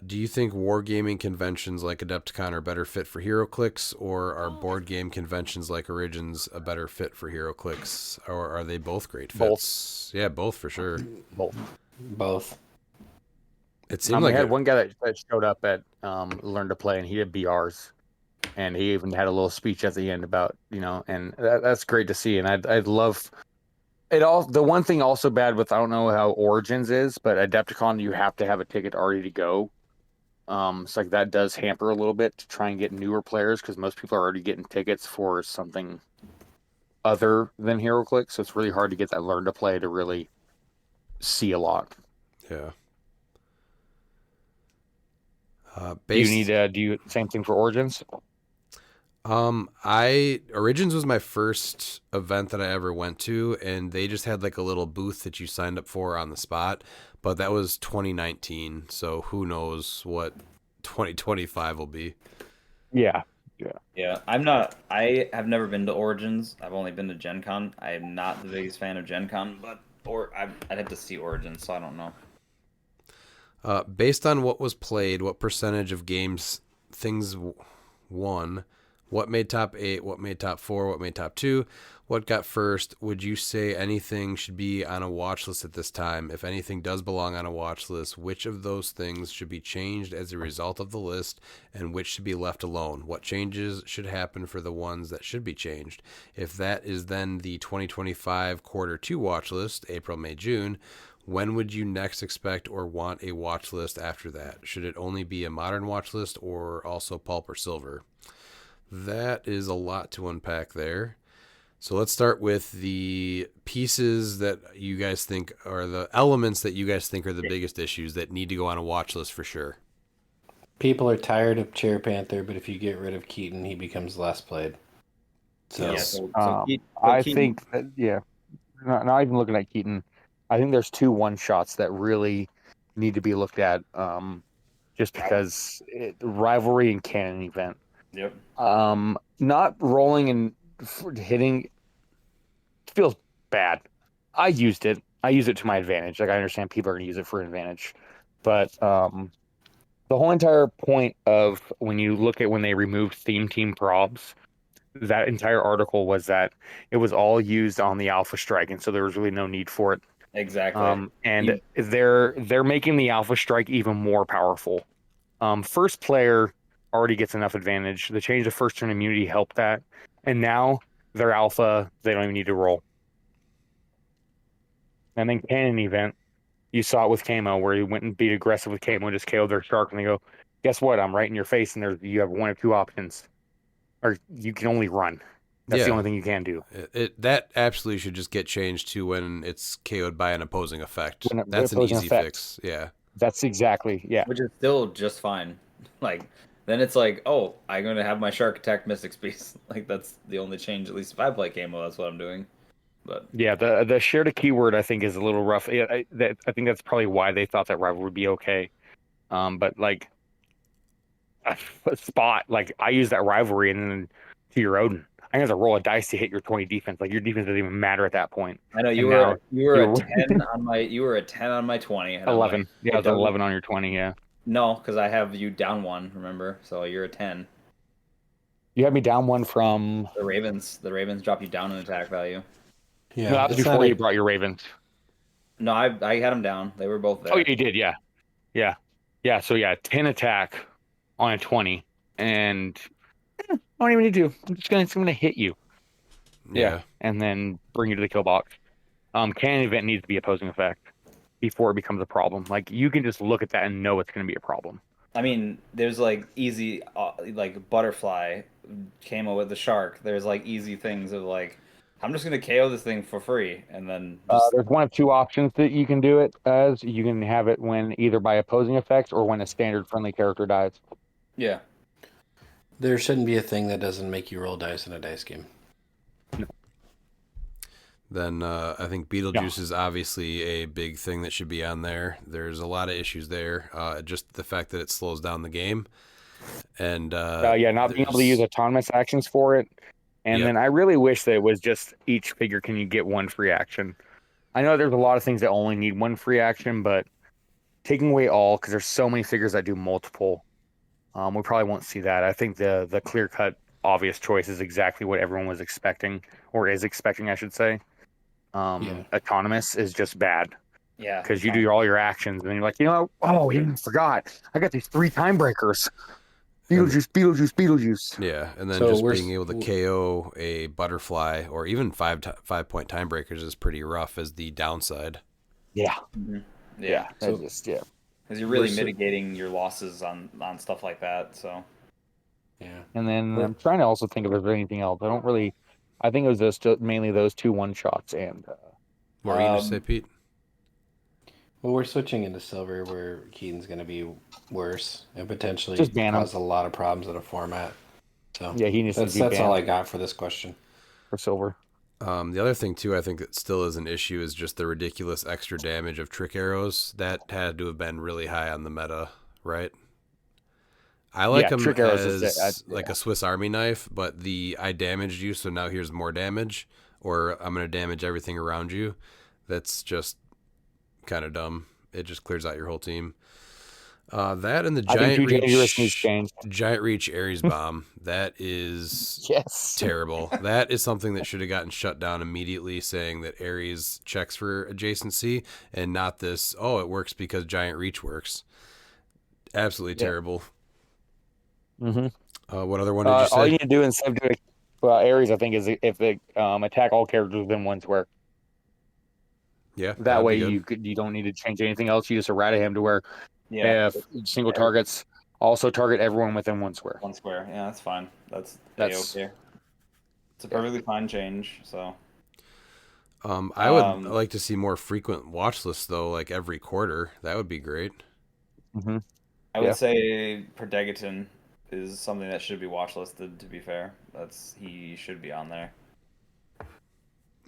Do you think wargaming conventions like Adepticon are better fit for HeroClix, or are board game conventions like Origins a better fit for HeroClix, or are they both great Both. fits? Yeah, both for sure. Both. It seemed We like had one guy that showed up at Learn to Play, and he did BRs, and he even had a little speech at the end about, and that's great to see. And I'd love it all. The one thing also bad with, I don't know how Origins is, but Adepticon, you have to have a ticket already to go. So like that does hamper a little bit to try and get newer players, because most people are already getting tickets for something other than HeroClix. So it's really hard to get that Learn to Play to really see a lot. yeah. Do you same thing for Origins? Origins was my first event that I ever went to, and they just had like a little booth that you signed up for on the spot, but that was 2019, so who knows what 2025 will be. Yeah. Yeah, I have never been to Origins. I've only been to Gen Con. I am not the biggest fan of Gen Con, but I'd have to see Origins, so I don't know. Based on what was played, what percentage of games things won, what made top 8, what made top 4, what made top 2, what got first, would you say anything should be on a watch list at this time? If anything does belong on a watch list, which of those things should be changed as a result of the list, and which should be left alone? What changes should happen for the ones that should be changed? If that is then the 2025 quarter 2 watch list, April, May, June, when would you next expect or want a watch list after that? Should it only be a modern watch list, or also pulp or silver? That is a lot to unpack there. So let's start with the pieces that you guys think are the elements that you guys think are the biggest issues that need to go on a watch list for sure. People are tired of Chair Panther, but if you get rid of Keaton, he becomes less played. So, Yeah, so I Keaton- think that, not even looking at Keaton, I think there's 2 one-shots that really need to be looked at, just because rivalry and canon event. Yep. Not rolling and hitting feels bad. I used it to my advantage. Like, I understand people are going to use it for advantage, but the whole entire point of when you look at when they removed theme team probs, that entire article was that it was all used on the Alpha Strike, and so there was really no need for it. Exactly. And they're making the Alpha Strike even more powerful. First player already gets enough advantage. The change of first turn immunity helped that, and now they're Alpha. They don't even need to roll. And then canon event, you saw it with Camo, where he went and beat aggressive with Camo and just KO'd their shark, and they go, "Guess what? I'm right in your face." And you have one of 2 options, or you can only run. That's the only thing you can do. That absolutely should just get changed to when it's KO'd by an opposing effect. When That's an opposing easy effect. fix. Yeah. That's exactly, yeah. Which is still just fine. Like, then it's like, oh, I'm going to have my shark attack Mystic Beast. Like, that's the only change. At least if I play Camo, that's what I'm doing. But Yeah, the shared a keyword I think is a little rough. Yeah, I think that's probably why they thought that rival would be okay. But like a spot, like I use that rivalry and then to your Odin, I have to roll a dice to hit your 20 defense. Like your defense doesn't even matter at that point. I know you And were a 10 on my 20. And I'm 11. like, Yeah, it's 11 on your 20. Yeah, No, because I have you down 1. Remember, so you're a 10. you had me down 1 from The Ravens drop you down in attack value. yeah, no, that was it's before not you brought your Ravens. No, I had them down. They were both there. Oh, you did, yeah. So yeah, 10 attack on a 20, and I don't even need to. I'm gonna hit you. Yeah, and then bring you to the kill box. Cannon event needs to be opposing effect before it becomes a problem. Like you can just look at that and know it's going to be a problem. I mean, there's like easy, like butterfly, Camo with the shark. There's like easy things of like, I'm just gonna KO this thing for free, and then just There's one of 2 options that you can do it as. You can have it when either by opposing effects or when a standard friendly character dies. yeah. There shouldn't be a thing that doesn't make you roll dice in a dice game. Then I think Beetlejuice is obviously a big thing that should be on there. There's a lot of issues there. Just the fact that it slows down the game. And not being able to use autonomous actions for it. And then I really wish that it was just each figure can you get 1 free action. I know there's a lot of things that only need 1 free action, but taking away all, because there's so many figures that do multiple. We probably won't see that. I think the clear cut obvious choice is exactly what everyone was expecting, or is expecting, I should say. Yeah. Autonomous is just bad Yeah. because you do all your actions, and then you're like, oh, I forgot. I got these 3 time breakers. Beetlejuice, Beetlejuice, Beetlejuice. Yeah, and then So just we're being able to KO a butterfly or even 5 point time breakers is pretty rough as the downside. Yeah. Yeah. So- That's just Because you're really We're mitigating your losses on stuff like that. So Yeah. And then We're- I'm trying to also think of if there's anything else. I think it was mainly those 2 1-shots and What were you going to say, Pete? Well, we're switching into silver where Keaton's going to be worse and potentially Just ban him. cause a lot of problems in a format. So yeah, he needs to be that's all I banned got for this question. for silver. The other thing too, I think that still is an issue is just the ridiculous extra damage of trick arrows. That had to have been really high on the meta, right? I like Yeah, them trick arrows as is- like a Swiss Army knife, but the I damaged you, so now here's more damage, or I'm going to damage everything around you. That's just kind of dumb. It just clears out your whole team. That and the I think giant too dangerous needs reach, changed. giant reach Ares bomb. That is Yes. terrible. That is something that should have gotten shut down immediately, saying that Ares checks for adjacency and not this. Oh, it works because giant reach works. Absolutely terrible. Mm-hmm. What other one did you say? All you need to do instead of doing Ares, I think, is if they attack all characters within 1 square. Yeah, That that'd way be good. you don't need to change anything else. You just errata him to where yeah, if single targets also target everyone within 1 square. 1 square. Yeah, that's fine. That's That's- okay. It's a perfectly fine change. So I would like to see more frequent watch lists though, like every quarter. That would be great. Mm-hmm. I would Yeah. say Prodegaton is something that should be watch listed. To be fair, he should be on there.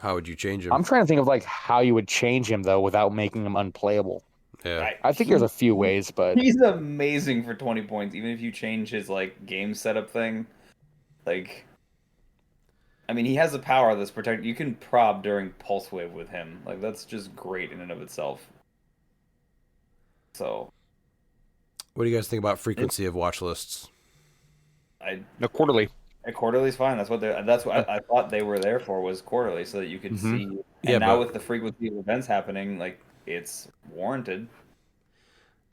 How would you change him? I'm trying to think of like how you would change him though without making him unplayable. Yeah, I think there's a few ways, but He's amazing for 20 points, even if you change his like game setup thing. Like, I mean, he has the power that's protect. You can prob during pulse wave with him. Like, that's just great in and of itself. So, what do you guys think about frequency of watch lists? no quarterly. Quarterly's fine. That's what I thought they were there for, was quarterly, so that you could see. And Yeah, now but- with the frequency of events happening, like, it's warranted.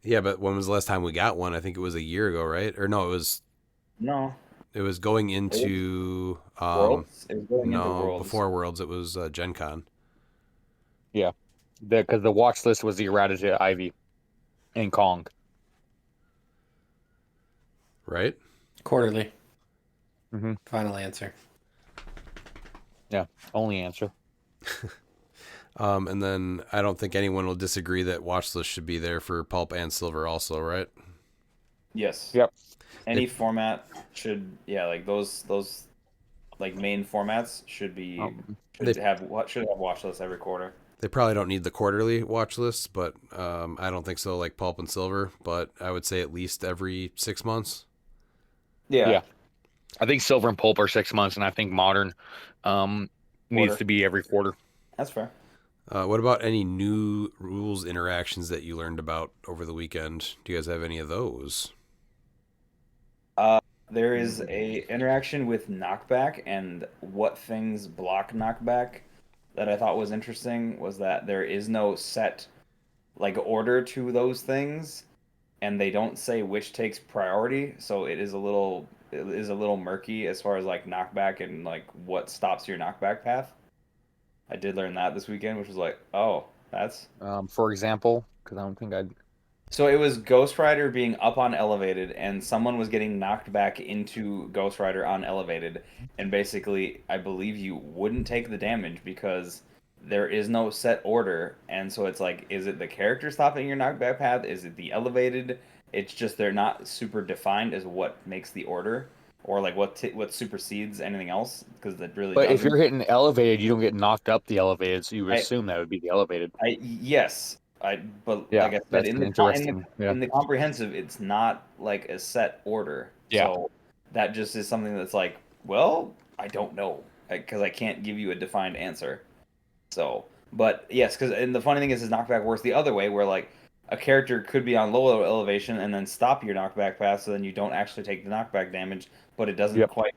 Yeah, but when was the last time we got one? I think it was a year ago, right? Or no, No. it was going into Worlds? It was going into no, Worlds. before Worlds it was Gen Con. Yeah, because the watch list was the errata to Ivy and Kong. Right? Quarterly. Mm-hmm. Final answer. Yeah, only answer. And then I don't think anyone will disagree that watch list should be there for Pulp and Silver also, right? Yes. Yep. Any format should, like those like main formats should be should have watch lists every quarter. They probably don't need the quarterly watch lists, but I don't think so, like Pulp and Silver, but I would say at least every 6 months. Yeah. I think Silver and Pulp are 6 months, and I think Modern needs to be every quarter. That's fair. What about any new rules interactions that you learned about over the weekend? Do you guys have any of those? There is a interaction with knockback and what things block knockback that I thought was interesting, was that there is no set like order to those things, and they don't say which takes priority, so it is a little murky as far as like knockback and like what stops your knockback path. I did learn that this weekend, which was like, oh, that's For example, because I don't think I'd. So it was Ghost Rider being up on elevated, and someone was getting knocked back into Ghost Rider on elevated, and basically, I believe you wouldn't take the damage because there is no set order, and so it's like, is it the character stopping your knockback path? Is it the elevated? It's just they're not super defined as what makes the order, or like what supersedes anything else, because that really. But if doesn't. you're hitting elevated, you don't get knocked up the elevated, so you would assume that would be the elevated. Yes. But Yeah, like I said, that's in the interesting. Yeah. in the comprehensive, it's not like a set order. Yeah. So that just is something that's like, well, I don't know, because I can't give you a defined answer. So, but yes, and the funny thing is knockback works the other way, where like a character could be on low elevation and then stop your knockback path, so then you don't actually take the knockback damage, but it doesn't Yep. quite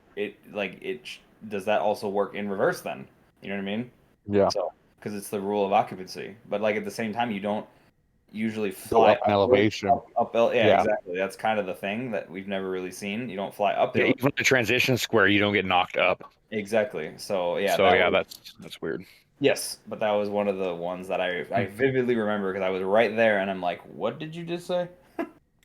does that also work in reverse then? You know what I mean? Yeah. So because it's the rule of occupancy, but like at the same time, you don't usually Go fly up in upward, elevation. yeah, Yeah. exactly. That's kind of the thing that we've never really seen. You don't fly up Yeah, the even the transition square, you don't get knocked up. exactly. So yeah, So that yeah, was, that's weird. yes, but that was one of the ones that I vividly remember because I was right there, and I'm like, what did you just say?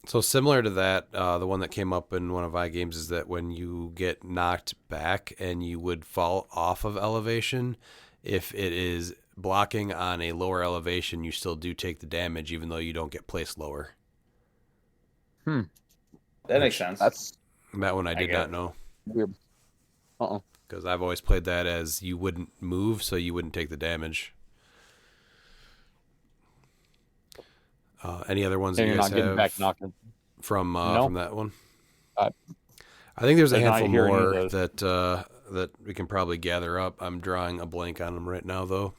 So similar to that, the one that came up in one of my games is that when you get knocked back and you would fall off of elevation, if it is blocking on a lower elevation, you still do take the damage, even though you don't get placed lower. That makes sense. That's That one I did not guess. know, weird. Uh-oh. because I've always played that as you wouldn't move, so you wouldn't take the damage. Any other ones that And you you're guys not getting have back knocked. from No. that one? I I think there's a did not handful hear any of more those. that we can probably gather up. I'm drawing a blank on them right now, though.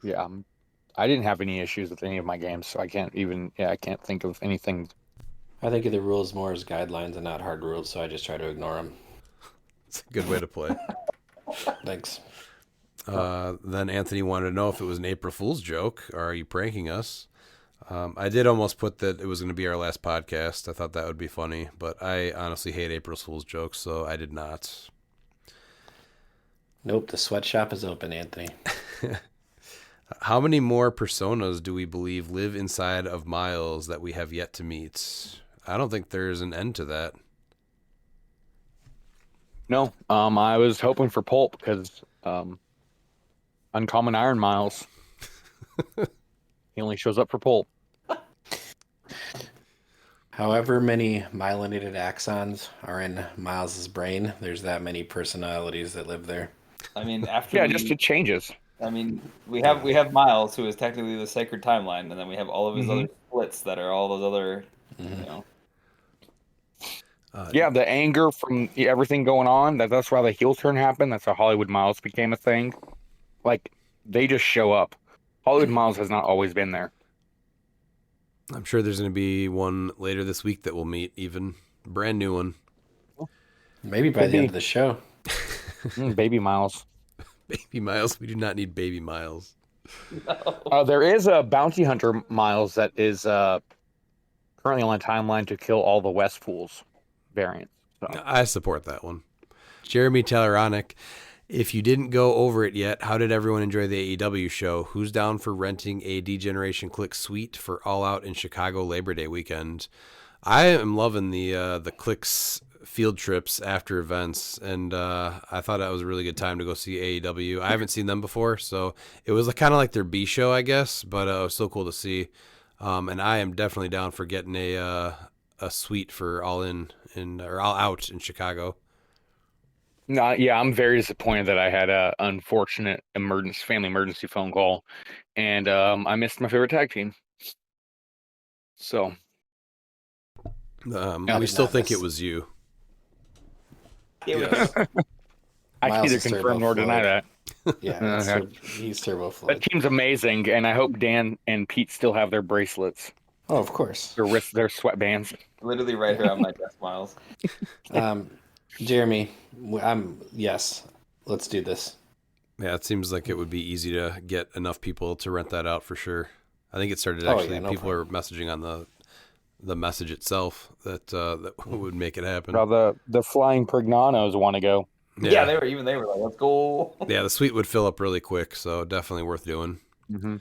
Yeah, I didn't have any issues with any of my games, so I can't think of anything. I think of the rules more as guidelines and not hard rules, so I just try to ignore them. It's a good way to play. Thanks. Then Anthony wanted to know if it was an April Fool's joke, or are you pranking us? I did almost put that it was going to be our last podcast. I thought that would be funny, but I honestly hate April Fool's jokes, so I did not. Nope, the sweatshop is open, Anthony. How many more personas do we believe live inside of Miles that we have yet to meet? I don't think there's an end to that. No, I was hoping for Pulp because Uncommon Iron Miles. He only shows up for Pulp. However many myelinated axons are in Miles's brain, there's that many personalities that live there. I mean, after Yeah, we, just it changes. I mean, we have Miles, who is technically the sacred timeline, and then we have all of his other splits that are all those other, you know. Yeah, the anger from everything going on. That's why the heel turn happened. That's how Hollywood Miles became a thing. Like they just show up. Hollywood Miles has not always been there. I'm sure there's going to be one later this week that we'll meet, even brand new one. Maybe by the end of the show. Baby Miles. Baby Miles. We do not need Baby Miles. There is a bounty hunter Miles that is currently on the timeline to kill all the West Fools variants. So. I support that one. Jeremy Telleronic, if you didn't go over it yet, how did everyone enjoy the AEW show? Who's down for renting a D-Generation cliX suite for All Out in Chicago Labor Day weekend? I am loving the cliX field trips after events, and I thought that was a really good time to go see AEW. I haven't seen them before, so it was kind of like their B show, I guess, but it was so cool to see. And I am definitely down for getting a suite for All Out in Chicago. No, yeah, I'm very disappointed that I had a unfortunate family emergency phone call, and I missed my favorite tag team. So we still think it was you. It was, Yes. I can Miles neither is confirm nor deny that. Yeah, Okay. he's turbo That fluid. team's amazing, and I hope Dan and Pete still have their bracelets, Oh, of course. their sweatbands. literally right here on my desk, Miles. Jeremy, yes. Let's do this. Yeah, it seems like it would be easy to get enough people to rent that out for sure. I think it started Oh, actually. yeah, no People are messaging on the message itself that would make it happen. Well, the Flying Prignanos want to go. Yeah, they were like, let's go. Yeah, the suite would fill up really quick, so definitely worth doing. Mm-hmm.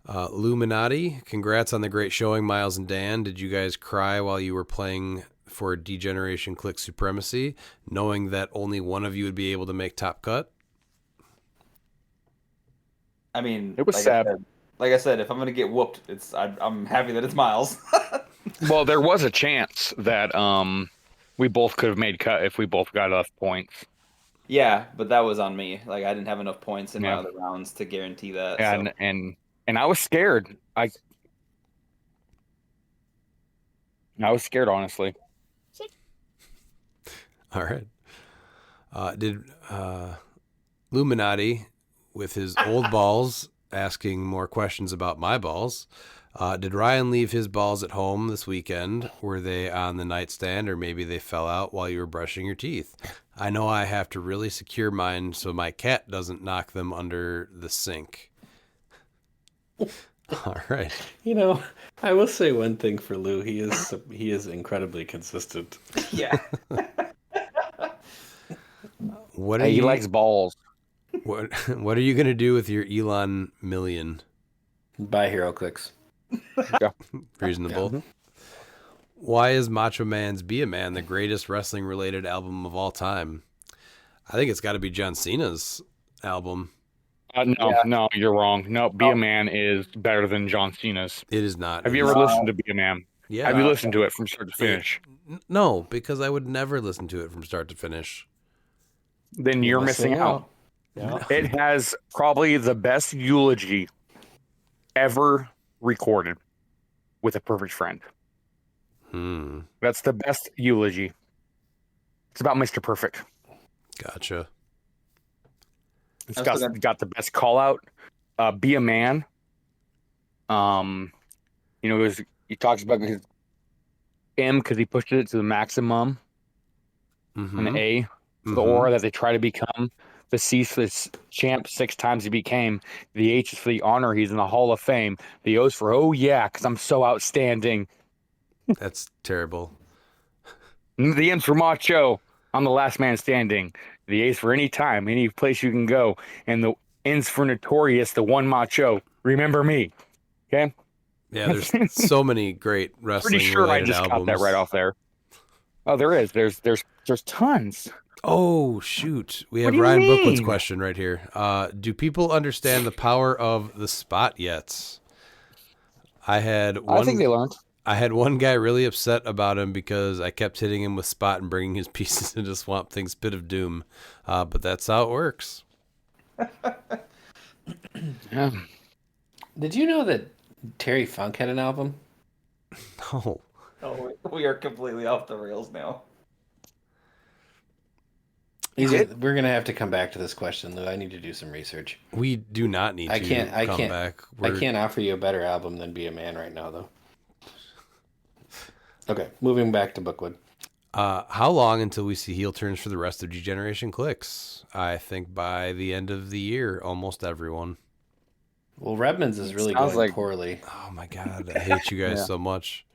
Illuminati, congrats on the great showing, Miles and Dan. Did you guys cry while you were playing for D-Generation cliX Supremacy, knowing that only one of you would be able to make Top Cut? I mean, It was sad. Like I said, if I'm gonna get whooped, I'm happy that it's Miles. Well, there was a chance that we both could have made cut if we both got enough points. Yeah, but that was on me. Like I didn't have enough points in my Yeah. other rounds to guarantee that. And so. and I was scared. I was scared, honestly. All right. Did Illuminati, with his old balls asking more questions about my balls. Did Ryan leave his balls at home this weekend? Were they on the nightstand, or maybe they fell out while you were brushing your teeth? I know I have to really secure mine so my cat doesn't knock them under the sink. All right. You know, I will say one thing for Lou. He is incredibly consistent. Yeah. What are Hey, he you, likes balls. what are you gonna do with your Elon million? Buy HeroClix. Reasonable. Yeah. Why is Macho Man's Be a Man the greatest wrestling related album of all time? I think it's got to be John Cena's album. No, you're wrong. No, Be a Man is better than John Cena's. It is not. Have It you is- ever listened to Be a Man? Yeah. Have you listened to it from start to finish? No, because I would never listen to it from start to finish. Then you're missing out. Yeah. It has probably the best eulogy ever recorded with a perfect friend. That's the best eulogy. It's about Mr. Perfect. Gotcha. It's got the best call out. Be a Man. He talks about his M because he pushed it to the maximum. Mm-hmm. An A for the aura that they try to become. The C for the champ 6 times he became. The H is for the honor. He's in the Hall of Fame. The O is for, oh yeah, because I'm so outstanding. That's terrible. The M's for macho. I'm the last man standing. The A's for any time, any place you can go. And the N's for notorious, the one macho. Remember me. Okay? Yeah, there's so many great wrestling Pretty sure I related just albums. got that right off there. Oh, there is. There's tons. Oh, shoot. We have do you Ryan Bookwood's mean? question right here. Do people understand the power of the spot yet? I think they learned. I had one guy really upset about him because I kept hitting him with spot and bringing his pieces into Swamp Thing's Pit of Doom. But that's how it works. Yeah. Did you know that Terry Funk had an album? No. Oh, we are completely off the rails now. We're gonna have to come back to this question, Lou. I need to do some research. We do not need to come back. I can't offer you a better album than Be a Man right now, though. Okay, moving back to Bookwood. How long until we see heel turns for the rest of G-Generation Clix? I think by the end of the year, almost everyone. Well, Redmond's is really Sounds going like- poorly. Oh my god, I hate you guys Yeah. so much.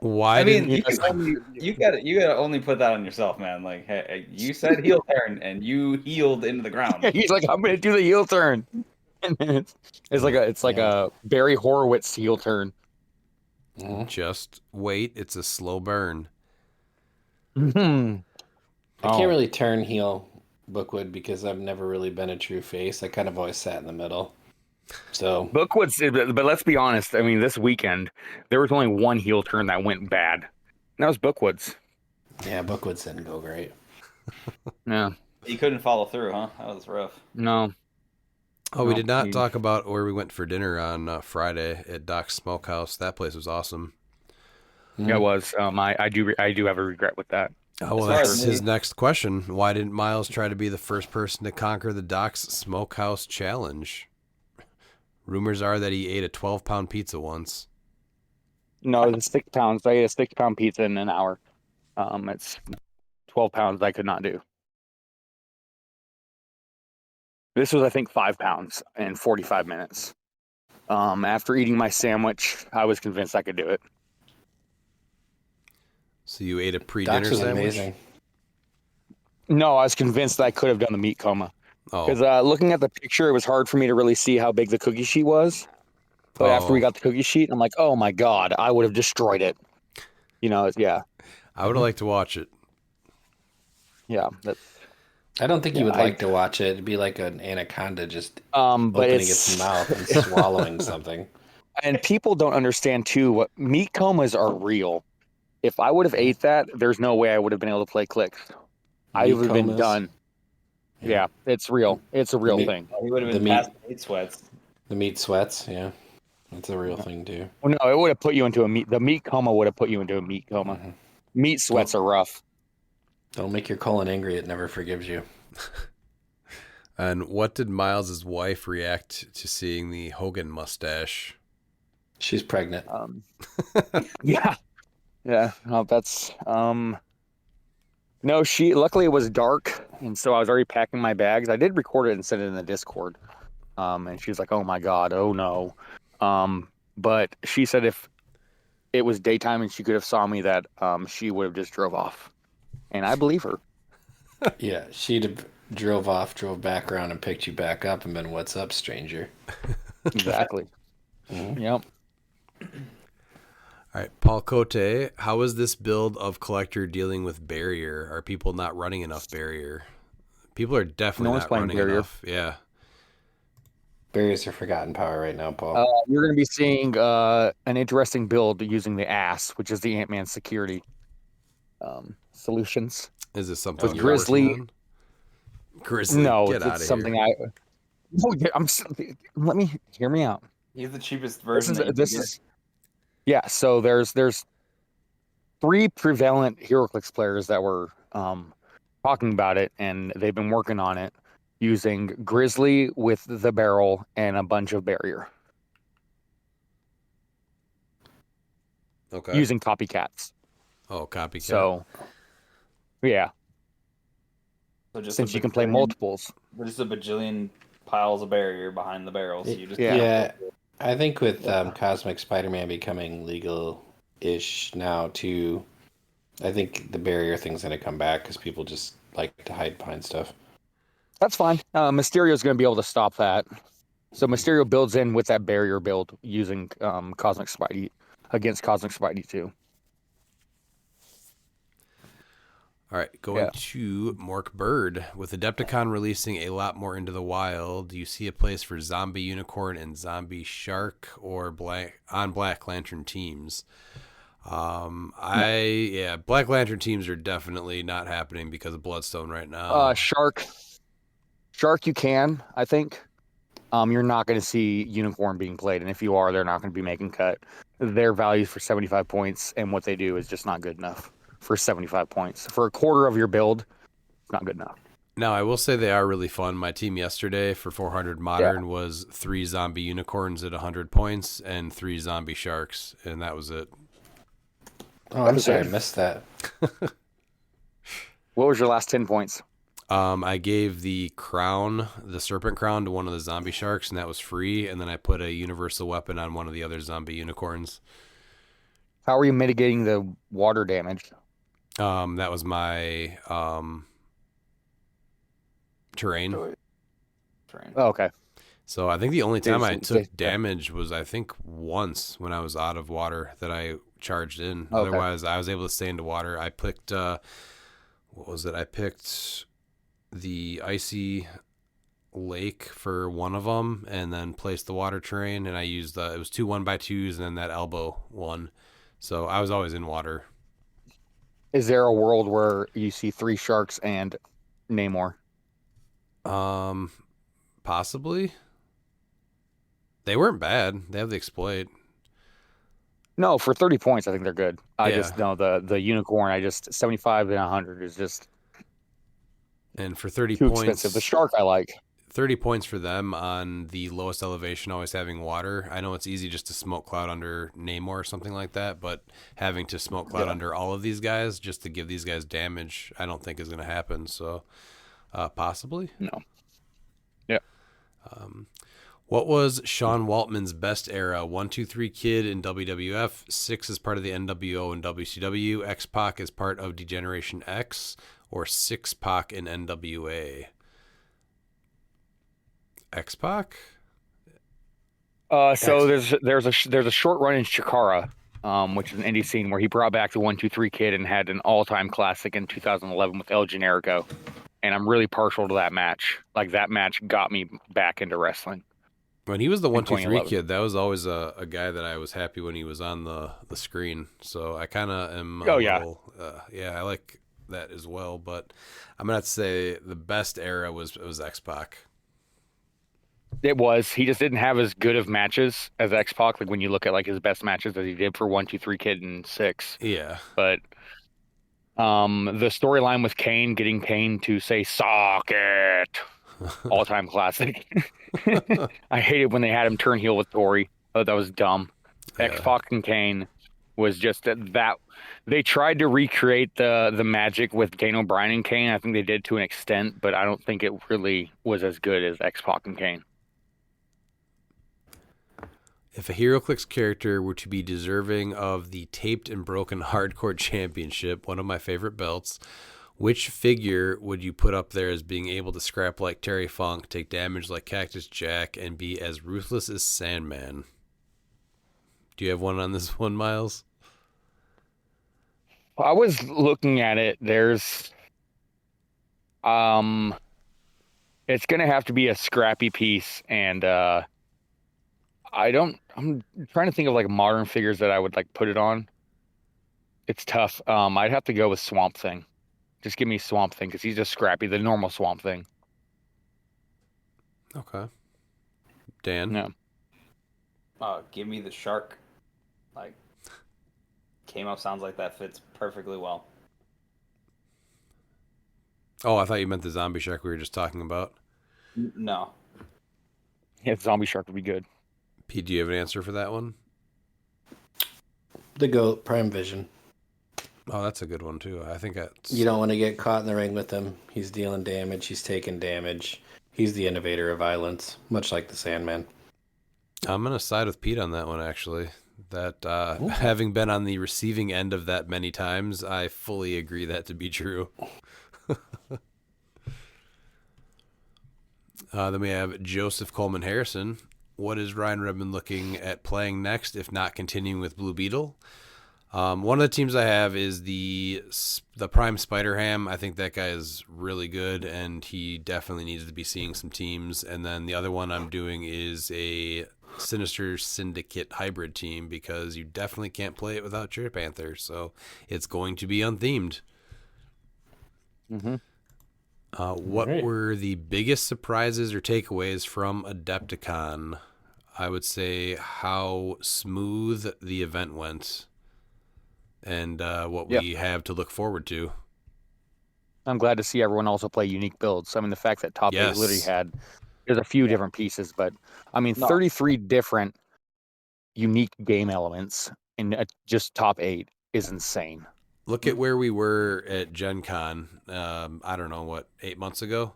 Why I mean, didn't you gotta only put that on yourself, man. Like, hey, you said heel turn, and you healed into the ground. He's like, I'm gonna do the heel turn. And then it's like a Barry Horowitz heel turn. just wait? It's a slow burn. Mm-hmm. I can't really turn heel Bookwood because I've never really been a true face. I kind of always sat in the middle. So Bookwood's, but let's be honest. I mean, this weekend there was only one heel turn that went bad. And that was Bookwood's. yeah, Bookwood didn't go great. Yeah. You couldn't follow through, huh? That was rough. No. Oh, we No, did not he- talk about where we went for dinner on Friday at Doc's Smokehouse. That place was awesome. Yeah, it was. I do have a regret with that. Oh, well, As far that's as his me- next question. Why didn't Miles try to be the first person to conquer the Doc's Smokehouse Challenge? Rumors are that he ate a 12-pound pizza once. No, it's 6 pounds. I ate a 6-pound pizza in an hour. It's 12 pounds I could not do. This was, I think, 5 pounds in 45 minutes. After eating my sandwich, I was convinced I could do it. So you ate a pre-dinner Doc's was sandwich? amazing. No, I was convinced that I could have done the meat coma. Oh, Because looking at the picture, it was hard for me to really see how big the cookie sheet was. But after we got the cookie sheet, I'm like, oh my God, I would have destroyed it. You know, yeah. I would have liked to watch it. Yeah. I don't think you would I- like to watch it. It'd be like an anaconda just But opening it's its mouth and swallowing something. and people don't understand too what meat comas are real. If I would have ate that, there's no way I would have been able to play click. I Meat would have been comas? done. Yeah, it's real. It's a real meat- thing. He would have The been meat- past 8 sweats. The meat sweats, yeah. That's a real thing too. Well, no, it would have put you into the meat coma would have put you into a meat coma. Mhm. Meat sweats are rough. Don't make your colon angry, it never forgives you. And what did Miles's wife react to seeing the Hogan mustache? She's pregnant. Yeah. Yeah. No, that's no, she luckily it was dark, and so I was already packing my bags. I did record it and send it in the Discord. And she's like, "Oh my God, oh no." But she said if it was daytime and she could have saw me, that she would have just drove off. And I believe her. Yeah, she'd have drove off, drove back around, and picked you back up and been, "What's up, stranger?" Exactly. Yep. All right, Paul Cote, how is this build of Collector dealing with barrier? Are people not running enough barrier? People are definitely one's not playing running barrier. enough. Yeah. Barriers are forgotten power right now, Paul. You're going to be seeing an interesting build using the ASS, which is the Ant-Man security solutions. Is this something With you're Grizzly- working on? Grizzly, No, get it's out of something here. let me hear me out. He's the cheapest This version. is that you this can is yeah. So there's 3 prevalent HeroClix players that were talking about it, and they've been working on it using Grizzly with the barrel and a bunch of barrier Okay. using copycats. Oh, copycat. So yeah, So just since a you can play bajillion- multiples. There's a bajillion piles of barrier behind the barrels. So you just Yeah. I think with Cosmic Spider-Man becoming legal-ish now too, I think the barrier thing's going to come back because people just like to hide behind stuff. That's fine. Mysterio is going to be able to stop that. So Mysterio builds in with that barrier build using Cosmic Spidey against Cosmic Spidey too. All right, going to Mork Bird. With Adepticon releasing a lot more into the wild, do you see a place for Zombie Unicorn and Zombie Shark or Black Lantern teams? Black Lantern teams are definitely not happening because of Bloodstone right now. Shark, you can. I think. You're not going to see Unicorn being played, and if you are, they're not going to be making cut. Their values for 75 points, and what they do is just not good enough for 75 points. For a quarter of your build, it's not good enough. Now, I will say they are really fun. My team yesterday for 400 Modern was 3 Zombie Unicorns at 100 points and 3 Zombie Sharks, and that was it. Oh, I'm sorry, I missed that. What was your last 10 points? I gave the serpent crown to one of the zombie sharks, and that was free. And then I put a universal weapon on one of the other zombie unicorns. How are you mitigating the water damage? That was my terrain. Oh, okay. So I think the only time I There's- took damage was once when I was out of water that I charged in. Otherwise, I was able to stay into water. I picked what was it? I picked the icy lake for one of them, and then placed the water terrain. And I used it was 2 1x2s, and then that elbow one. So I was always in water. Is there a world where you see 3 sharks and Namor? Possibly. They weren't bad. They have the exploit. No, for 30 points, I think they're good. I Yeah. just know the unicorn. 75 and 100 is just And for 30 too points, expensive. The shark I like. 30 points for them on the lowest elevation, always having water. I know it's easy just to smoke cloud under Namor or something like that, but having to smoke cloud under all of these guys just to give these guys damage, I don't think is going to happen. So, possibly. No. Yeah. What was Sean Waltman's best era? 1, 2, 3 Kid in WWF, 6 as part of the NWO and WCW, X-Pac as part of Degeneration X, or 6-Pac in NWA? X-Pac? So there's a short run in Chikara, which is an indie scene where he brought back the 1, 2, 3 Kid and had an all-time classic in 2011 with El Generico, and I'm really partial to that match. Like, that match got me back into wrestling. When he was the 1, 2, 3 2011. Kid, that was always a guy that I was happy when he was on the screen. So I kind of am. I like that as well. But I'm gonna have to say the best era was X-Pac. It was. He just didn't have as good of matches as X-Pac. Like, when you look at like his best matches, as he did for 1, 2, 3 Kid and 6. Yeah. But the storyline with Kane getting Kane to say "sock it" All-time classic. I hated when they had him turn heel with Tori. I thought that was dumb. X Pac and Kane was just that they tried to recreate the magic with Daniel Bryan and Kane. I think they did to an extent, but I don't think it really was as good as X Pac and Kane. If a HeroClix character were to be deserving of the Taped and Broken Hardcore Championship, one of my favorite belts, which figure would you put up there as being able to scrap like Terry Funk, take damage like Cactus Jack, and be as ruthless as Sandman? Do you have one on this one, Miles? I was looking at it. There's it's gonna have to be a scrappy piece, and I'm trying to think of like modern figures that I would like put it on. It's tough. I'd have to go with Swamp Thing. Just give me Swamp Thing because he's just scrappy, the normal Swamp Thing. Okay. Dan? No. Give me the shark. Like, came up sounds like that fits perfectly well. Oh, I thought you meant the zombie shark we were just talking about. No. Yeah, Zombie Shark would be good. Pete, do you have an answer for that one? The GOAT, Prime Vision. Oh, that's a good one, too. I think that's... You don't want to get caught in the ring with him. He's dealing damage. He's taking damage. He's the innovator of violence, much like the Sandman. I'm going to side with Pete on that one, actually. That having been on the receiving end of that many times, I fully agree that to be true. Then we have Joseph Coleman Harrison. What is Ryan Redmond looking at playing next, if not continuing with Blue Beetle? One of the teams I have is the Prime Spider-Ham. I think that guy is really good, and he definitely needs to be seeing some teams. And then the other one I'm doing is a Sinister Syndicate hybrid team, because you definitely can't play it without your Panther, so it's going to be unthemed. Mm-hmm. What were the biggest surprises or takeaways from Adepticon? I would say how smooth the event went, and what we have to look forward to. I'm glad to see everyone also play unique builds. I mean, the fact that Top 8 literally had, there's a few different pieces, but I mean, 33 different unique game elements in just Top 8 is insane. Look at where we were at Gen Con, I don't know, 8 months ago?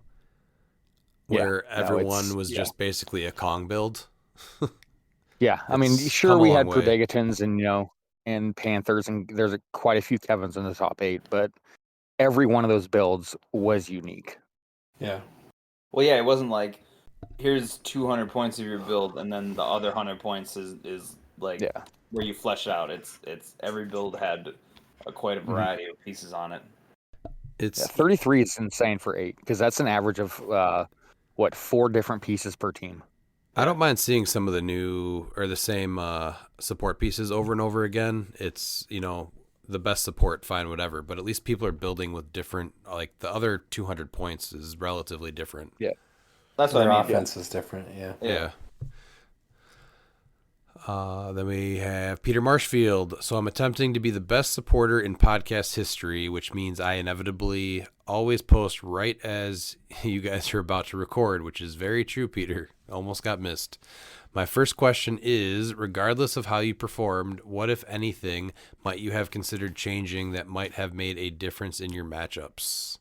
Where everyone was just basically a Kong build. Yeah, I mean, sure, we had Prodegatons and Panthers, and there's quite a few Kevins in the top 8, but every one of those builds was unique. Yeah. Well, yeah, it wasn't like, here's 200 points of your build, and then the other 100 points is like where you flesh out. It's every build had quite a variety of pieces on it. It's 33 is insane for 8, because that's an average of 4 different pieces per team. I don't mind seeing some of the new or the same support pieces over and over again. It's, the best support, fine, whatever. But at least people are building with different, like the other 200 points is relatively different. Yeah. That's what Their I mean. offense is different, Yeah. Then we have Peter Marshfield. So I'm attempting to be the best supporter in podcast history, which means I inevitably always post right as you guys are about to record, which is very true, Peter. Almost got missed. My first question is, regardless of how you performed, what, if anything, might you have considered changing that might have made a difference in your matchups?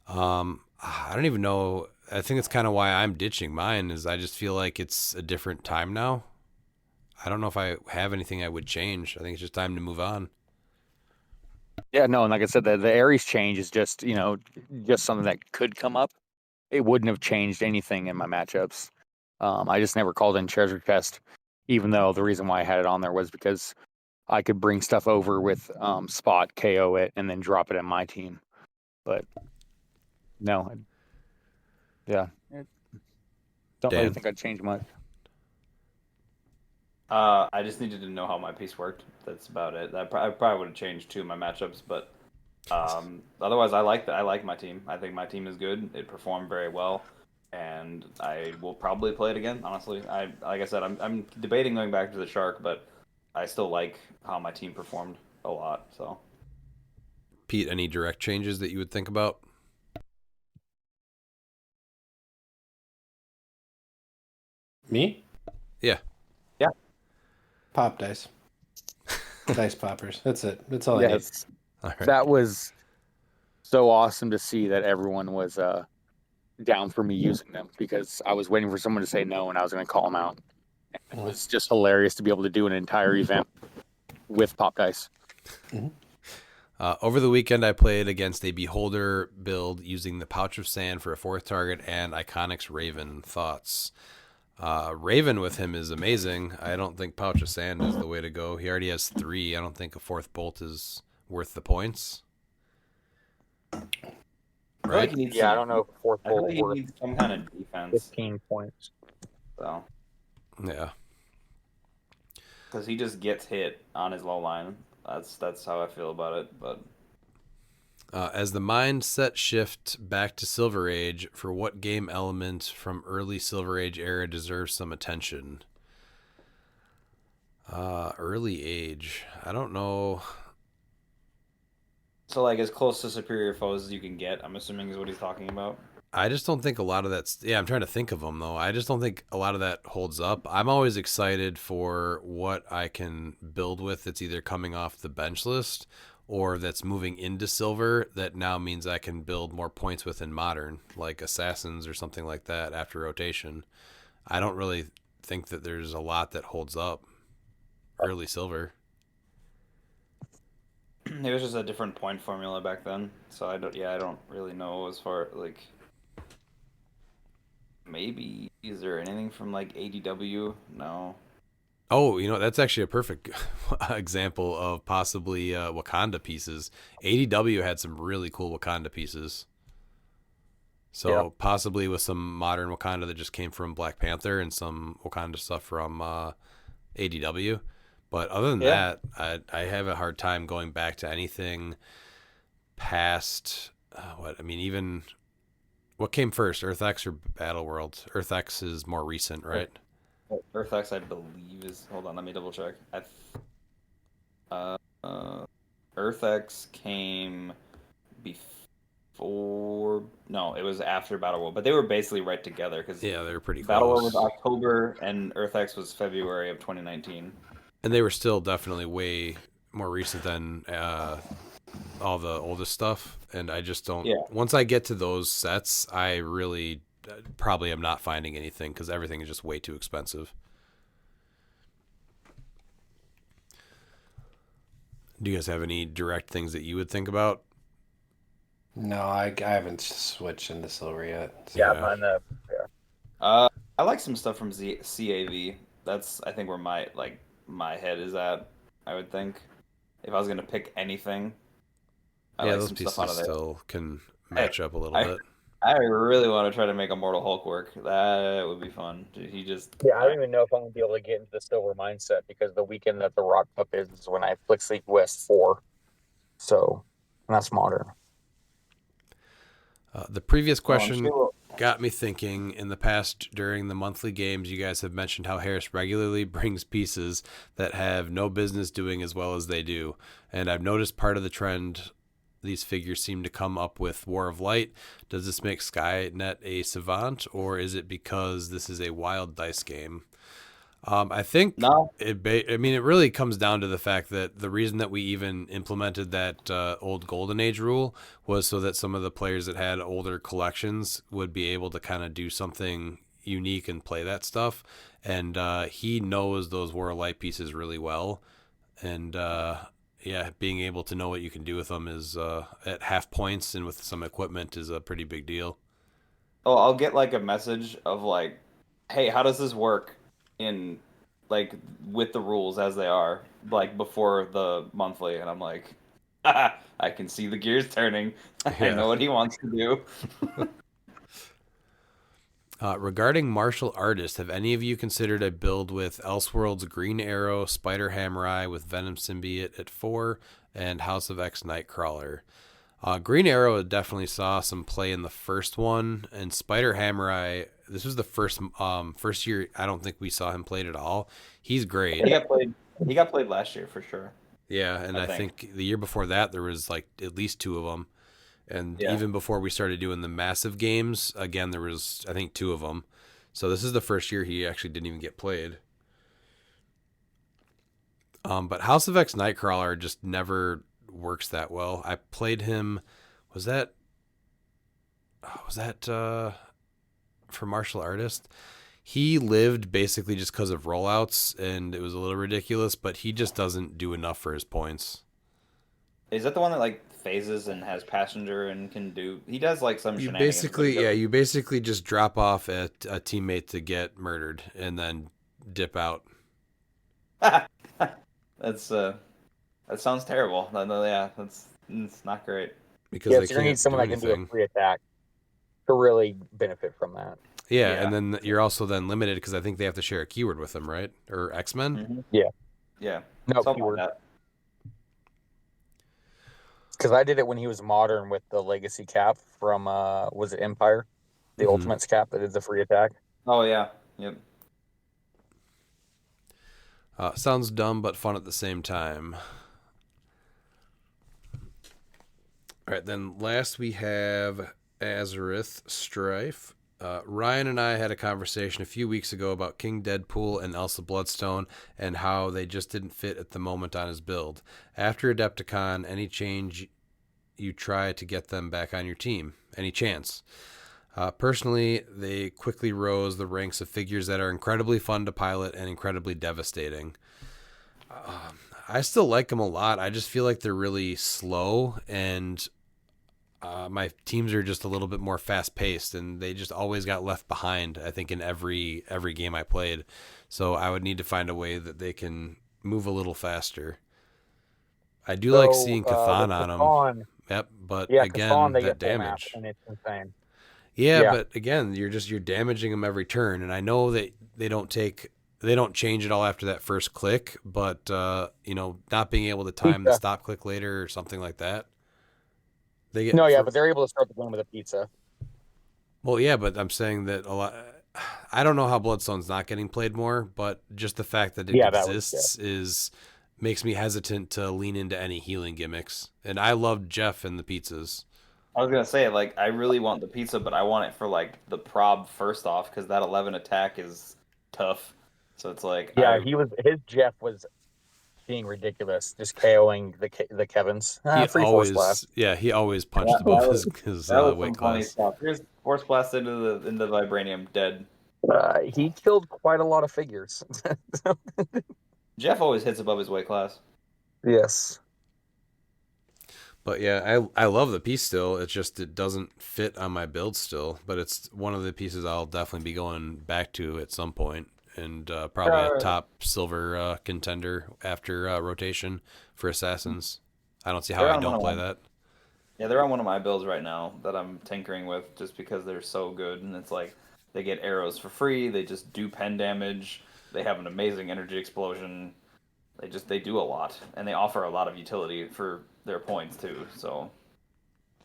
I don't even know. I think it's kind of why I'm ditching mine, is I just feel like it's a different time now. I don't know if I have anything I would change. I think it's just time to move on. Yeah, no, and like I said, the Ares change is just, just something that could come up. It wouldn't have changed anything in my matchups. I just never called in Treasure Chest, even though the reason why I had it on there was because I could bring stuff over with Spot, KO it, and then drop it in my team. But no, don't really think I'd change much. I just needed to know how my piece worked. That's about it. I probably would have changed 2 of my matchups, but otherwise, I like my team. I think my team is good. It performed very well, and I will probably play it again. Honestly, like I said, I'm debating going back to the Shark, but I still like how my team performed a lot. So, Pete, any direct changes that you would think about? Me? Yeah. Pop dice. Dice poppers. That's it. That's all I need. Yes, All right. that was so awesome to see that everyone was down for me using them because I was waiting for someone to say no and I was going to call them out. It was just hilarious to be able to do an entire event with pop dice. Over the weekend, I played against a Beholder build using the Pouch of Sand for a 4th target and Iconics Raven. Thoughts? Raven with him is amazing. I don't think Pouch of Sand is the way to go. He already has 3. I don't think a 4th bolt is worth the points. I feel like Right? he needs Yeah, I some, don't know if fourth I feel bolt like he worth needs some kind of defense. 15 points. So, Yeah. because he just gets hit on his low line. That's how I feel about it. But As the mindset shift back to Silver Age, for what game element from early Silver Age era deserves some attention? Early Age. I don't know. so like as close to superior foes as you can get, I'm assuming is what he's talking about. I just don't think a lot of that's. Yeah, I'm trying to think of them, though. I just don't think a lot of that holds up. I'm always excited for what I can build with that's either coming off the bench list or that's moving into silver that now means I can build more points with in modern, like assassins or something like that after rotation. I don't really think that there's a lot that holds up early silver. It was just a different point formula back then, so I don't really know as far like maybe is there anything from like ADW? No. Oh, that's actually a perfect example of possibly Wakanda pieces. ADW had some really cool Wakanda pieces. So possibly with some modern Wakanda that just came from Black Panther and some Wakanda stuff from ADW. But other than that, I have a hard time going back to anything past even what came first, EarthX or Battle World? EarthX is more recent, right? EarthX, I believe, is. Hold on, let me double check. EarthX came before. No, it was after Battle World, but they were basically right together because Yeah, they were pretty Battle World was close. October and EarthX was February of 2019. And they were still definitely way more recent than all the oldest stuff. And I just don't. Yeah. Once I get to those sets, I really probably am not finding anything because everything is just way too expensive. Do you guys have any direct things that you would think about? No, I haven't switched into silver yet. So. Yeah, Yeah. I like some stuff from CAV. That's I think where my head is at. I would think if I was gonna pick anything, I like those some pieces stuff out of there. still can match up a little I- bit. I really want to try to make a Mortal Hulk work. That would be fun. He just Yeah, I don't even know if I'm gonna be able to get into the silver mindset because the weekend that the Rock Cup is when I Flick Sleep West 4. So, and that's modern. The previous question sure. got me thinking. In the past, during the monthly games, you guys have mentioned how Harris regularly brings pieces that have no business doing as well as they do. And I've noticed part of the trend these figures seem to come up with War of Light. Does this make Skynet a savant, or is it because this is a wild dice game? I think No. it really comes down to the fact that the reason that we even implemented that old Golden Age rule was so that some of the players that had older collections would be able to kind of do something unique and play that stuff. And he knows those War of Light pieces really well. And being able to know what you can do with them is at half points and with some equipment is a pretty big deal. Oh, I'll get like a message of like, hey, how does this work in like with the rules as they are, like before the monthly, and I'm like, I can see the gears turning. I Yeah. know what he wants to do. Regarding martial artists, have any of you considered a build with Elseworlds Green Arrow, Spider Hammer with Venom Symbiote at 4, and House of X Nightcrawler? Green Arrow definitely saw some play in the first one, and Spider Hammer this was the first year I don't think we saw him played at all. He's great. He got played last year for sure. Yeah, and I think the year before that there was like at least 2 of them. And even before we started doing the massive games, again, there was, I think, 2 of them. So this is the first year he actually didn't even get played. But House of X Nightcrawler just never works that well. I played him. Was that for martial artist? He lived basically just because of rollouts, and it was a little ridiculous, but he just doesn't do enough for his points. Is that the one that like phases and has passenger and can do? He does like some You shenanigans. basically, you basically just drop off at a teammate to get murdered and then dip out. That's that sounds terrible. Yeah, it's not great. Because Yeah, they so you're gonna can't need someone do that can do anything. a free attack to really benefit from that. Yeah, Yeah. and then you're also then limited because I think they have to share a keyword with them, right? Or X-Men? Mm-hmm. Yeah. Yeah. No Something keyword. like that. Because I did it when he was modern with the Legacy cap from was it Empire, the Mhm. Ultimates cap that did the free attack. Oh yeah. Yep. Sounds dumb but fun at the same time. All right, then last we have Azareth Strife. Ryan and I had a conversation a few weeks ago about King Deadpool and Elsa Bloodstone and how they just didn't fit at the moment on his build. After Adepticon, any change you try to get them back on your team? Any chance? Personally, they quickly rose the ranks of figures that are incredibly fun to pilot and incredibly devastating. I still like them a lot. I just feel like they're really slow, and my teams are just a little bit more fast-paced, and they just always got left behind, I think, in every game I played. So I would need to find a way that they can move a little faster. I do like seeing Cathan on them. Yep, but Yeah, again, Cathan, they that get full map, damage. and it's insane. Yeah, Yeah. but again, you're damaging them every turn, and I know that they don't change it all after that first click, but not being able to time the Pizza. stop click later or something like that. They get But they're able to start the game with a pizza. Well, yeah, but I'm saying that a lot. I don't know how Bloodstone's not getting played more, but just the fact that it exists makes me hesitant to lean into any healing gimmicks. And I loved Jeff and the pizzas. I was gonna say, like, I really want the pizza, but I want it for like the prob first off, because that 11 attack is tough. So it's like, Yeah, his Jeff was being ridiculous, just KOing the Kevins. Free Force Blast. He always punched above his weight class. Stuff. Here's Force Blast into the Vibranium, dead. He killed quite a lot of figures. Jeff always hits above his weight class. Yes. But yeah, I love the piece still. It's just it doesn't fit on my build still. But it's one of the pieces I'll definitely be going back to at some point, and probably a top silver contender after rotation for Assassins. I don't see how I don't play that. Yeah, they're on one of my builds right now that I'm tinkering with just because they're so good, and it's like they get arrows for free, they just do pen damage, they have an amazing energy explosion. They do a lot, and they offer a lot of utility for their points too. So, all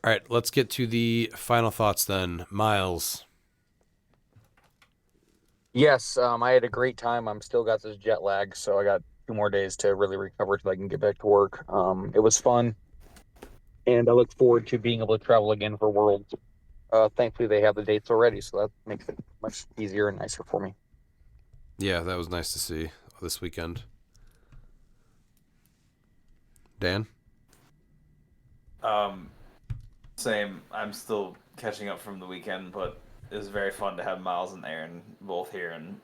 right, let's get to the final thoughts then. Miles. Yes, I had a great time. I'm still got this jet lag, so I got 2 more days to really recover till I can get back to work. It was fun, and I look forward to being able to travel again for Worlds. Thankfully, they have the dates already, so that makes it much easier and nicer for me. Yeah, that was nice to see this weekend. Dan? Same. I'm still catching up from the weekend, but it was very fun to have Miles and Aaron both here, and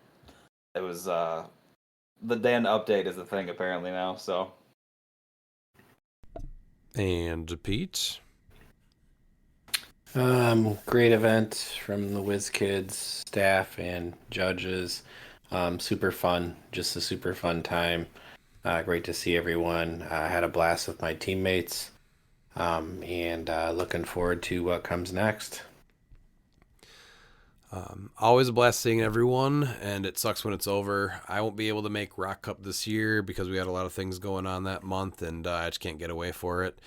it was the Dan update is a thing apparently now. So. And Pete? Great event from the Whiz Kids staff and judges. Super fun, just a super fun time. Great to see everyone. I had a blast with my teammates, and looking forward to what comes next. Always a blast seeing everyone, and it sucks when it's over. I won't be able to make Rock Cup this year because we had a lot of things going on that month, and I just can't get away for it.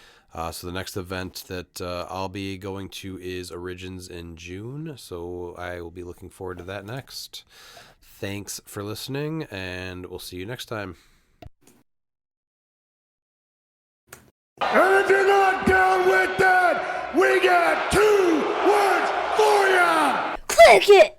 So the next event that I'll be going to is Origins in June, so I will be looking forward to that next. Thanks for listening, and we'll see you next time. And if you're not down with that, we got 2 words for ya! Click it!